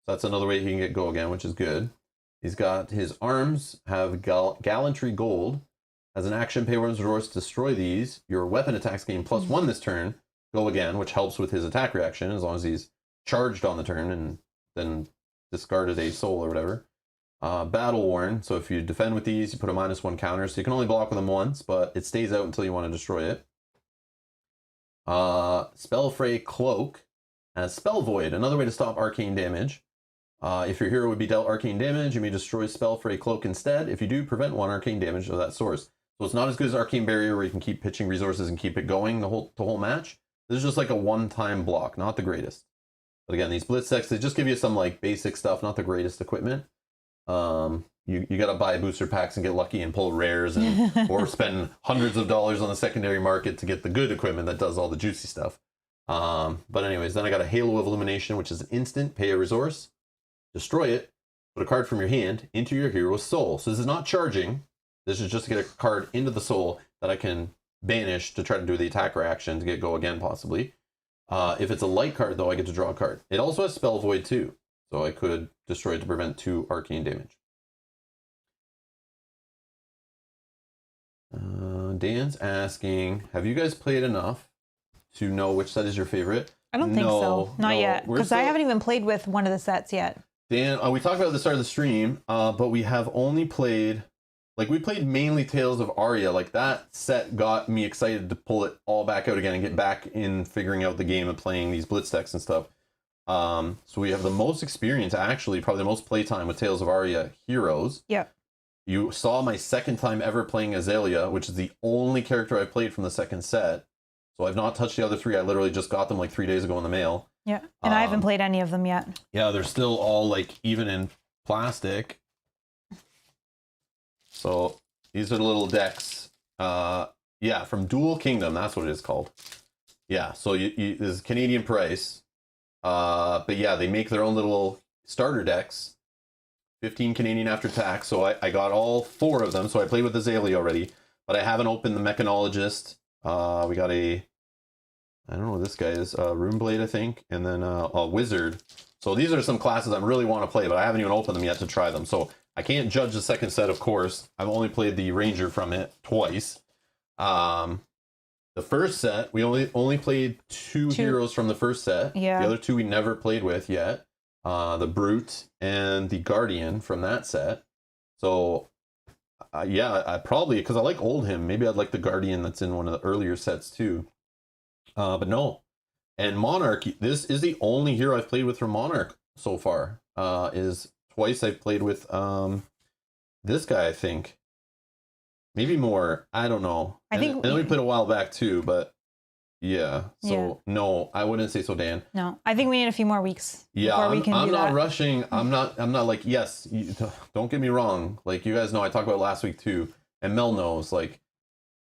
So that's another way he can get Go Again, which is good. He's got his arms have Gallantry Gold. As an action, pay 1 resource to destroy these. Your weapon attacks gain +1 this turn. Go Again, which helps with his attack reaction as long as he's charged on the turn and then discarded a soul or whatever. Battle Worn, so if you defend with these, you put a -1 counter, so you can only block with them once, but it stays out until you want to destroy it. Spellfray Cloak has Spell Void, another way to stop arcane damage. If your hero would be dealt arcane damage, you may destroy Spellfray Cloak instead. If you do, prevent 1 arcane damage of that source. So it's not as good as Arcane Barrier, where you can keep pitching resources and keep it going the whole match. This is just like a one-time block, not the greatest. But again, these Blitz decks, they just give you some like basic stuff, not the greatest equipment. You gotta buy booster packs and get lucky and pull rares, and or spend hundreds of dollars on the secondary market to get the good equipment that does all the juicy stuff. But anyways, then I got a Halo of Illumination, which is an instant, pay a resource, destroy it, put a card from your hand into your hero's soul. So this is not charging. This is just to get a card into the soul that I can banish to try to do the attacker action to get Go Again, possibly. If it's a light card, though, I get to draw a card. It also has Spell Void, too. So I could destroy it to prevent 2 arcane damage. Dan's asking, have you guys played enough to know which set is your favorite? I don't think so. Not yet. Because I haven't even played with one of the sets yet. Dan, we talked about at the start of the stream, but we have only played... Like, we played mainly Tales of Aria. Like, that set got me excited to pull it all back out again and get back in figuring out the game and playing these Blitz decks and stuff. So we have the most experience, actually, probably the most playtime with Tales of Aria heroes. Yep. You saw my second time ever playing Azalea, which is the only character I played from the second set. So I've not touched the other 3. I literally just got them like 3 days ago in the mail. Yeah, and I haven't played any of them yet. Yeah, they're still all like even in plastic. So these are the little decks. Yeah, from Dual Kingdom, that's what it is called. Yeah, so this is Canadian price. But yeah, they make their own little starter decks. 15 Canadian after tax. So I got all 4 of them. So I played with Azalea already, but I haven't opened the Mechanologist. We got I don't know what this guy is, Runeblade, I think, and then a Wizard. So these are some classes I really want to play, but I haven't even opened them yet to try them. So I can't judge the second set, of course. I've only played the Ranger from it twice. The first set, we only played two heroes from the first set. Yeah. The other 2 we never played with yet. The Brute and the Guardian from that set. So, yeah, I probably, because I like Oldhim, maybe I'd like the Guardian that's in one of the earlier sets too. But no. And Monarch, this is the only hero I've played with from Monarch so far. Is twice I've played with this guy, I think. maybe more. I don't know. I think we played a while back too, but yeah. So no, I wouldn't say so, Dan. No, I think we need a few more weeks. Yeah, before we can I'm do not that. rushing. I'm not like, yes, don't get me wrong. Like, you guys know, I talked about it last week too, and Mel knows, like,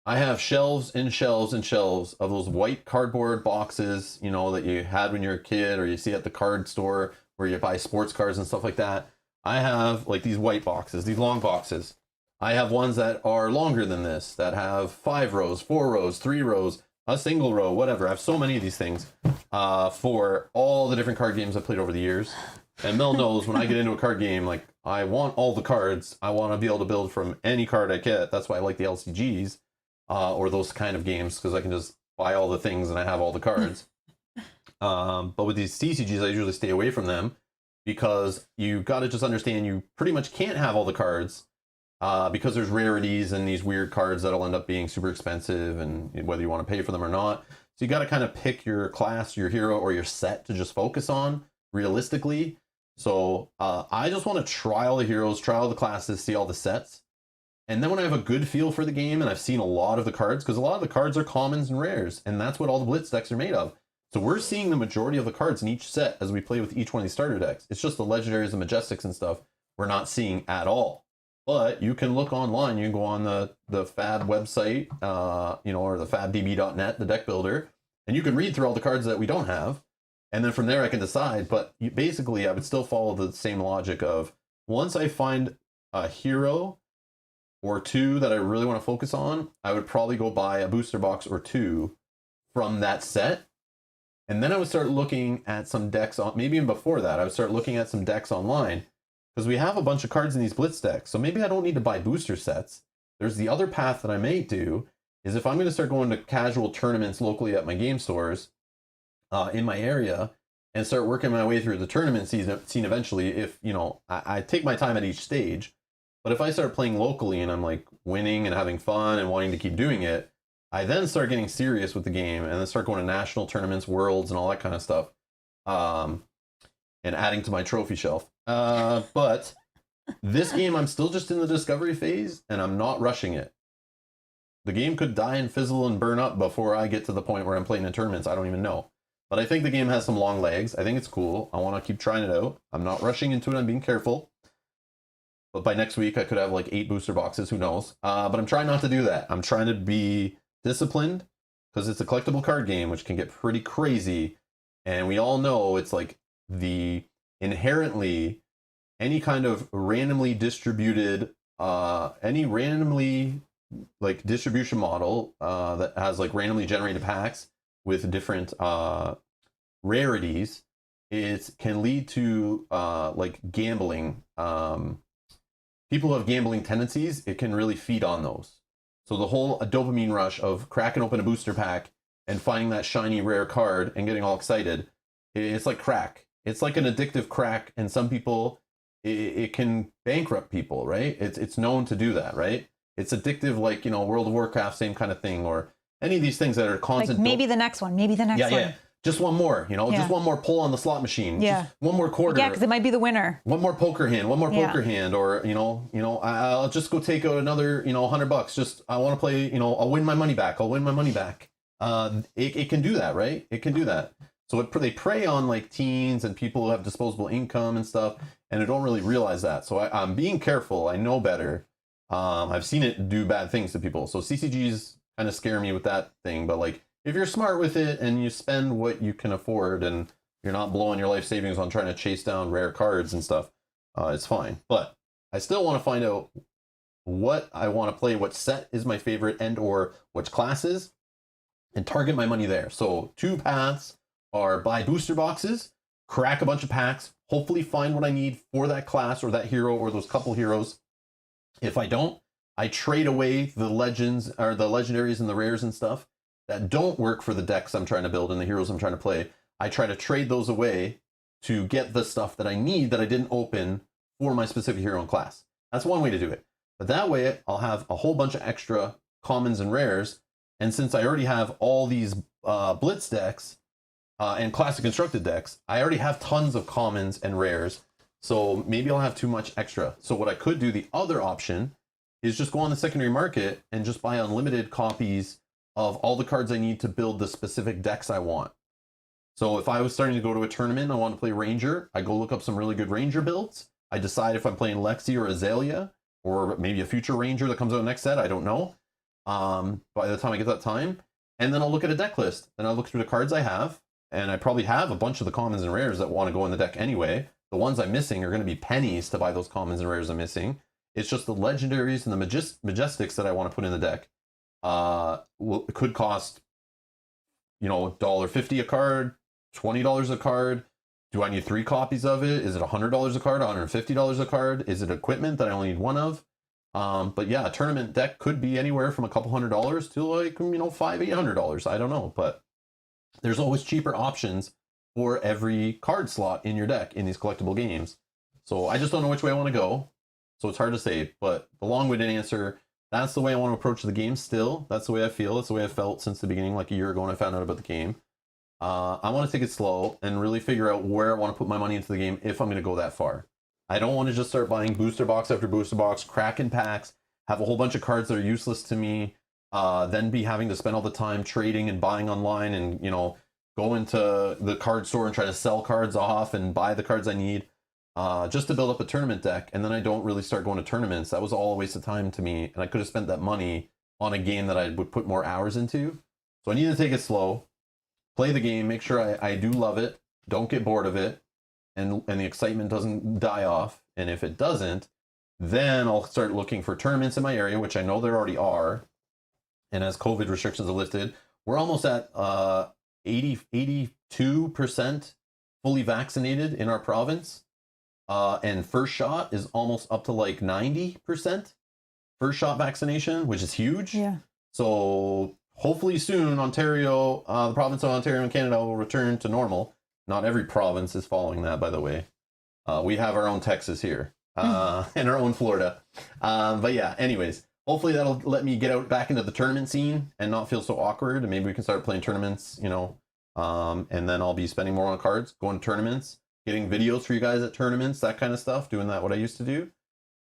I have shelves and shelves and shelves of those white cardboard boxes, you know, that you had when you were a kid, or you see at the card store where you buy sports cards and stuff like that. I have like these white boxes, these long boxes. I have ones that are longer than this, that have 5 rows, 4 rows, 3 rows, a single row, whatever. I have so many of these things for all the different card games I've played over the years. And Mel knows when I get into a card game, like, I want all the cards. I want to be able to build from any card I get. That's why I like the LCGs. Or those kind of games, because I can just buy all the things and I have all the cards. But with these TCGs, I usually stay away from them, because you got to just understand you pretty much can't have all the cards because there's rarities and these weird cards that'll end up being super expensive, and whether you want to pay for them or not. So you got to kind of pick your class, your hero, or your set to just focus on realistically. So I just want to try all the heroes, try all the classes, see all the sets. And then when I have a good feel for the game and I've seen a lot of the cards, because a lot of the cards are commons and rares, and that's what all the Blitz decks are made of. So we're seeing the majority of the cards in each set as we play with each one of these starter decks. It's just the legendaries and majestics and stuff we're not seeing at all. But you can look online. You can go on the Fab website, or the fabdb.net, the deck builder, and you can read through all the cards that we don't have. And then from there I can decide. But basically I would still follow the same logic of, once I find a hero or 2 that I really want to focus on, I would probably go buy a booster box or 2 from that set. And then I would start looking at some decks, maybe even before that, I would start looking at some decks online, because we have a bunch of cards in these Blitz decks. So maybe I don't need to buy booster sets. There's the other path that I may do, is if I'm going to start going to casual tournaments locally at my game stores in my area, and start working my way through the tournament scene eventually, if, I take my time at each stage. But if I start playing locally and I'm like winning and having fun and wanting to keep doing it, I then start getting serious with the game and then start going to national tournaments, worlds, and all that kind of stuff, and adding to my trophy shelf. But this game, I'm still just in the discovery phase, and I'm not rushing it. The game could die and fizzle and burn up before I get to the point where I'm playing in tournaments. I don't even know. But I think the game has some long legs. I think it's cool. I want to keep trying it out. I'm not rushing into it. I'm being careful. But by next week, I could have like 8 booster boxes. Who knows? But I'm trying not to do that. I'm trying to be disciplined, because it's a collectible card game, which can get pretty crazy. And we all know it's like inherently any kind of randomly distributed, any randomly like distribution model that has like randomly generated packs with different rarities, it can lead to like gambling. People who have gambling tendencies, it can really feed on those. So the whole dopamine rush of cracking open a booster pack and finding that shiny rare card and getting all excited, it's like crack. It's like an addictive crack, and some people, it can bankrupt people, right? It's known to do that, right? It's addictive, like, World of Warcraft, same kind of thing, or any of these things that are constant. Like maybe the next one, maybe the next one. Yeah. Just one more, just one more pull on the slot machine. Yeah. Just one more quarter. Yeah, because it might be the winner. One more poker hand, or, I'll just go take out another, $100. Just, I want to play, I'll win my money back. It can do that, right? It can do that. So they prey on like teens and people who have disposable income and stuff, and they don't really realize that. So I'm being careful. I know better. I've seen it do bad things to people. So CCGs kind of scare me with that thing, but like, if you're smart with it and you spend what you can afford and you're not blowing your life savings on trying to chase down rare cards and stuff, it's fine. But I still want to find out what I want to play, what set is my favorite, and or which classes, and target my money there. So 2 paths are buy booster boxes, crack a bunch of packs, hopefully find what I need for that class or that hero or those couple heroes. If I don't, I trade away the legends or the legendaries and the rares and stuff that don't work for the decks I'm trying to build and the heroes I'm trying to play. I try to trade those away to get the stuff that I need that I didn't open for my specific hero and class. That's one way to do it. But that way I'll have a whole bunch of extra commons and rares. And since I already have all these Blitz decks and classic constructed decks, I already have tons of commons and rares. So maybe I'll have too much extra. So what I could do, the other option, is just go on the secondary market and just buy unlimited copies of all the cards I need to build the specific decks I want. So if I was starting to go to a tournament, I want to play Ranger, I go look up some really good Ranger builds. I decide if I'm playing Lexi or Azalea, or maybe a future Ranger that comes out next set, I don't know. By the time I get that time, and then I'll look at a deck list. Then I'll look through the cards I have, and I probably have a bunch of the commons and rares that want to go in the deck anyway. The ones I'm missing are going to be pennies to buy those commons and rares I'm missing. It's just the legendaries and the majestics that I want to put in the deck. It could cost, $1.50 a card, $20 a card. Do I need 3 copies of it? Is it $100 a card, $150 a card? Is it equipment that I only need 1 of? But yeah, a tournament deck could be anywhere from a couple $100s to like, $500-$800. I don't know, but there's always cheaper options for every card slot in your deck in these collectible games. So I just don't know which way I want to go. So it's hard to say, but the long-winded answer, that's the way I want to approach the game still. That's the way I feel. That's the way I felt since the beginning, like a year ago when I found out about the game. I want to take it slow and really figure out where I want to put my money into the game if I'm going to go that far. I don't want to just start buying booster box after booster box, cracking packs, have a whole bunch of cards that are useless to me, then be having to spend all the time trading and buying online and, go into the card store and try to sell cards off and buy the cards I need. Just to build up a tournament deck, and then I don't really start going to tournaments. That was all a waste of time to me, and I could have spent that money on a game that I would put more hours into. So I need to take it slow, play the game, make sure I do love it, don't get bored of it, and the excitement doesn't die off. And if it doesn't, then I'll start looking for tournaments in my area, which I know there already are. And as COVID restrictions are lifted, we're almost at 82% fully vaccinated in our province. And first shot is almost up to like 90% first shot vaccination, which is huge. Yeah. So hopefully soon, Ontario, the province of Ontario in Canada will return to normal. Not every province is following that, by the way. We have our own Texas here, and our own Florida. But yeah, anyways, hopefully that'll let me get out back into the tournament scene and not feel so awkward. And maybe we can start playing tournaments, and then I'll be spending more on cards, going to tournaments, getting videos for you guys at tournaments, that kind of stuff, doing that what I used to do.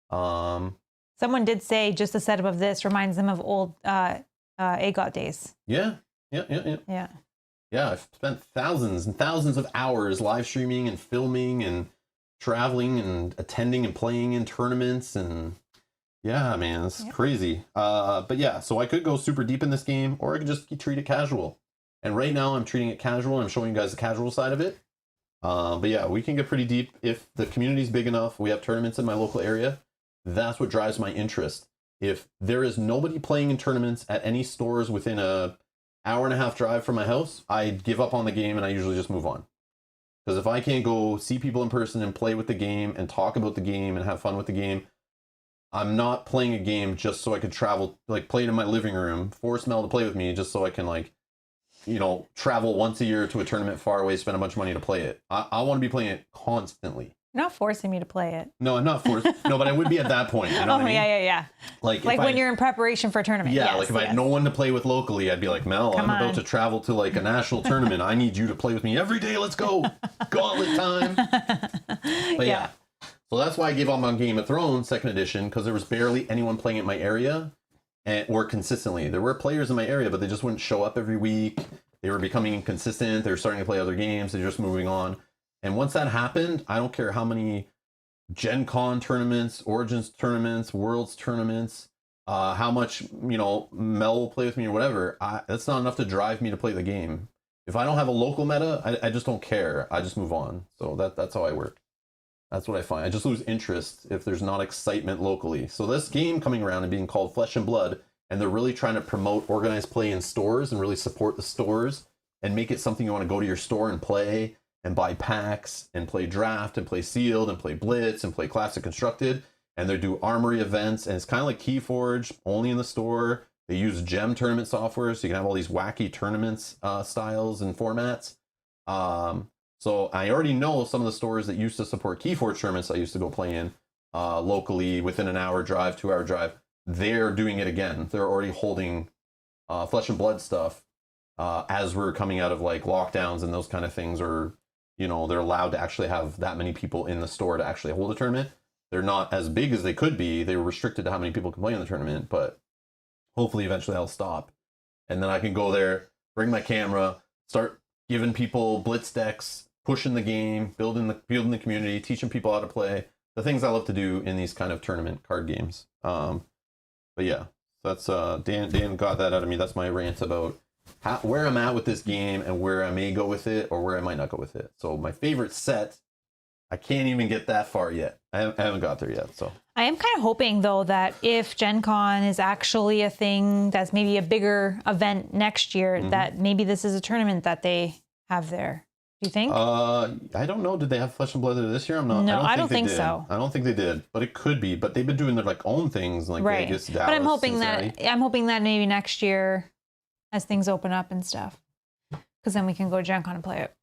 Someone did say just the setup of this reminds them of old AGOT days. Yeah. Yeah, I've spent thousands and thousands of hours live streaming and filming and traveling and attending and playing in tournaments, and yeah, man, it's crazy. But yeah, so I could go super deep in this game, or I could just treat it casual. And right now I'm treating it casual. I'm showing you guys the casual side of it. But yeah, we can get pretty deep if the community's big enough. We have tournaments in my local area. That's what drives my interest. If there is nobody playing in tournaments at any stores within a hour and a half drive from my house, I give up on the game and I usually just move on. Because if I can't go see people in person and play with the game and talk about the game and have fun with the game, I'm not playing a game just so I could travel, like play it in my living room, force Mel to play with me just so I can travel once a year to a tournament far away, spend a bunch of money to play it. I want to be playing it constantly. You're not forcing me to play it. No, I'm not forced. No, but I would be at that point. You know what I mean? Yeah. Like when you're in preparation for a tournament. Yeah, yes, like if I had no one to play with locally, I'd be like, Mel, I'm about to travel to like a national tournament. I need you to play with me every day. Let's go. Gauntlet time. But yeah. So that's why I gave up on Game of Thrones 2nd edition, because there was barely anyone playing in my area or consistently. There were players in my area, but they just wouldn't show up every week. They were becoming inconsistent. They were starting to play other games. They're just moving on. And once that happened, I don't care how many Gen Con tournaments, Origins tournaments, Worlds tournaments, how much, Mel will play with me or whatever. That's not enough to drive me to play the game. If I don't have a local meta, I just don't care. I just move on. So that's how I work. That's what I find. I just lose interest if there's not excitement locally. So this game coming around and being called Flesh and Blood, and they're really trying to promote organized play in stores and really support the stores and make it something you want to go to your store and play and buy packs and play draft and play sealed and play blitz and play classic constructed. And they do armory events, and it's kind of like Keyforge, only in the store. They use gem tournament software, so you can have all these wacky tournaments styles and formats. So I already know some of the stores that used to support Keyforge tournaments I used to go play in locally within an hour drive, 2 hour drive. They're doing it again. They're already holding Flesh and Blood stuff as we're coming out of like lockdowns and those kind of things, or they're allowed to actually have that many people in the store to actually hold a tournament. they're not as big as they could be. They were restricted to how many people can play in the tournament, but hopefully eventually I'll stop. And then I can go there, bring my camera, start giving people Blitz decks, pushing the game, building the community, teaching people how to play. The things I love to do in these kind of tournament card games. But yeah, that's Dan got that out of me. That's my rant about where I'm at with this game and where I may go with it or where I might not go with it. So my favorite set, I can't even get that far yet. I haven't got there yet. So I am kind of hoping, though, that if Gen Con is actually a thing that's maybe a bigger event next year, that maybe this is a tournament that they have there. Do you think? I don't know. Did they have Flesh and Blood there this year? I'm not. No, I think don't they think did. so. I don't think they did, but it could be. But they've been doing their like own things, like Right. Vegas, Dallas, But I'm hoping Cincinnati. that maybe next year, as things open up and stuff, because then we can go to Gen Con and play it.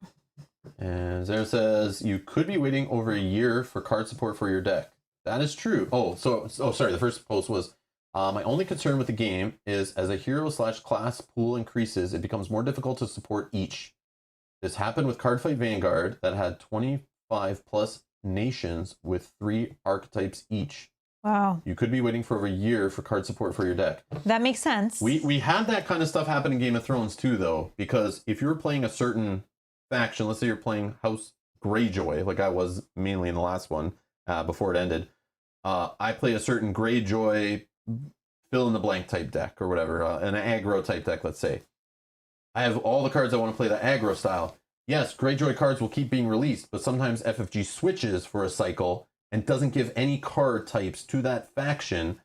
And Zara says you could be waiting over a year for card support for your deck. That is true. Sorry. The first post was my only concern with the game is as a hero/class pool increases, it becomes more difficult to support each. This happened with Cardfight Vanguard that had 25 plus nations with 3 archetypes each. Wow. You could be waiting for over a year for card support for your deck. That makes sense. We had that kind of stuff happen in Game of Thrones too, though, because if you're playing a certain faction, let's say you're playing House Greyjoy, like I was mainly in the last one before it ended. I play a certain Greyjoy fill in the blank type deck or whatever, an aggro type deck, let's say. I have all the cards I want to play the aggro style. Yes, Greyjoy cards will keep being released, but sometimes FFG switches for a cycle and doesn't give any card types to that faction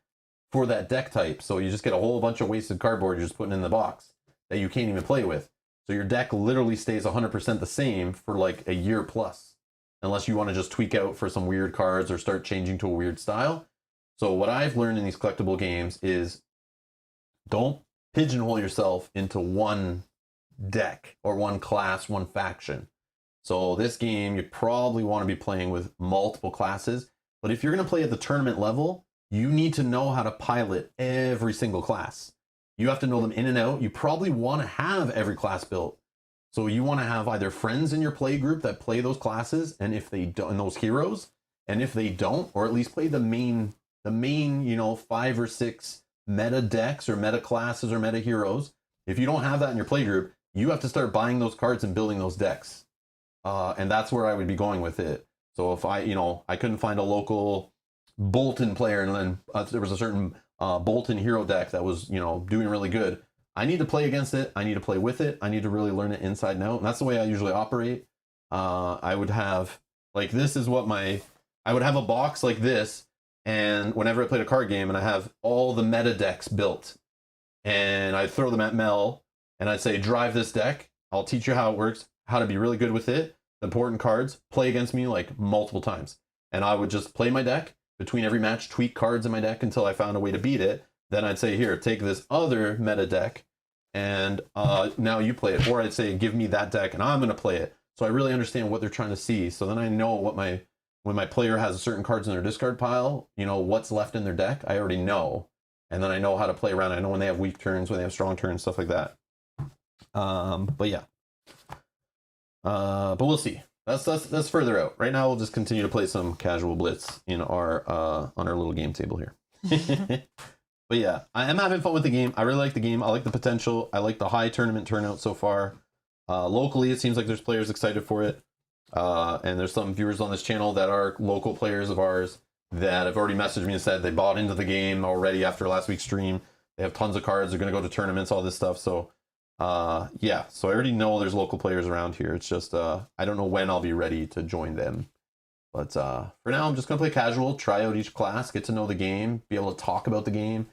for that deck type. So you just get a whole bunch of wasted cardboard you're just putting in the box that you can't even play with. So your deck literally stays 100% the same for like a year plus, unless you want to just tweak out for some weird cards or start changing to a weird style. So what I've learned in these collectible games is don't pigeonhole yourself into one deck or one class, one faction. So this game, you probably want to be playing with multiple classes, but if you're going to play at the tournament level, you need to know how to pilot every single class. You have to know them in and out. You probably want to have every class built. So you want to have either friends in your play group that play those classes, and if they don't, and those heroes, and if they don't, or at least play the main, 5 or 6 meta decks or meta classes or meta heroes. If you don't have that in your play group, you have to start buying those cards and building those decks. And that's where I would be going with it. So if I couldn't find a local Bolton player, and then there was a certain Bolton hero deck that was, doing really good. I need to play against it. I need to play with it. I need to really learn it inside and out. And that's the way I usually operate. I would have, like, I would have a box like this. And whenever I played a card game and I have all the meta decks built, and I throw them at Mel and I'd say, drive this deck. I'll teach you how it works, how to be really good with it. The important cards, play against me like multiple times. And I would just play my deck between every match, tweak cards in my deck until I found a way to beat it. Then I'd say, here, take this other meta deck and now you play it. Or I'd say, give me that deck and I'm going to play it. So I really understand what they're trying to see. So then I know when my player has certain cards in their discard pile, what's left in their deck, I already know. And then I know how to play around. I know when they have weak turns, when they have strong turns, stuff like that. But yeah. But we'll see. That's further out. Right now, we'll just continue to play some casual Blitz in our on our little game table here. But yeah, I am having fun with the game. I really like the game. I like the potential. I like the high tournament turnout so far. Locally, it seems like there's players excited for it. And there's some viewers on this channel that are local players of ours that have already messaged me and said they bought into the game already after last week's stream. They have tons of cards. They're going to go to tournaments, all this stuff. So yeah, so I already know there's local players around here. It's just I don't know when I'll be ready to join them. But for now, I'm just going to play casual, try out each class, get to know the game, be able to talk about the game.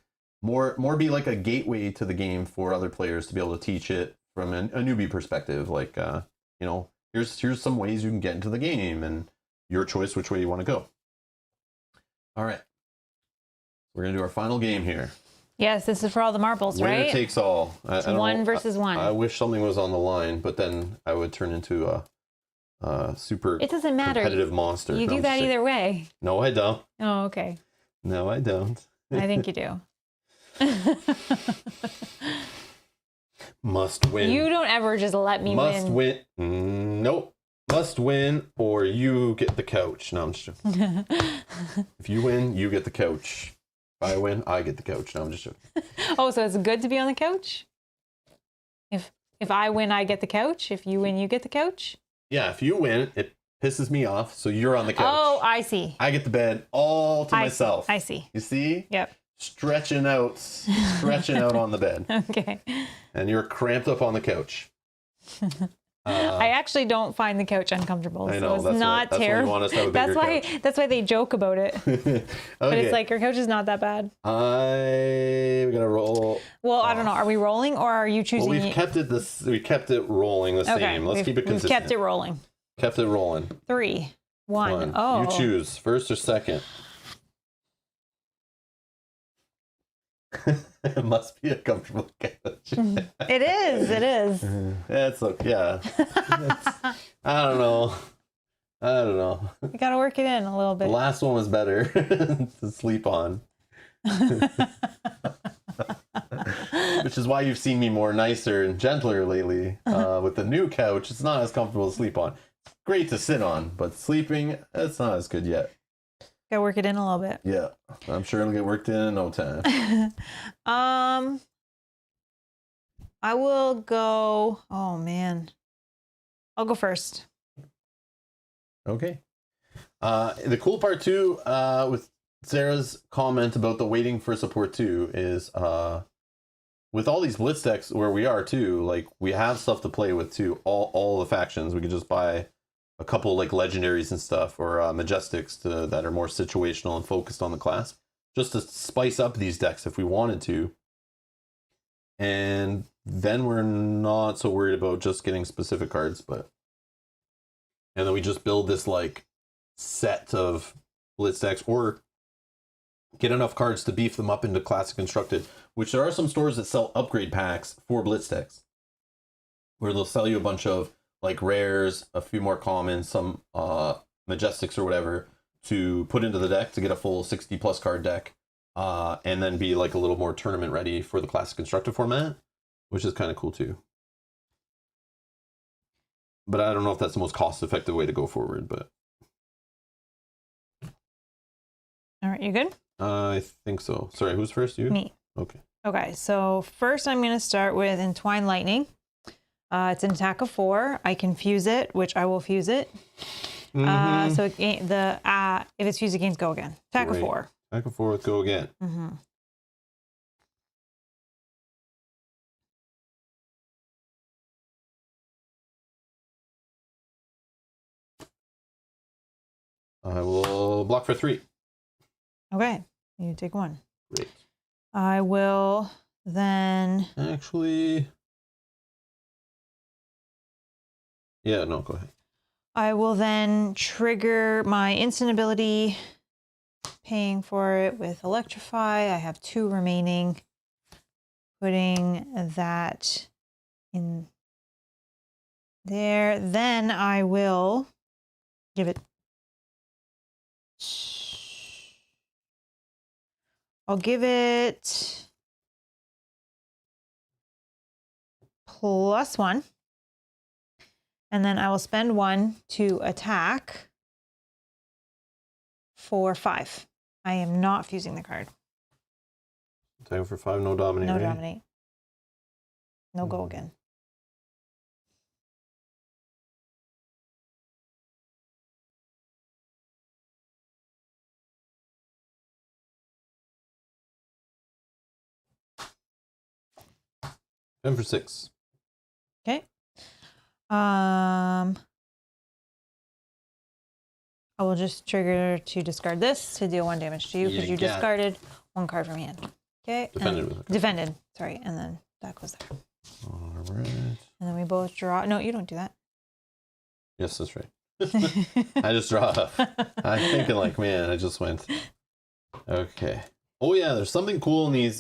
More be like a gateway to the game for other players to be able to teach it from a newbie perspective. Like, here's some ways you can get into the game and your choice which way you want to go. All right. We're going to do our final game here. Yes, this is for all the marbles, Winner right? takes all. It's one versus one. I wish something was on the line, but then I would turn into a super it doesn't matter. Competitive monster. You do that either way. No, I don't. Oh, okay. No, I don't. I think you do. Must win. You don't ever just let me Must win. win. Nope. must win or you get the couch. No, I'm just joking. If you win, you get the couch. If I win, I get the couch. No, I'm just joking. Oh, so it's good to be on the couch? If I win, I get the couch. If you win, you get the couch? Yeah, if you win, it pisses me off, so you're on the couch. Oh, I see. I get the bed all to myself. I see. You see? Yep. Stretching out on the bed. Okay. And you're cramped up on the couch. I actually don't find the couch uncomfortable. I know, so it's not terrible. Why you want us to have a bigger couch. That's why they joke about it. Okay. But it's like your couch is not that bad. I'm gonna roll. Well, I don't know. Are we rolling or are you choosing? Well, we kept it rolling the same. Let's keep it consistent. We've kept it rolling. Kept it rolling. 3, 1. Oh. You choose first or second. It must be a comfortable couch. It is. It is. It's okay. Yeah. I don't know. You gotta work it in a little bit. The last one was better to sleep on. Which is why you've seen me more nicer and gentler lately. With the new couch, it's not as comfortable to sleep on. Great to sit on, but sleeping, it's not as good yet. Gotta work it in a little bit. Yeah, I'm sure it'll get worked in no time. I will go. Oh man, I'll go first. Okay. The cool part too, with Sarah's comment about the waiting for support too, is with all these Blitz decks where we are too, like we have stuff to play with too. All the factions, we could just buy a couple like legendaries and stuff, or majestics that are more situational and focused on the class, just to spice up these decks if we wanted to. And then we're not so worried about just getting specific cards, and then we just build this like set of Blitz decks, or get enough cards to beef them up into classic constructed, which there are some stores that sell upgrade packs for Blitz decks, where they'll sell you a bunch of like rares, a few more commons, some majestics or whatever to put into the deck to get a full 60 plus card deck, and then be like a little more tournament ready for the classic constructed format, which is kind of cool too. But I don't know if that's the most cost effective way to go forward, but all right, you good? I think so. Sorry, who's first? You? Me. Okay, so first I'm going to start with Entwine Lightning. It's an attack of 4. I can fuse it, which I will fuse it. So if it's fused, it gains go again. Attack of 4. Attack of 4 with go again. I will block for 3. Okay, you take 1. Great. I will then... Actually... Yeah, no, go ahead. I will then trigger my instant ability, paying for it with Electrify. I have 2 remaining. Putting that in there. Then I will give it... I'll give it +1. And then I will spend 1 to attack for 5. I am not fusing the card. Attack for 5, no dominate. No right? dominate. No go again. And for 6. Okay. I will just trigger to discard this to deal 1 damage to you because you discarded 1 card from hand. Okay. Defended. Sorry. And then that goes there. All right. And then we both draw. No, you don't do that. Yes, that's right. I just draw. I'm thinking like, man, I just went. Okay. Oh yeah, there's something cool in these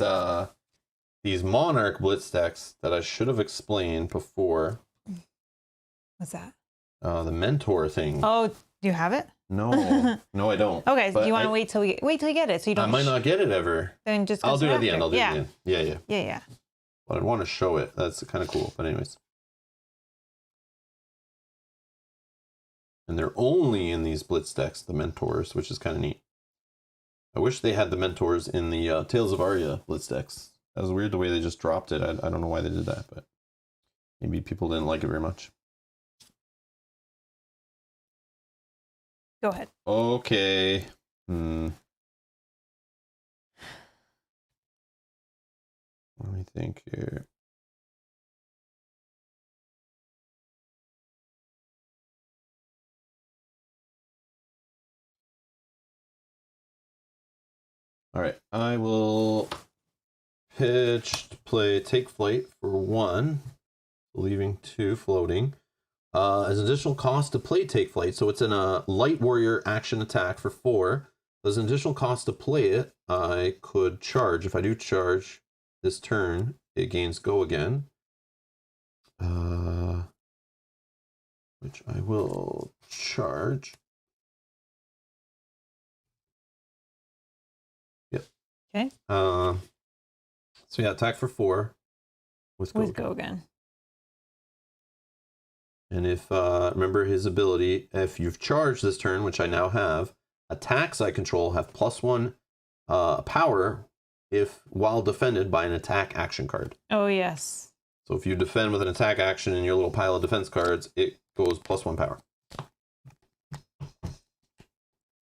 Monarch Blitz decks that I should have explained before. What's that? The mentor thing. Oh, do you have it? No, no, I don't. Okay, so you want to wait till you get it, so you don't. I might not get it ever. Then just. I'll do it at the after. end. I'll do it at the end. Yeah. Yeah. But I want to show it. That's kind of cool. But anyways. And they're only in these Blitz decks, the Mentors, which is kind of neat. I wish they had the Mentors in the Tales of Aria Blitz decks. That was weird the way they just dropped it. I don't know why they did that, but maybe people didn't like it very much. Go ahead. Okay. Let me think here. All right, I will pitch to play Take Flight for 1, leaving 2 floating. As an additional cost to play Take Flight, so it's in a Light Warrior action attack for 4. As an additional cost to play it, I could charge. If I do charge this turn, it gains Go Again. Which I will charge. Yep. Okay. So yeah, attack for 4 with Go Again. And if, remember his ability, if you've charged this turn, which I now have, attacks I control have +1 power if while defended by an attack action card. Oh, yes. So if you defend with an attack action in your little pile of defense cards, it goes +1 power.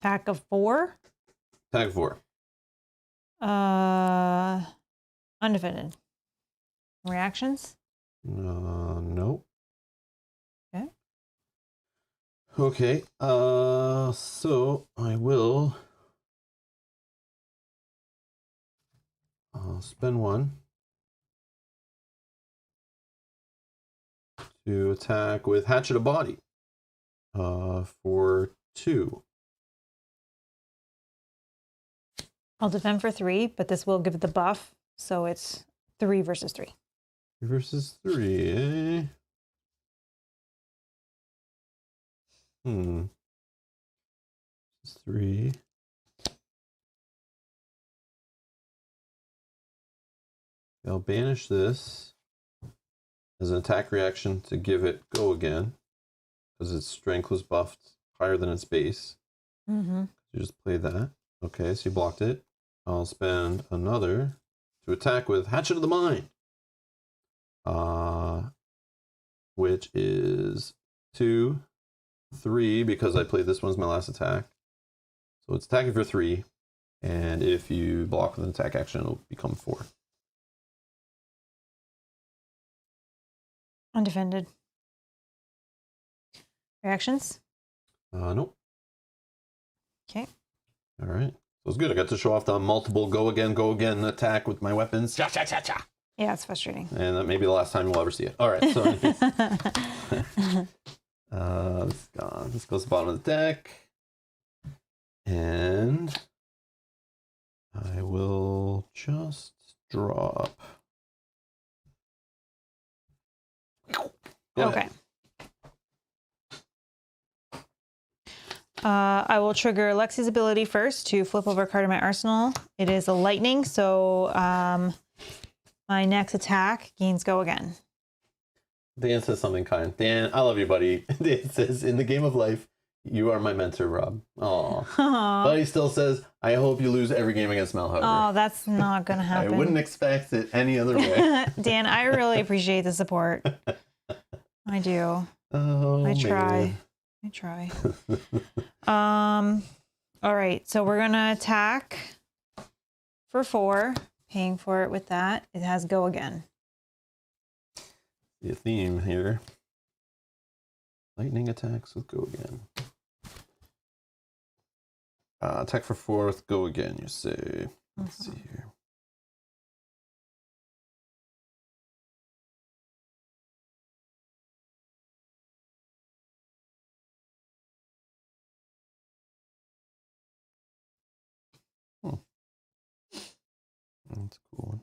Pack of 4? Attack 4. Undefended. Reactions? No. Okay. Okay. So I will spend 1 to attack with Hatchet of Body for 2. I'll defend for 3, but this will give it the buff, so it's 3 versus 3. 3 versus 3, eh? 3. I'll banish this as an attack reaction to give it Go Again, because its strength was buffed higher than its base. You just play that. Okay, so you blocked it. I'll spend another to attack with Hatchet of the Mind, which is 2, 3, because I played this one as my last attack. So it's attacking for 3, and if you block with an attack action, it'll become 4. Undefended. Reactions? Nope. Okay. All right. So it's good. I got to show off the multiple go again attack with my weapons. Cha, cha, cha, cha. Yeah, it's frustrating. And that may be the last time you'll ever see it. All right. So this is gone. This goes to the bottom of the deck. And I will just drop. Go okay. ahead. I will trigger Lexi's ability first to flip over a card in my arsenal. It is a lightning, so my next attack gains Go Again. Dan says something kind. Dan, I love you, buddy. Dan says, in the game of life, you are my mentor, Rob. Aw. But he still says, I hope you lose every game against Mel, however. Oh, that's not going to happen. I wouldn't expect it any other way. Dan, I really appreciate the support. I do. Oh, I try. man. I try. All right, so we're gonna attack for 4, paying for it with that. It has Go Again. The theme here. Lightning attacks with Go Again. Attack for 4 with Go Again, you say. Let's see here. That's a cool one.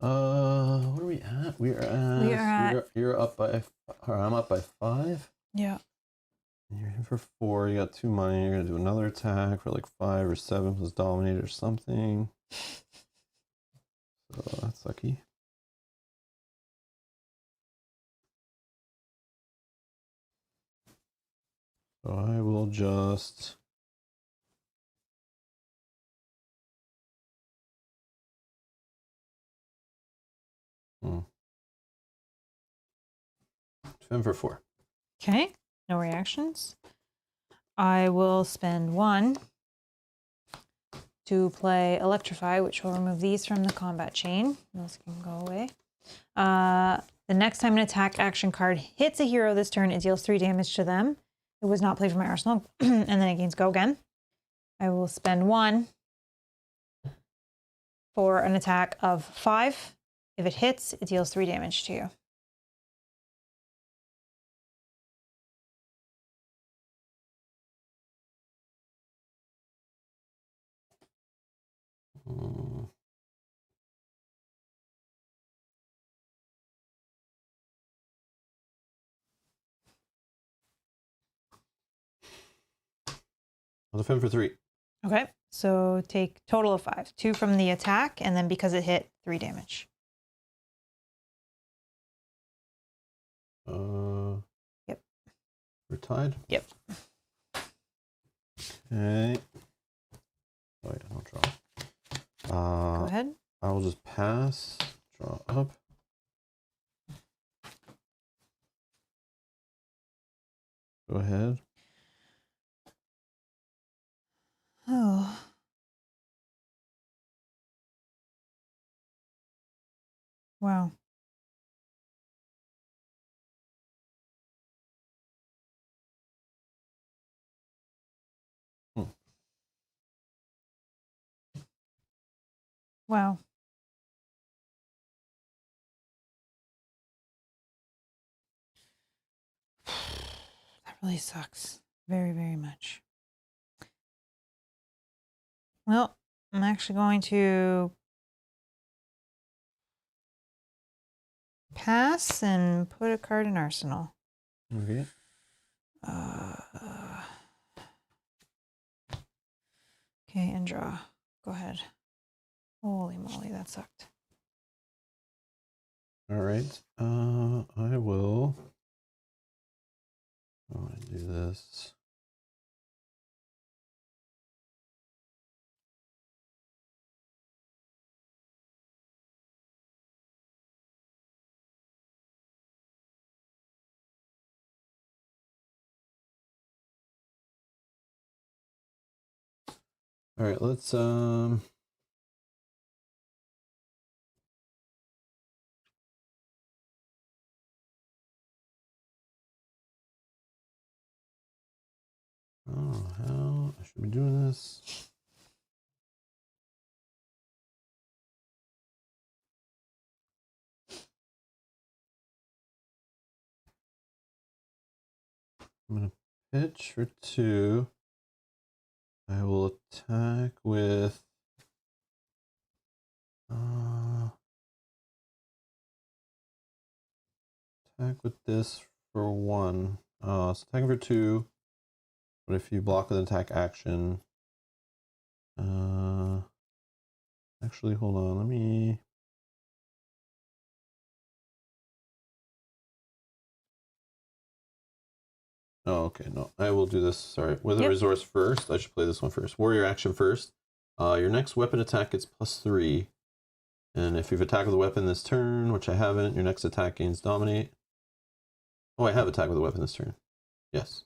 What are we at? You're up by, or I'm up by 5. Yeah. And you're in for 4. You got 2 money. You're gonna do another attack for like 5 or 7 plus dominate or something. So that's lucky. So I will just... Fem for 4. Okay, no reactions. I will spend 1 to play Electrify, which will remove these from the combat chain. Those can go away. The next time an attack action card hits a hero this turn, it deals 3 damage to them. It was not played from my arsenal, and then it gains go again. I will spend 1 for an attack of 5. If it hits, it deals 3 damage to you. I'll defend for 3. Okay, so take total of 5. 2 from the attack, and then because it hit, 3 damage. Yep. We're tied? Yep. Okay. Oh, yeah, I'll draw. Go ahead. I will just pass, draw up. Go ahead. Oh. Wow. Wow. That really sucks. Very, very much. Well, I'm actually going to pass and put a card in arsenal. Okay. Okay, and draw. Go ahead. Holy moly, that sucked. All right. I will. I want to do this. All right, let's oh, how I should be doing this. I'm gonna pitch for 2. I will attack with this for 1. So attacking for 2. But if you block with an attack action, actually, hold on. Let me. Oh, okay. No, I will do this. Sorry, with a resource first. I should play this one first. Warrior action first. Your next weapon attack gets +3, and if you've attacked with a weapon this turn, which I haven't, your next attack gains dominate. Oh, I have attacked with a weapon this turn. Yes.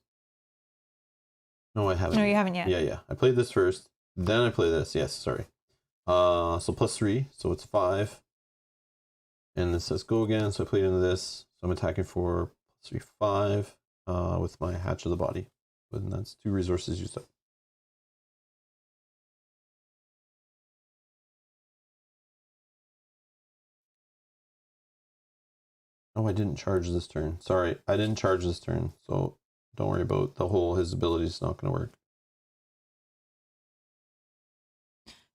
No, I haven't. No, you haven't yet. Yeah. I played this first, then I play this. Yes, sorry. So +3, so it's 5. And this says go again, so I played into this. So I'm attacking for +3, 5 with my Hatch of the Body. And that's 2 resources used up. Oh, I didn't charge this turn. Sorry, I didn't charge this turn. So don't worry about the whole, his ability is not going to work.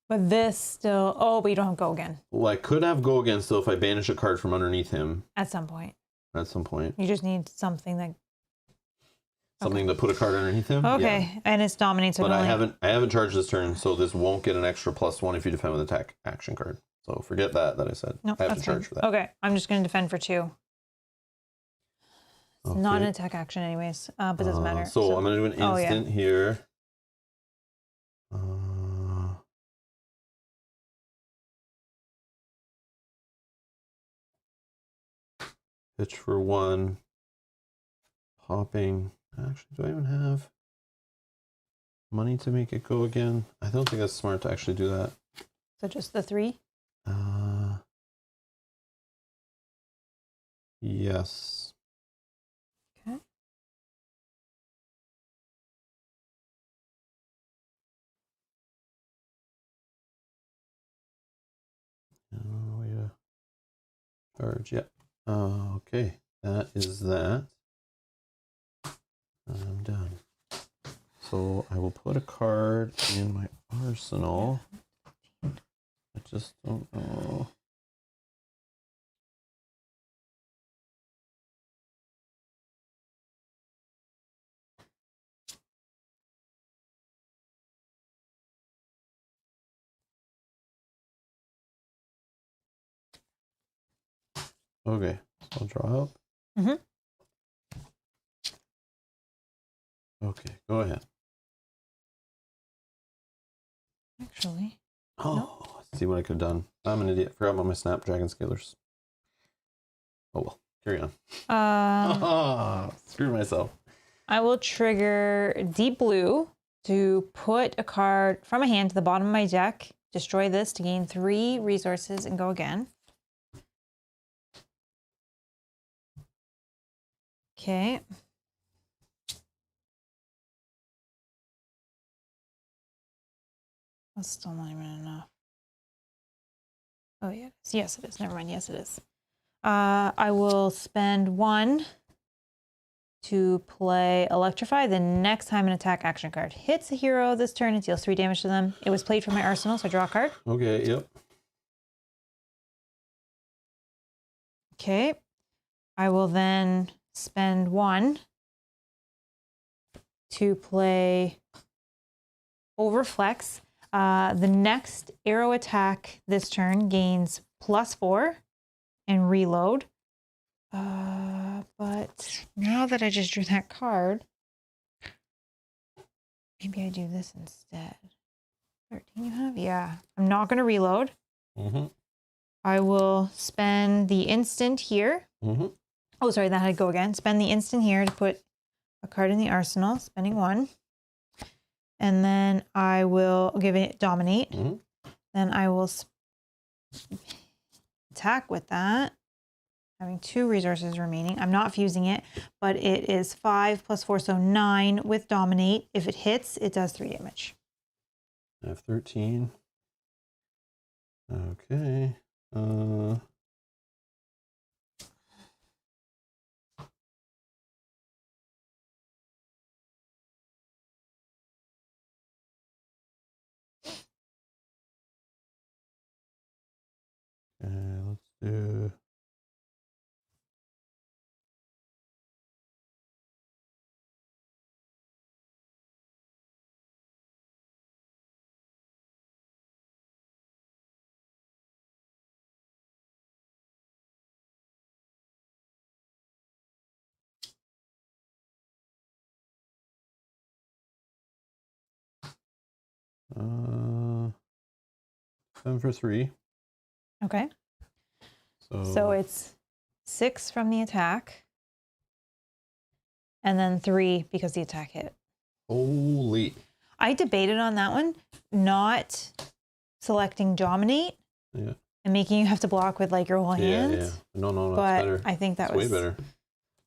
But this still, but you don't have go again. Well, I could have go again still if I banish a card from underneath him. At some point. At some point. You just need something that... Something to put a card underneath him? Okay, yeah. And it's dominates. But I haven't charged this turn, so this won't get an extra +1 if you defend with attack action card. So forget that I said. No, I have that's to charge fine. for that. Okay, I'm just going to defend for 2. It's Okay. not an attack action anyways, but it doesn't matter. So I'm going to do an instant here. Pitch for 1. Popping. Actually, do I even have money to make it go again? I don't think that's smart to actually do that. So just the 3? Yes. Okay. Way to charge. Yep. Okay. That is that. I'm done. So I will put a card in my arsenal. I just don't know. Okay, so I'll draw up. Okay, go ahead. Actually. Oh, Nope. let's see what I could have done. I'm an idiot. Forgot about my Snapdragon scalers. Oh well, carry on. Screw myself. I will trigger Deep Blue to put a card from a hand to the bottom of my deck, destroy this to gain 3 resources, and go again. Okay. That's still not even enough. Oh, yeah. Yes, it is. Never mind. Yes, it is. I will spend 1 to play Electrify. The next time an attack action card hits a hero this turn, it deals 3 damage to them. It was played from my arsenal, so I draw a card. Okay, yep. Okay. I will then spend 1 to play Overflex. The next arrow attack this turn gains +4 and reload. But now that I just drew that card, maybe I do this instead. 13 you have? Yeah. I'm not going to reload. I will spend the instant here. Oh, sorry, that had to go again. Spend the instant here to put a card in the arsenal, spending 1. And then I will give it Dominate. Then I will attack with that, having 2 resources remaining. I'm not fusing it, but it is 5 + 4, so 9 with Dominate. If it hits, it does 3 damage. I have 13. Okay. Let's do. Uh, 7 for 3. Okay. So it's 6 from the attack. And then 3 because the attack hit. Holy. I debated on that one, not selecting Dominate and making you have to block with like your whole hand. Yeah. No, that's but better. I think that was way better.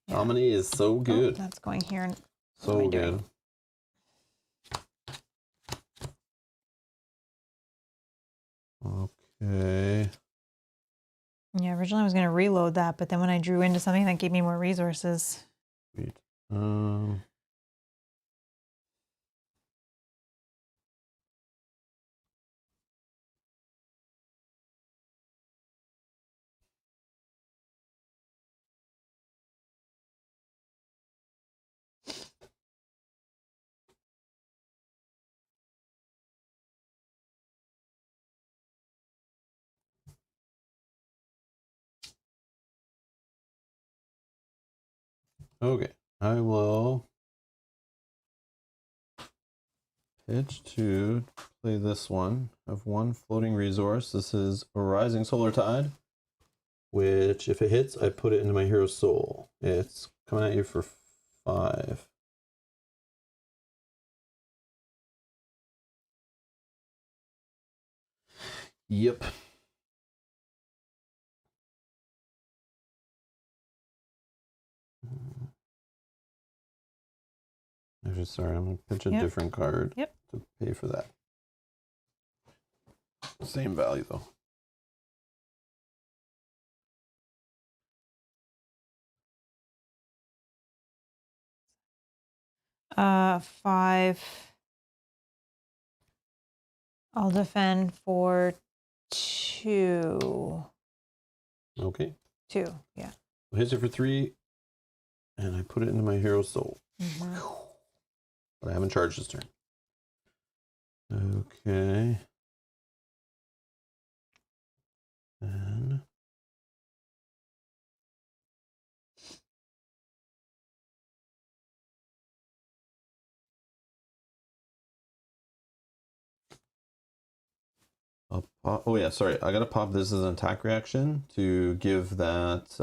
Yeah. Dominate is so good. Oh, that's going here. And so good. Okay. Yeah, originally I was going to reload that, but then when I drew into something that gave me more resources. Sweet. Okay, I will pitch to play this one. I have one floating resource. This is a Rising Solar Tide, which if it hits, I put it into my Hero's Soul. It's coming at you for 5. Yep. Actually, sorry, I'm going to pitch a different card to pay for that. Same value, though. Five. I'll defend for 2. Okay. 2, yeah. Hits it for 3, and I put it into my Hero's Soul. But I haven't charged this turn. Okay. And oh yeah, sorry. I gotta pop this as an attack reaction to give that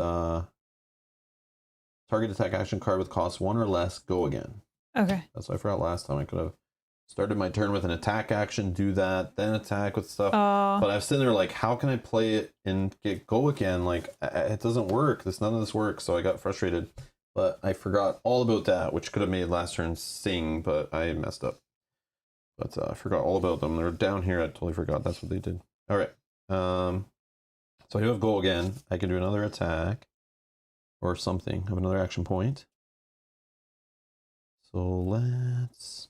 target attack action card with cost 1 or less go again. Okay. That's what I forgot last time. I could have started my turn with an attack action, do that, then attack with stuff. But I was sitting there like, how can I play it and get go again? Like, it doesn't work. None of this works. So I got frustrated. But I forgot all about that, which could have made last turn sing, but I messed up. But I forgot all about them. They're down here. I totally forgot. That's what they did. All right. So I do have go again. I can do another attack or something. I have another action point. So let's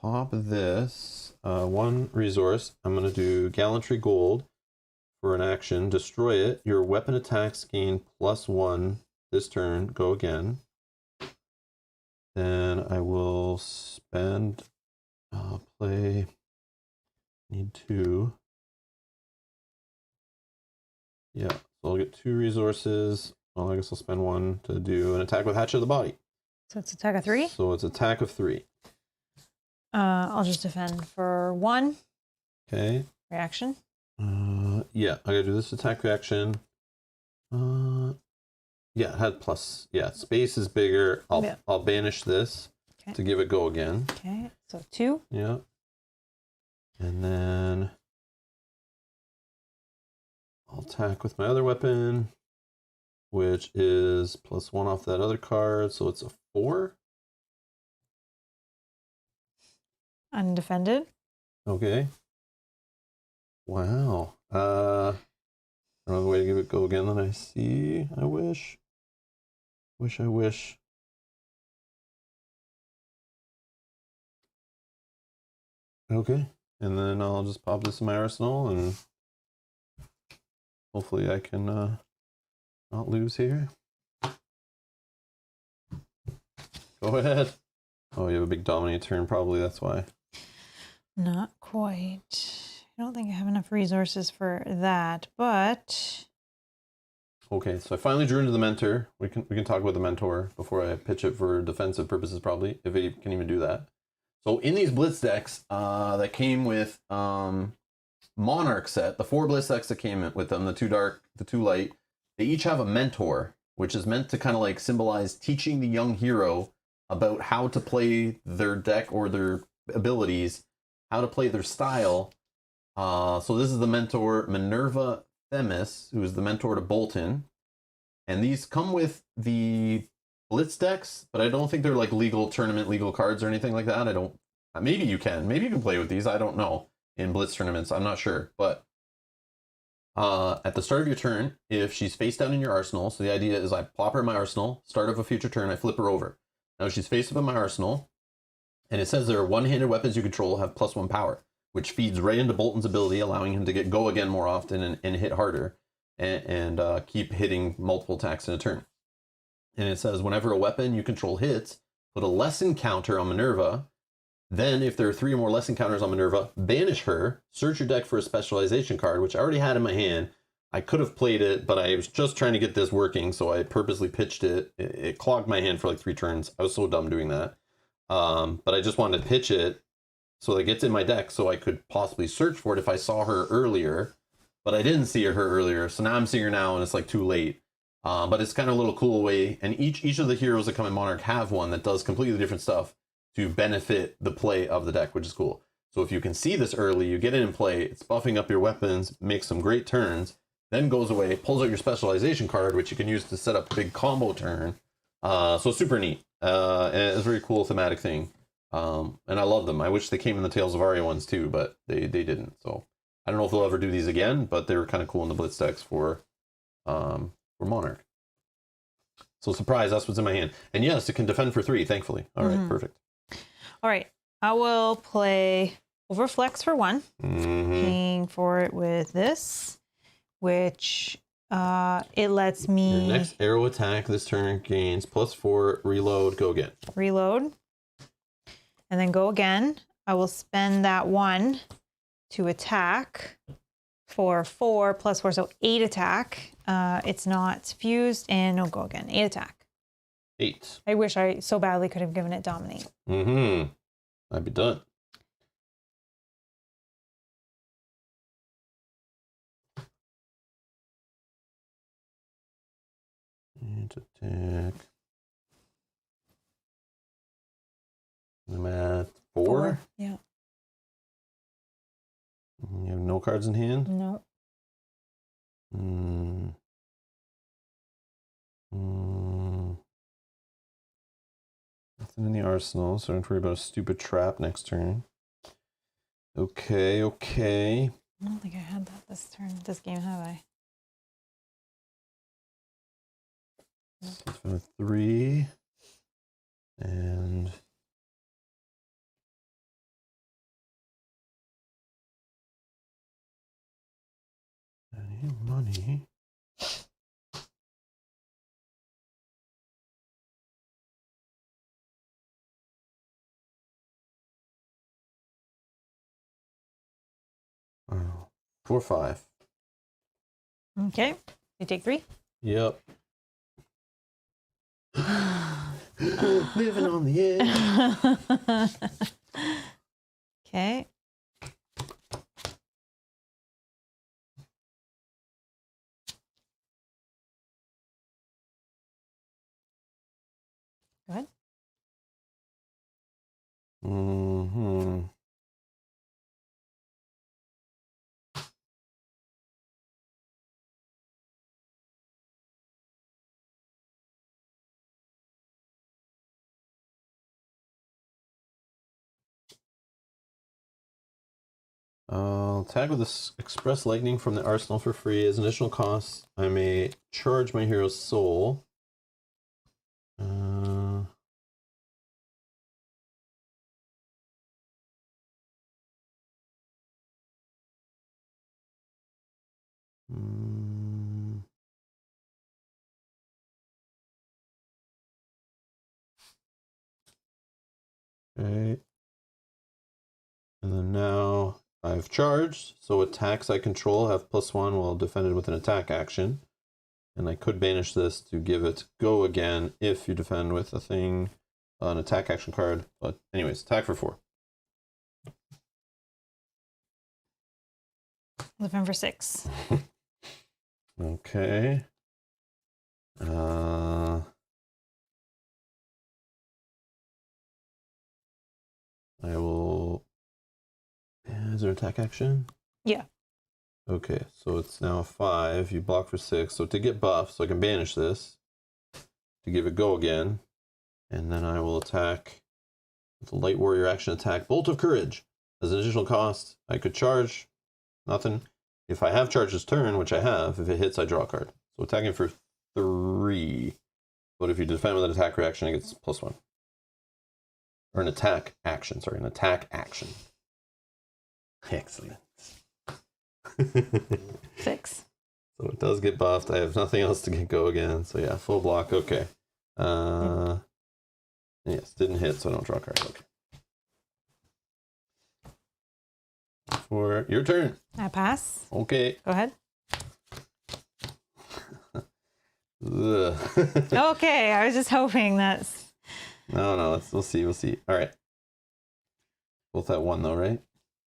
pop this. One resource. I'm going to do Gallantry Gold for an action. Destroy it. Your weapon attacks gain +1 this turn. Go again. Then I will spend, play, need 2. Yeah, so I'll get 2 resources. Well, I guess I'll spend 1 to do an attack with Hatchet of the Body. So it's attack of 3? So it's attack of 3. I'll just defend for 1. Okay. Reaction? Yeah, I gotta do this attack reaction. Yeah, it had plus. Yeah, space is bigger. I'll banish this to give it go again. Okay, so 2. Yeah. And then I'll attack with my other weapon, which is +1 off that other card, so it's a 4. Undefended. Okay. Wow. Another way to give it go again than I see. I wish. I wish. Okay. And then I'll just pop this in my arsenal and hopefully I can not lose here. Go ahead. Oh, you have a big dominate turn, probably, that's why. Not quite. I don't think I have enough resources for that, but... Okay, so I finally drew into the mentor. We can talk about the mentor before I pitch it for defensive purposes, probably, if it can even do that. So in these Blitz decks that came with Monarch set, the 4 Blitz decks that came with them, the 2 dark, the 2 light, they each have a mentor, which is meant to kind of like symbolize teaching the young hero about how to play their deck or their abilities, how to play their style. So this is the mentor Minerva Themis, who is the mentor to Bolton. And these come with the Blitz decks, but I don't think they're like tournament legal cards or anything like that. Maybe you can play with these. I don't know in Blitz tournaments. I'm not sure. But at the start of your turn, if she's face down in your arsenal, so the idea is I plop her in my arsenal, start of a future turn, I flip her over. Now she's face up in my arsenal, and it says there are one-handed weapons you control have +1 power, which feeds right into Bolton's ability, allowing him to get go again more often and hit harder and keep hitting multiple attacks in a turn. And it says whenever a weapon you control hits, put a lesson counter on Minerva. Then, if there are 3 or more less encounters on Minerva, banish her, search your deck for a specialization card, which I already had in my hand. I could have played it, but I was just trying to get this working, so I purposely pitched it. It clogged my hand for like 3 turns. I was so dumb doing that. But I just wanted to pitch it so that it gets in my deck so I could possibly search for it if I saw her earlier. But I didn't see her earlier, so now I'm seeing her now, and it's like too late. But it's kind of a little cool way, and each of the heroes that come in Monarch have one that does completely different stuff to benefit the play of the deck, which is cool. So if you can see this early, you get it in play, it's buffing up your weapons, makes some great turns, then goes away, pulls out your specialization card, which you can use to set up a big combo turn. So super neat. And it's a very cool thematic thing. And I love them. I wish they came in the Tales of Aria ones too, but they didn't. So I don't know if they'll ever do these again, but they were kind of cool in the Blitz decks for Monarch. So surprise, that's what's in my hand. And yes, it can defend for 3, thankfully. All right, perfect. All right, I will play Overflex for 1, paying for it with this, which it lets me... Your next arrow attack this turn gains +4, reload, go again. Reload, and then go again. I will spend that 1 to attack for 4 + 4, so 8 attack. It's not fused, and it'll go again. 8 attack. 8. I wish I so badly could have given it Dominate. I'd be done. And attack. I'm at 4. Yeah. You have no cards in hand? No. Nothing in the arsenal, so I don't worry about a stupid trap next turn. Okay. I don't think I had that this game, have I? 3. And I need money. Oh, 4, 5. Okay. You take 3? Yep. Living on the edge. Okay. Go ahead. I'll tag with this Express Lightning from the arsenal for free. As an additional cost, I may charge my hero's soul. Okay. And then now I've charged, so attacks I control have +1 while defended with an attack action. And I could banish this to give it go again if you defend with a thing, an attack action card. But anyways, attack for 4. Living for 6. Okay. I will... Is there attack action? Yeah. Okay, so it's now 5. You block for 6. So to get buffed, so I can banish this to give it go again. And then I will attack with the Light Warrior action attack, Bolt of Courage. As an additional cost, I could charge. Nothing. If I have charged this turn, which I have, if it hits, I draw a card. So attacking for 3. But if you defend with an attack reaction, it gets +1. Or an attack action, sorry, an attack action. Excellent. 6. So it does get buffed. I have nothing else to get go again. So yeah, full block. Okay. Yes, didn't hit, so I don't draw a card. Okay. for your turn. I pass. Okay. Go ahead. Ugh. Okay, I was just hoping that's... No, we'll see. All right. Both at 1 though, right?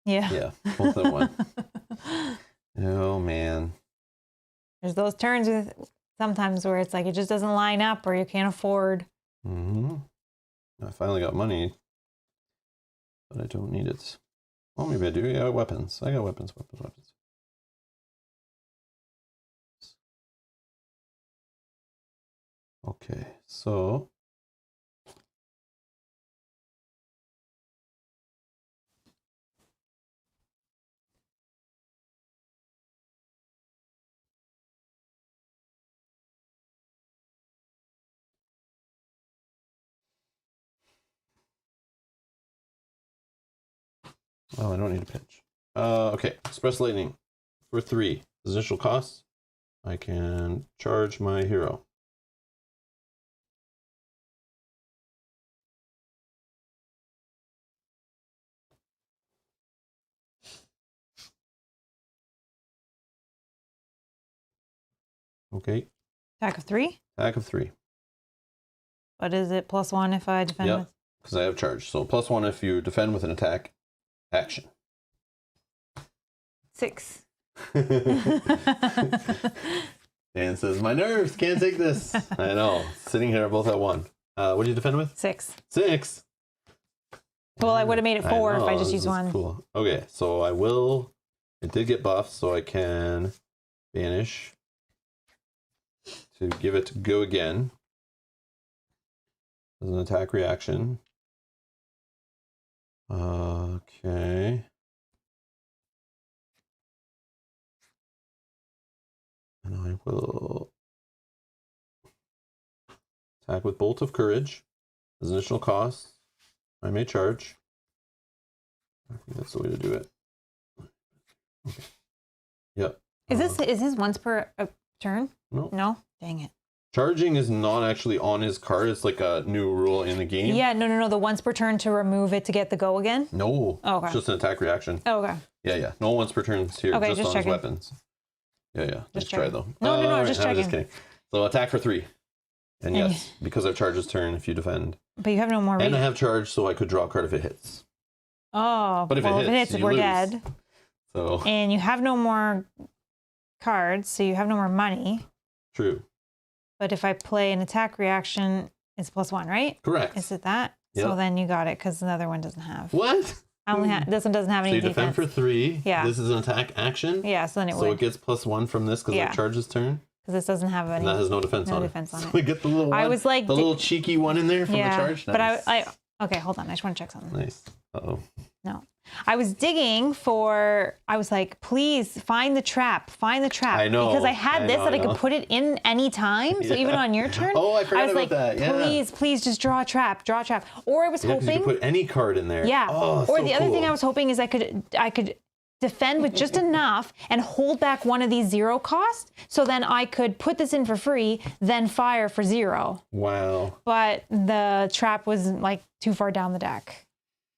Yeah. Yeah, both at 1. Oh man. There's those turns with sometimes where it's like it just doesn't line up or you can't afford. I finally got money, but I don't need it. Oh, maybe I do. Yeah, weapons. I got weapons. Okay, so oh, I don't need a pitch. Okay, Express Lightning for 3. Initial costs. I can charge my hero. Okay. Attack of 3? Attack of 3. What is it? +1 if I defend with? Because I have charge. So +1 if you defend with an attack action. 6. Dan says, my nerves can't take this. I know. Sitting here both at 1. What do you defend with? 6. 6. Well, I would have made it 4 if I just this used is 1. Cool. Okay, so I will. It did get buffed, so I can banish to give it to go again as an attack reaction. Okay. And I will attack with Bolt of Courage as initial cost. I may charge. I think that's the way to do it. Okay. Yep. Is this once per turn? No. No? Dang it. Charging is not actually on his card. It's like a new rule in the game. Yeah, no. The once per turn to remove it to get the go again? No. Oh, okay. It's just an attack reaction. Oh, okay. Yeah. No once per turn here. Okay, just just on checking. his weapons. Yeah. Nice try though. No, Alright, just I was checking. kidding. So attack for 3. And And yes, because I've charged his turn if you defend. But you have no more. And I have charge, so I could draw a card if it hits. Oh, But if well, it hits, you we're lose. dead. So And you have no more cards, so you have no more money. true. But if I play an attack reaction, it's +1, right? Correct. Is it that? Yep. So then you got it because the other one doesn't have. What? I only have, this one doesn't have So any you defend defense. for 3. Yeah. This is an attack action. Yeah, so then it So it would. gets +1 from this because Yeah. I charge his turn. Because this doesn't have any. And that has no defense no on defense it. on So it. we get the little one, I was like, the little cheeky one in there from yeah, the charge. but Nice. I okay, hold on. I just want to check something. Nice. Uh-oh. No. I was digging for, I was like, please find the trap. I know. Because I had I this know, that I I could know. put it in any time. So Yeah. even on your turn. Oh, I forgot was about like, that. Yeah. please just draw a trap. Or I was Yeah, 'cause you hoping. can put any card in there. Yeah. Oh, or so the other thing cool. I was hoping is I could defend with just enough and hold back one of these 0 cost. So then I could put this in for free, then fire for 0. Wow. But the trap was like too far down the deck.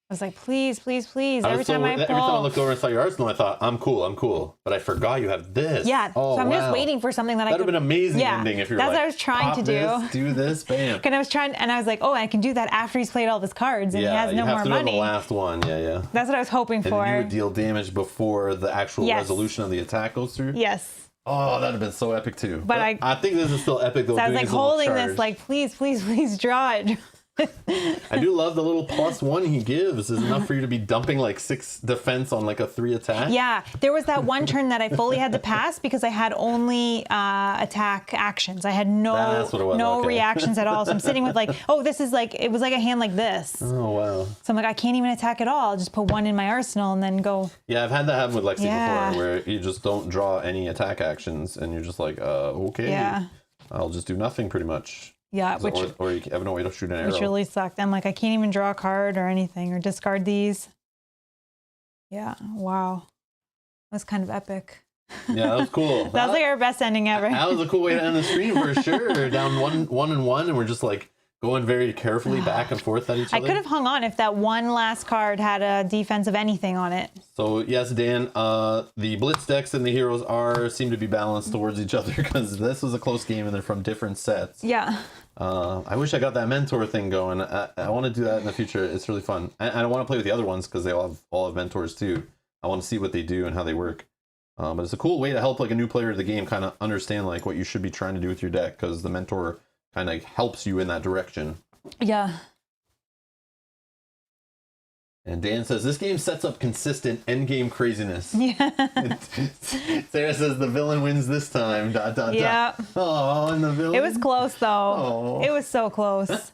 I was like, please. Every time I looked over and saw your arsenal, I thought, I'm cool. But I forgot you have this. Yeah. Oh, so I'm just wow. waiting for something that I That'd could. have been an amazing Yeah, ending if you were that's like, what I was trying pop to do. this, do this, bam. And I was like, oh, I can do that after he's played all of his cards and he has no you have more to do money. the last one. Yeah. That's what I was hoping And for. you would deal damage before the actual Yes. resolution of the attack goes through. Yes. Oh, that'd have been so epic too. But I think this is still epic though. So I was doing like his little holding charge. this, like, please draw it. I do love the little +1 he gives. Is enough for you to be dumping like 6 defense on like a 3 attack. Yeah, there was that one turn that I fully had to pass because I had only attack actions. I had That's what it was, no okay. reactions at all. So I'm sitting with like, oh, this is like, it was like a hand like this. Oh wow. So I'm like, I can't even attack at all. I'll just put 1 in my arsenal and then go. Yeah, I've had that happen with Lexi Yeah. before, where you just don't draw any attack actions, and you're just like, okay, Yeah. I'll just do nothing pretty much. Yeah, which or you have no way to shoot an arrow. which really sucked. I'm like, I can't even draw a card or anything or discard these. Yeah, wow. That's kind of epic. Yeah, that was cool. That was like our best ending ever. That was a cool way to end the stream for sure. Down one and one, and we're just like going very carefully back and forth at each I other. could have hung on if that one last card had a defense of anything on it. So yes, Dan, the Blitz decks and the heroes seem to be balanced towards each other because this was a close game and they're from different sets. Yeah. I wish I got that mentor thing going. I want to do that in the future. It's really fun. I want to play with the other ones because they all have mentors too. I want to see what they do and how they work. But it's a cool way to help like a new player of the game kind of understand like what you should be trying to do with your deck because the mentor kind of helps you in that direction. Yeah. And Dan says, this game sets up consistent endgame craziness. Yeah. Sarah says, the villain wins this time. ... Yeah. Oh, and the villain. It was close, though. Oh. It was so close.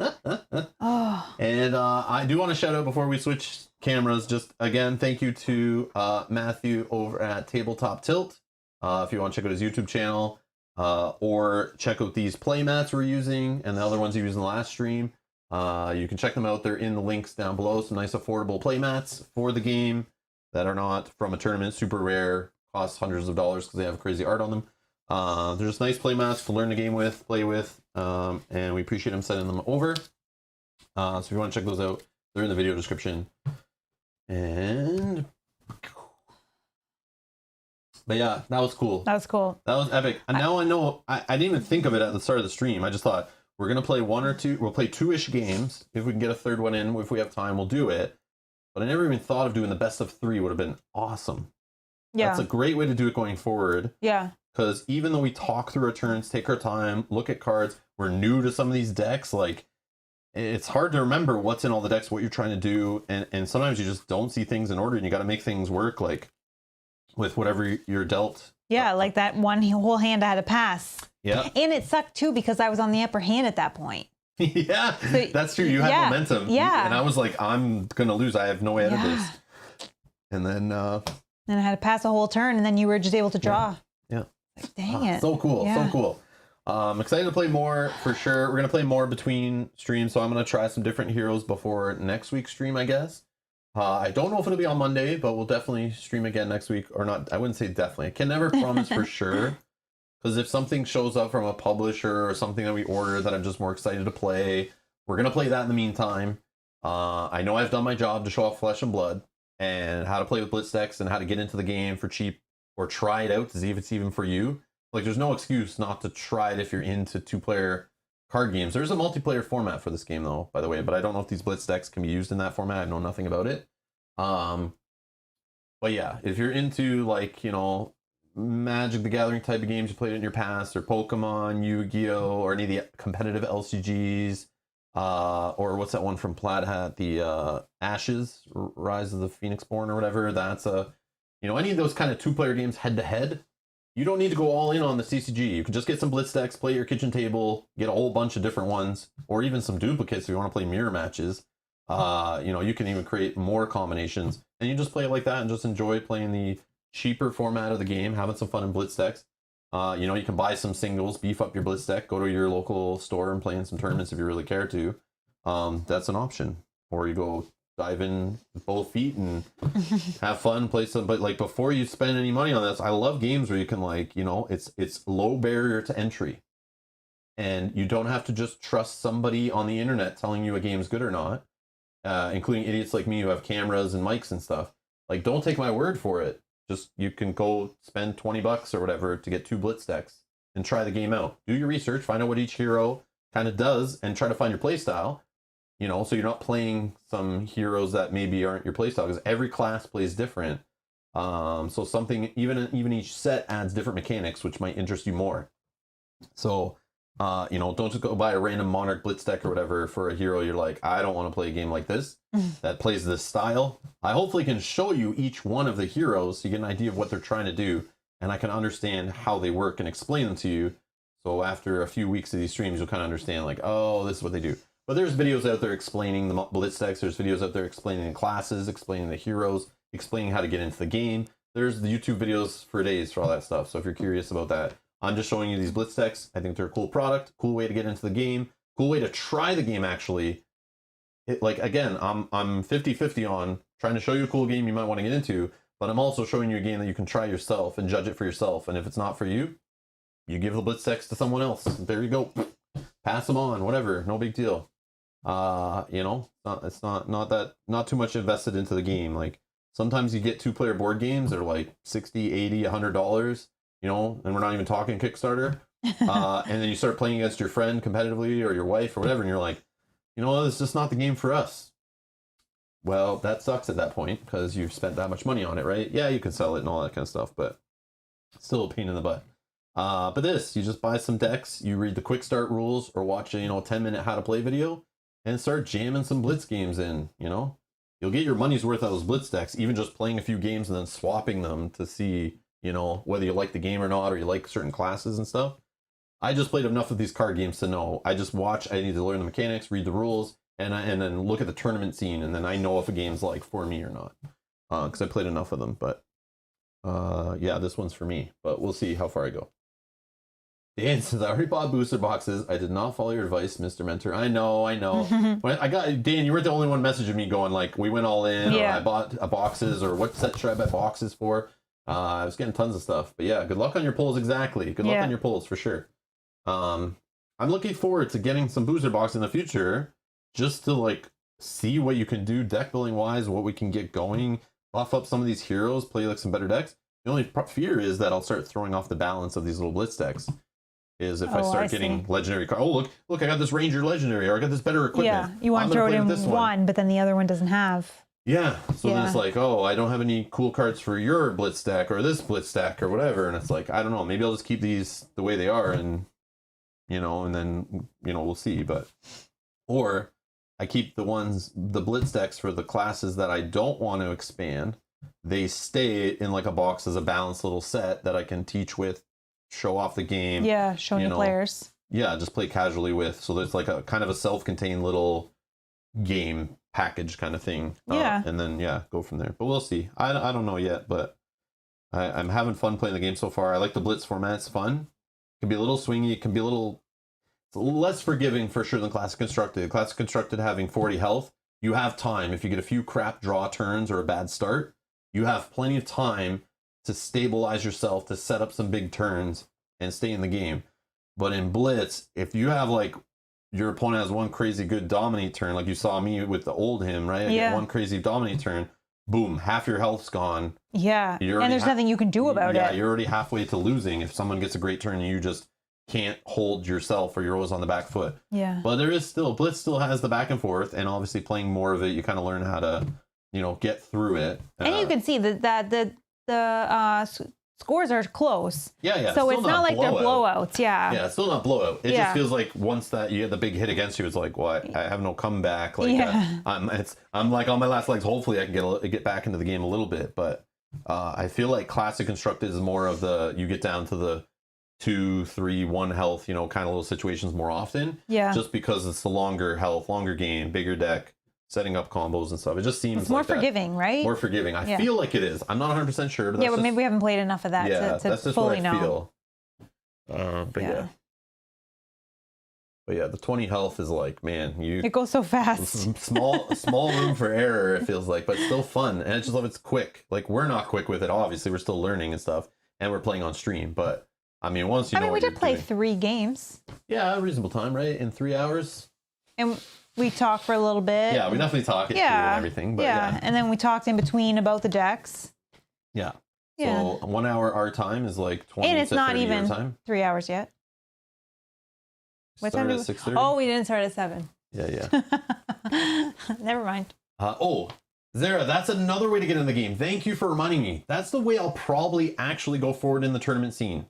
Oh. And I do want to shout out before we switch cameras, just again, thank you to Matthew over at Tabletop Tilt. If you want to check out his YouTube channel or check out these playmats we're using and the other ones you used in the last stream. You can check them out. They're in the links down below. Some nice affordable playmats for the game that are not from a tournament, super rare, cost hundreds of dollars because they have crazy art on them. They're just nice playmats to learn the game with, play with, and we appreciate him sending them over. So if you want to check those out, they're in the video description. And but yeah, that was cool. That was cool. That was epic. And now I know, I didn't even think of it at the start of the stream. I just thought, we're going to play one or two, we'll play 2-ish games. If we can get a third one in, if we have time, we'll do it. But I never even thought of doing the best of 3 would have been awesome. Yeah. That's a great way to do it going forward. Yeah. Because even though we talk through our turns, take our time, look at cards, we're new to some of these decks, like, it's hard to remember what's in all the decks, what you're trying to do, and sometimes you just don't see things in order, and you got to make things work, like, with whatever you're dealt. Yeah, like that one whole hand I had to pass. Yeah. And it sucked, too, because I was on the upper hand at that point. Yeah, so, that's true. You had momentum. Yeah. And I was like, I'm going to lose. I have no way out of this. And then... and I had to pass a whole turn, and then you were just able to draw. Yeah. Like, dang it. So cool. Yeah. So cool. I'm excited to play more for sure. We're going to play more between streams, so I'm going to try some different heroes before next week's stream, I guess. I don't know if it'll be on Monday, but we'll definitely stream again next week. Or not, I wouldn't say definitely. I can never promise for sure. Because if something shows up from a publisher or something that we order that I'm just more excited to play, we're going to play that in the meantime. I know I've done my job to show off Flesh and Blood and how to play with Blitz decks and how to get into the game for cheap or try it out to see if it's even for you. Like, there's no excuse not to try it if you're into 2-player card games. There's a multiplayer format for this game, though, by the way, but I don't know if these Blitz decks can be used in that format. I know nothing about it. But yeah, if you're into, like, you know, Magic the Gathering type of games you played in your past, or Pokemon, Yu-Gi-Oh, or any of the competitive LCGs, or what's that one from Plaid Hat, the Ashes, Rise of the Phoenix Born or whatever, that's a, you know, any of those kind of 2-player games head-to-head, you don't need to go all in on the CCG. You can just get some Blitz decks, play your kitchen table, get a whole bunch of different ones, or even some duplicates if you want to play mirror matches. You know, you can even create more combinations, and you just play it like that and just enjoy playing the cheaper format of the game, having some fun in Blitz decks. You know, you can buy some singles, beef up your Blitz deck, go to your local store and play in some tournaments if you really care to. That's an option. Or you go dive in with both feet and have fun, play some. But like, before you spend any money on this, I love games where you can, like, you know, it's low barrier to entry, and you don't have to just trust somebody on the internet telling you a game's good or not, including idiots like me who have cameras and mics and stuff. Like, don't take my word for it. Just, you can go spend $20 or whatever to get 2 Blitz decks and try the game out. Do your research, find out what each hero kind of does, and try to find your playstyle. You know, so you're not playing some heroes that maybe aren't your playstyle, because every class plays different. So something, even each set adds different mechanics, which might interest you more. So, you know, don't just go buy a random Monarch Blitz deck or whatever for a hero you're like, I don't want to play a game like this that plays this style. I hopefully can show you each one of the heroes so you get an idea of what they're trying to do, and I can understand how they work and explain them to you. So after a few weeks of these streams, you'll kind of understand, like, oh, this is what they do. But there's videos out there explaining the Blitz decks. There's videos out there explaining the classes, explaining the heroes, explaining how to get into the game. There's the YouTube videos for days for all that stuff. So if you're curious about that, I'm just showing you these Blitz decks. I think they're a cool product, cool way to get into the game, cool way to try the game, actually. Like, again, I'm 50-50 on trying to show you a cool game you might want to get into, but I'm also showing you a game that you can try yourself and judge it for yourself. And if it's not for you, you give the Blitz decks to someone else. There you go. Pass them on, whatever, no big deal. You know, it's not too much invested into the game. Like sometimes you get 2-player board games that are like 60, 80, $100, you know, and we're not even talking Kickstarter. And then you start playing against your friend competitively or your wife or whatever, and you're like, you know, it's just not the game for us. Well, that sucks at that point because you've spent that much money on it, right? Yeah, you can sell it and all that kind of stuff, but still a pain in the butt. But this, you just buy some decks, you read the quick start rules or watch a 10-minute how to play video and start jamming some Blitz games in, you know? You'll get your money's worth out of those Blitz decks, even just playing a few games and then swapping them to see, you know, whether you like the game or not, or you like certain classes and stuff. I just played enough of these card games to know. I just watch, I need to learn the mechanics, read the rules, and then look at the tournament scene, and then I know if a game's like for me or not. Because I played enough of them, but yeah, this one's for me, but we'll see how far I go. Dan says, I already bought booster boxes. I did not follow your advice, Mr. Mentor. I know. When I got Dan, you weren't the only one messaging me going like, we went all in, or I bought boxes, or what set should I buy boxes for? I was getting tons of stuff, but yeah, good luck on your polls. Exactly. Good luck on your polls for sure. I'm looking forward to getting some booster boxes in the future, just to like see what you can do deck building wise, what we can get going, buff up some of these heroes, play like some better decks. The only fear is that I'll start throwing off the balance of these little Blitz decks. Is if I start getting legendary cards. Oh, look, I got this Ranger legendary, or I got this better equipment. Yeah, you want to throw it in one, but then the other one doesn't have. Yeah, so then it's like, oh, I don't have any cool cards for your Blitz deck or this Blitz deck or whatever, and it's like, I don't know, maybe I'll just keep these the way they are, and and then we'll see. But or I keep the Blitz decks for the classes that I don't want to expand. They stay in like a box as a balanced little set that I can teach with, show off the game. Yeah, show new players. Yeah, just play casually with. So there's like a kind of a self-contained little game package kind of thing. And then go from there. But we'll see. I don't know yet, but I'm having fun playing the game so far. I like the Blitz format. It's fun. It can be a little swingy. It can be a little less forgiving for sure than Classic Constructed. Classic Constructed having 40 health, you have time. If you get a few crap draw turns or a bad start, you have plenty of time to stabilize yourself, to set up some big turns and stay in the game. But in Blitz, if you have like your opponent has one crazy good dominate turn, like you saw me with the old him, right? I get one crazy dominate turn, boom, half your health's gone. Yeah, and there's nothing you can do about it. Yeah, you're already halfway to losing if someone gets a great turn and you just can't hold yourself, or you're always on the back foot. Yeah. But there is still, Blitz still has the back and forth, and obviously playing more of it, you kind of learn how to, get through it. And you can see that the scores are close. Yeah. So it's not like they're blowouts. Yeah. Yeah, it's still not blowout. It just feels like once that you get the big hit against you, it's like, well, I have no comeback. Like, I'm like on my last legs. Hopefully, I can get back into the game a little bit. But I feel like Classic Constructed is more of you get down to the 2, 3, 1 health, kind of little situations more often. Yeah. Just because it's the longer health, longer game, bigger deck, setting up combos and stuff. It just seems it's more forgiving, right? More forgiving. I feel like it is. I'm not 100% sure. But but maybe we haven't played enough of that to fully know. Feel. But yeah, the 20 health is like, man, it goes so fast. Small room for error, it feels like, but still fun. And I just love it's quick. Like, we're not quick with it, obviously. We're still learning and stuff, and we're playing on stream. But I mean, once you know, we did play 3 games. Yeah, a reasonable time, right? In 3 hours. And we talked for a little bit. Yeah, we definitely talked it through and everything. But and then we talked in between about the decks. Yeah. So 1 hour our time is like 20 and it's to not 30 even your time. 3 hours yet. What Start time at 6:30? Oh, we didn't start at 7. Yeah. Never mind. Zara, that's another way to get in the game. Thank you for reminding me. That's the way I'll probably actually go forward in the tournament scene.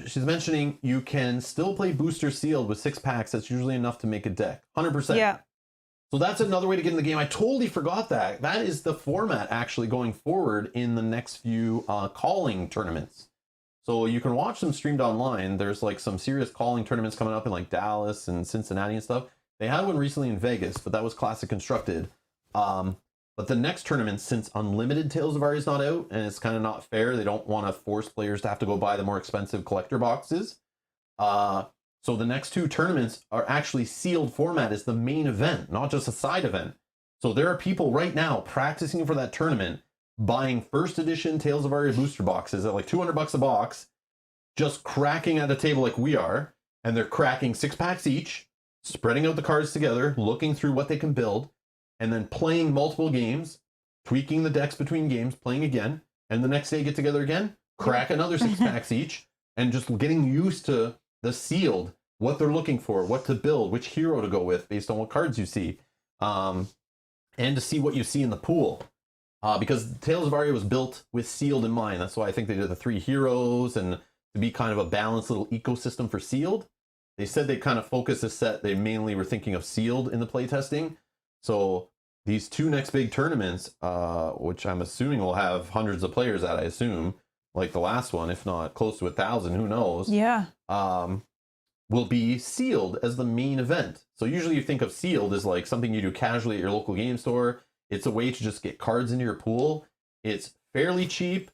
She's mentioning you can still play booster sealed with 6 packs. That's usually enough to make a deck. 100%. Yeah. So that's another way to get in the game. I totally forgot that. That is the format actually going forward in the next few calling tournaments. So you can watch them streamed online. There's like some serious calling tournaments coming up in like Dallas and Cincinnati and stuff. They had one recently in Vegas, but that was Classic Constructed. But the next tournament, since Unlimited Tales of Aria is not out, and it's kind of not fair, they don't want to force players to have to go buy the more expensive collector boxes. So the next 2 tournaments are actually sealed format as the main event, not just a side event. So there are people right now practicing for that tournament, buying first edition Tales of Aria booster boxes at like $200 a box, just cracking at a table like we are, and they're cracking 6 packs each. spreading out the cards together, looking through what they can build, and then playing multiple games, tweaking the decks between games, playing again, and the next day get together again, crack another 6 packs each, and just getting used to the sealed, what they're looking for, what to build, which hero to go with based on what cards you see, and to see what you see in the pool. Because Tales of Aria was built with sealed in mind. That's why I think they did the 3 heroes, and to be kind of a balanced little ecosystem for sealed. They said they kind of focused this set, they mainly were thinking of sealed in the playtesting. So these 2 next big tournaments, which I'm assuming will have hundreds of players at, I assume, like the last one, if not close to 1,000, who knows? Yeah. Will be sealed as the main event. So usually you think of sealed as like something you do casually at your local game store. It's a way to just get cards into your pool. It's fairly cheap,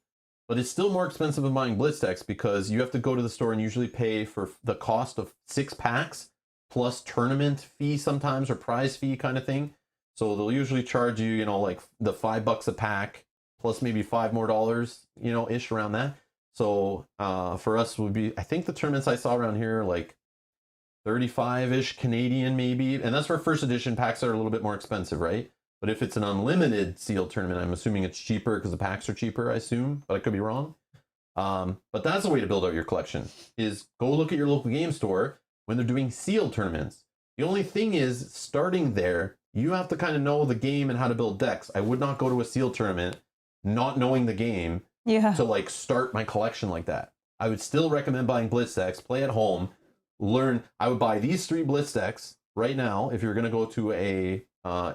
but it's still more expensive than buying Blitz Decks because you have to go to the store and usually pay for the cost of 6 packs plus tournament fee sometimes, or prize fee kind of thing. So they'll usually charge you, you know, like the $5 a pack plus maybe $5 more, you know, ish around that. So for us would be, I think the tournaments I saw around here, like 35-ish Canadian maybe. And that's for first edition packs that are a little bit more expensive, right? But if it's an unlimited sealed tournament, I'm assuming it's cheaper because the packs are cheaper, I assume, but I could be wrong. But that's a way to build out your collection, is go look at your local game store when they're doing sealed tournaments. The only thing is, starting there, you have to kind of know the game and how to build decks. I would not go to a sealed tournament not knowing the game to like start my collection like that. I would still recommend buying Blitz Decks, play at home, learn. I would buy these 3 Blitz Decks right now if you're going to go to a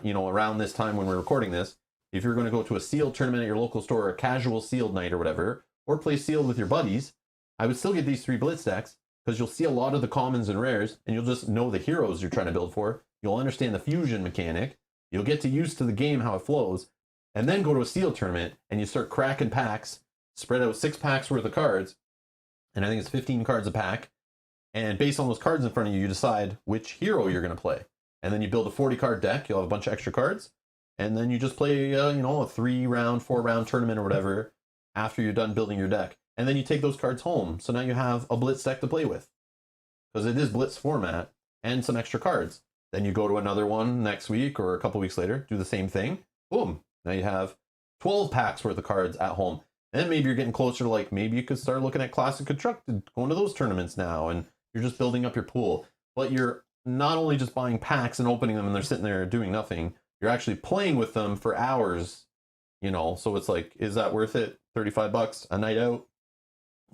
you know, around this time when we're recording this, if you're going to go to a sealed tournament at your local store, or a casual sealed night or whatever, or play sealed with your buddies, I would still get these 3 Blitz Decks because you'll see a lot of the commons and rares, and you'll just know the heroes you're trying to build for. You'll understand the fusion mechanic. You'll get to used to the game, how it flows, and then go to a sealed tournament and you start cracking packs, spread out 6 packs worth of cards, and I think it's 15 cards a pack. And based on those cards in front of you, you decide which hero you're going to play. And then you build a 40-card deck. You'll have a bunch of extra cards. And then you just play, you know, a 3-round, 4-round tournament or whatever after you're done building your deck. And then you take those cards home. So now you have a Blitz deck to play with, because it is Blitz format, and some extra cards. Then you go to another one next week or a couple weeks later, do the same thing. Boom. Now you have 12 packs worth of cards at home. And maybe you're getting closer to, like, maybe you could start looking at Classic Constructed, going to those tournaments now, and you're just building up your pool. But you're not only just buying packs and opening them and they're sitting there doing nothing, you're actually playing with them for hours, you know. So it's like, is that worth it? $35 a night out,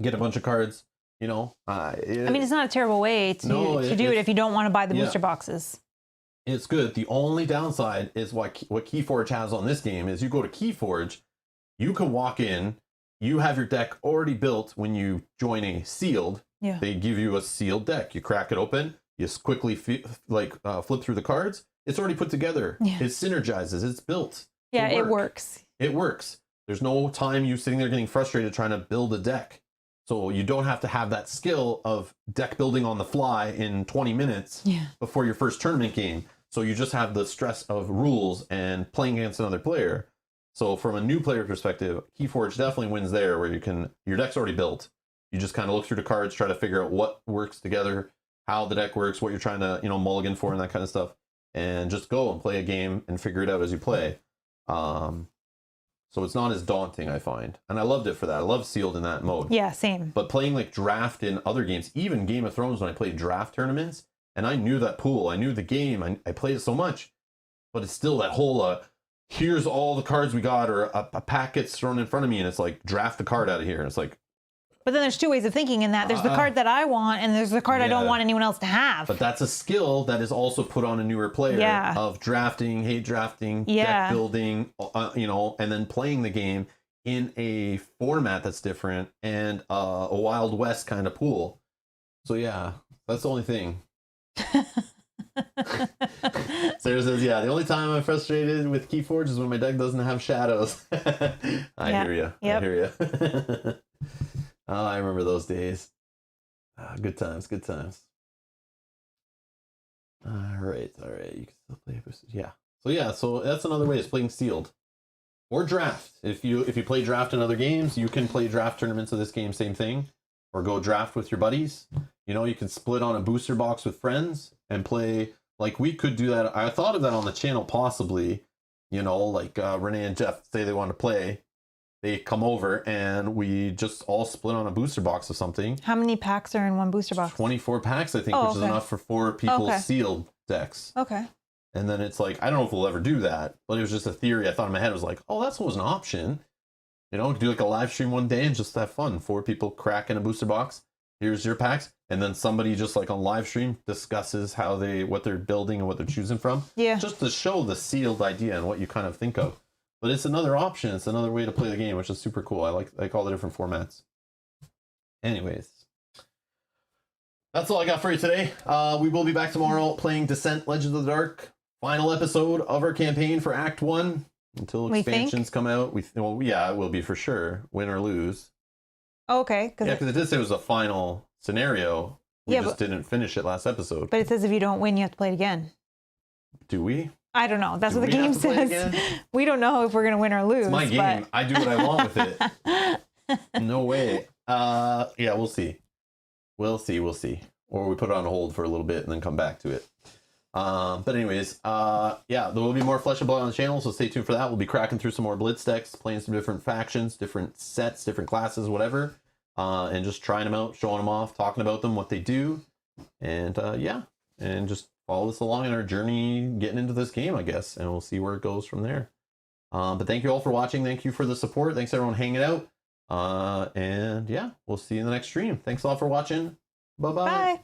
get a bunch of cards, you know. I mean, it's not a terrible way to do it if you don't want to buy the booster boxes. It's good. The only downside is what Keyforge has on this game is you go to Keyforge, you can walk in, you have your deck already built when you join a sealed. Yeah. They give you a sealed deck. You crack it open. You just quickly flip through the cards. It's already put together. Yeah. It synergizes. It's built. Yeah, it works. It works. There's no time you sitting there getting frustrated trying to build a deck. So you don't have to have that skill of deck building on the fly in 20 minutes before your first tournament game. So you just have the stress of rules and playing against another player. So from a new player perspective, Keyforge definitely wins there, where your deck's already built. You just kind of look through the cards, try to figure out what works together, how the deck works, what you're trying to, you know, mulligan for and that kind of stuff, and just go and play a game and figure it out as you play. So it's not as daunting, I find. And I loved it for that. I love sealed in that mode. Yeah, same. But playing like draft in other games, even Game of Thrones when I played draft tournaments, and I knew that pool, I knew the game, I played it so much, but it's still that whole, here's all the cards we got, or a pack gets thrown in front of me and it's like, draft the card out of here. And it's like, but then there's 2 ways of thinking in that. There's the card that I want, and there's the card I don't want anyone else to have. But that's a skill that is also put on a newer player of drafting, deck building, you know, and then playing the game in a format that's different and a Wild West kind of pool. So yeah, that's the only thing. Sarah says, yeah, the only time I'm frustrated with Keyforge is when my deck doesn't have shadows. I hear you. I hear you. Oh, I remember those days. Good times, good times. All right. You can still play boosters. Yeah. So that's another way, is playing sealed or draft. If you play draft in other games, you can play draft tournaments of this game, same thing, or go draft with your buddies. You You know, you can split on a booster box with friends and play. Like, we could do that. I thought of that on the channel, possibly. You know, like Renee and Jeff say they want to play. They come over and we just all split on a booster box of something. How many packs are in one booster box? 24 packs, I think, which is enough for 4 people's sealed decks. Okay. And then it's like, I don't know if we'll ever do that, but it was just a theory I thought in my head. It was like, oh, that's was an option. You know, do like a live stream one day and just have fun. 4 people crack in a booster box. Here's your packs. And then somebody just like on live stream discusses what they're building and what they're choosing from. Yeah. Just to show the sealed idea and what you kind of think of. But it's another option. It's another way to play the game, which is super cool. I like all the different formats. Anyways, that's all I got for you today. We will be back tomorrow playing Descent Legends of the Dark. Final episode of our campaign for Act 1. Until expansions come out. Well, yeah, it will be for sure. Win or lose. Okay. Yeah, because it did say it was a final scenario. We just didn't finish it last episode. But it says if you don't win, you have to play it again. Do we? I don't know. That's what the game says. We don't know if we're going to win or lose. It's my game. I do what I want with it. No way. Yeah, we'll see. We'll see. Or we put it on hold for a little bit and then come back to it. But anyways, yeah, there will be more Flesh and Blood on the channel, so stay tuned for that. We'll be cracking through some more Blitz decks, playing some different factions, different sets, different classes, whatever. And just trying them out, showing them off, talking about them, what they do. And yeah, and just follow us along in our journey getting into this game, I guess, and we'll see where it goes from there. But thank you all for watching. Thank you for the support. Thanks everyone hanging out. And yeah, we'll see you in the next stream. Thanks a lot for watching. Bye-bye. Bye.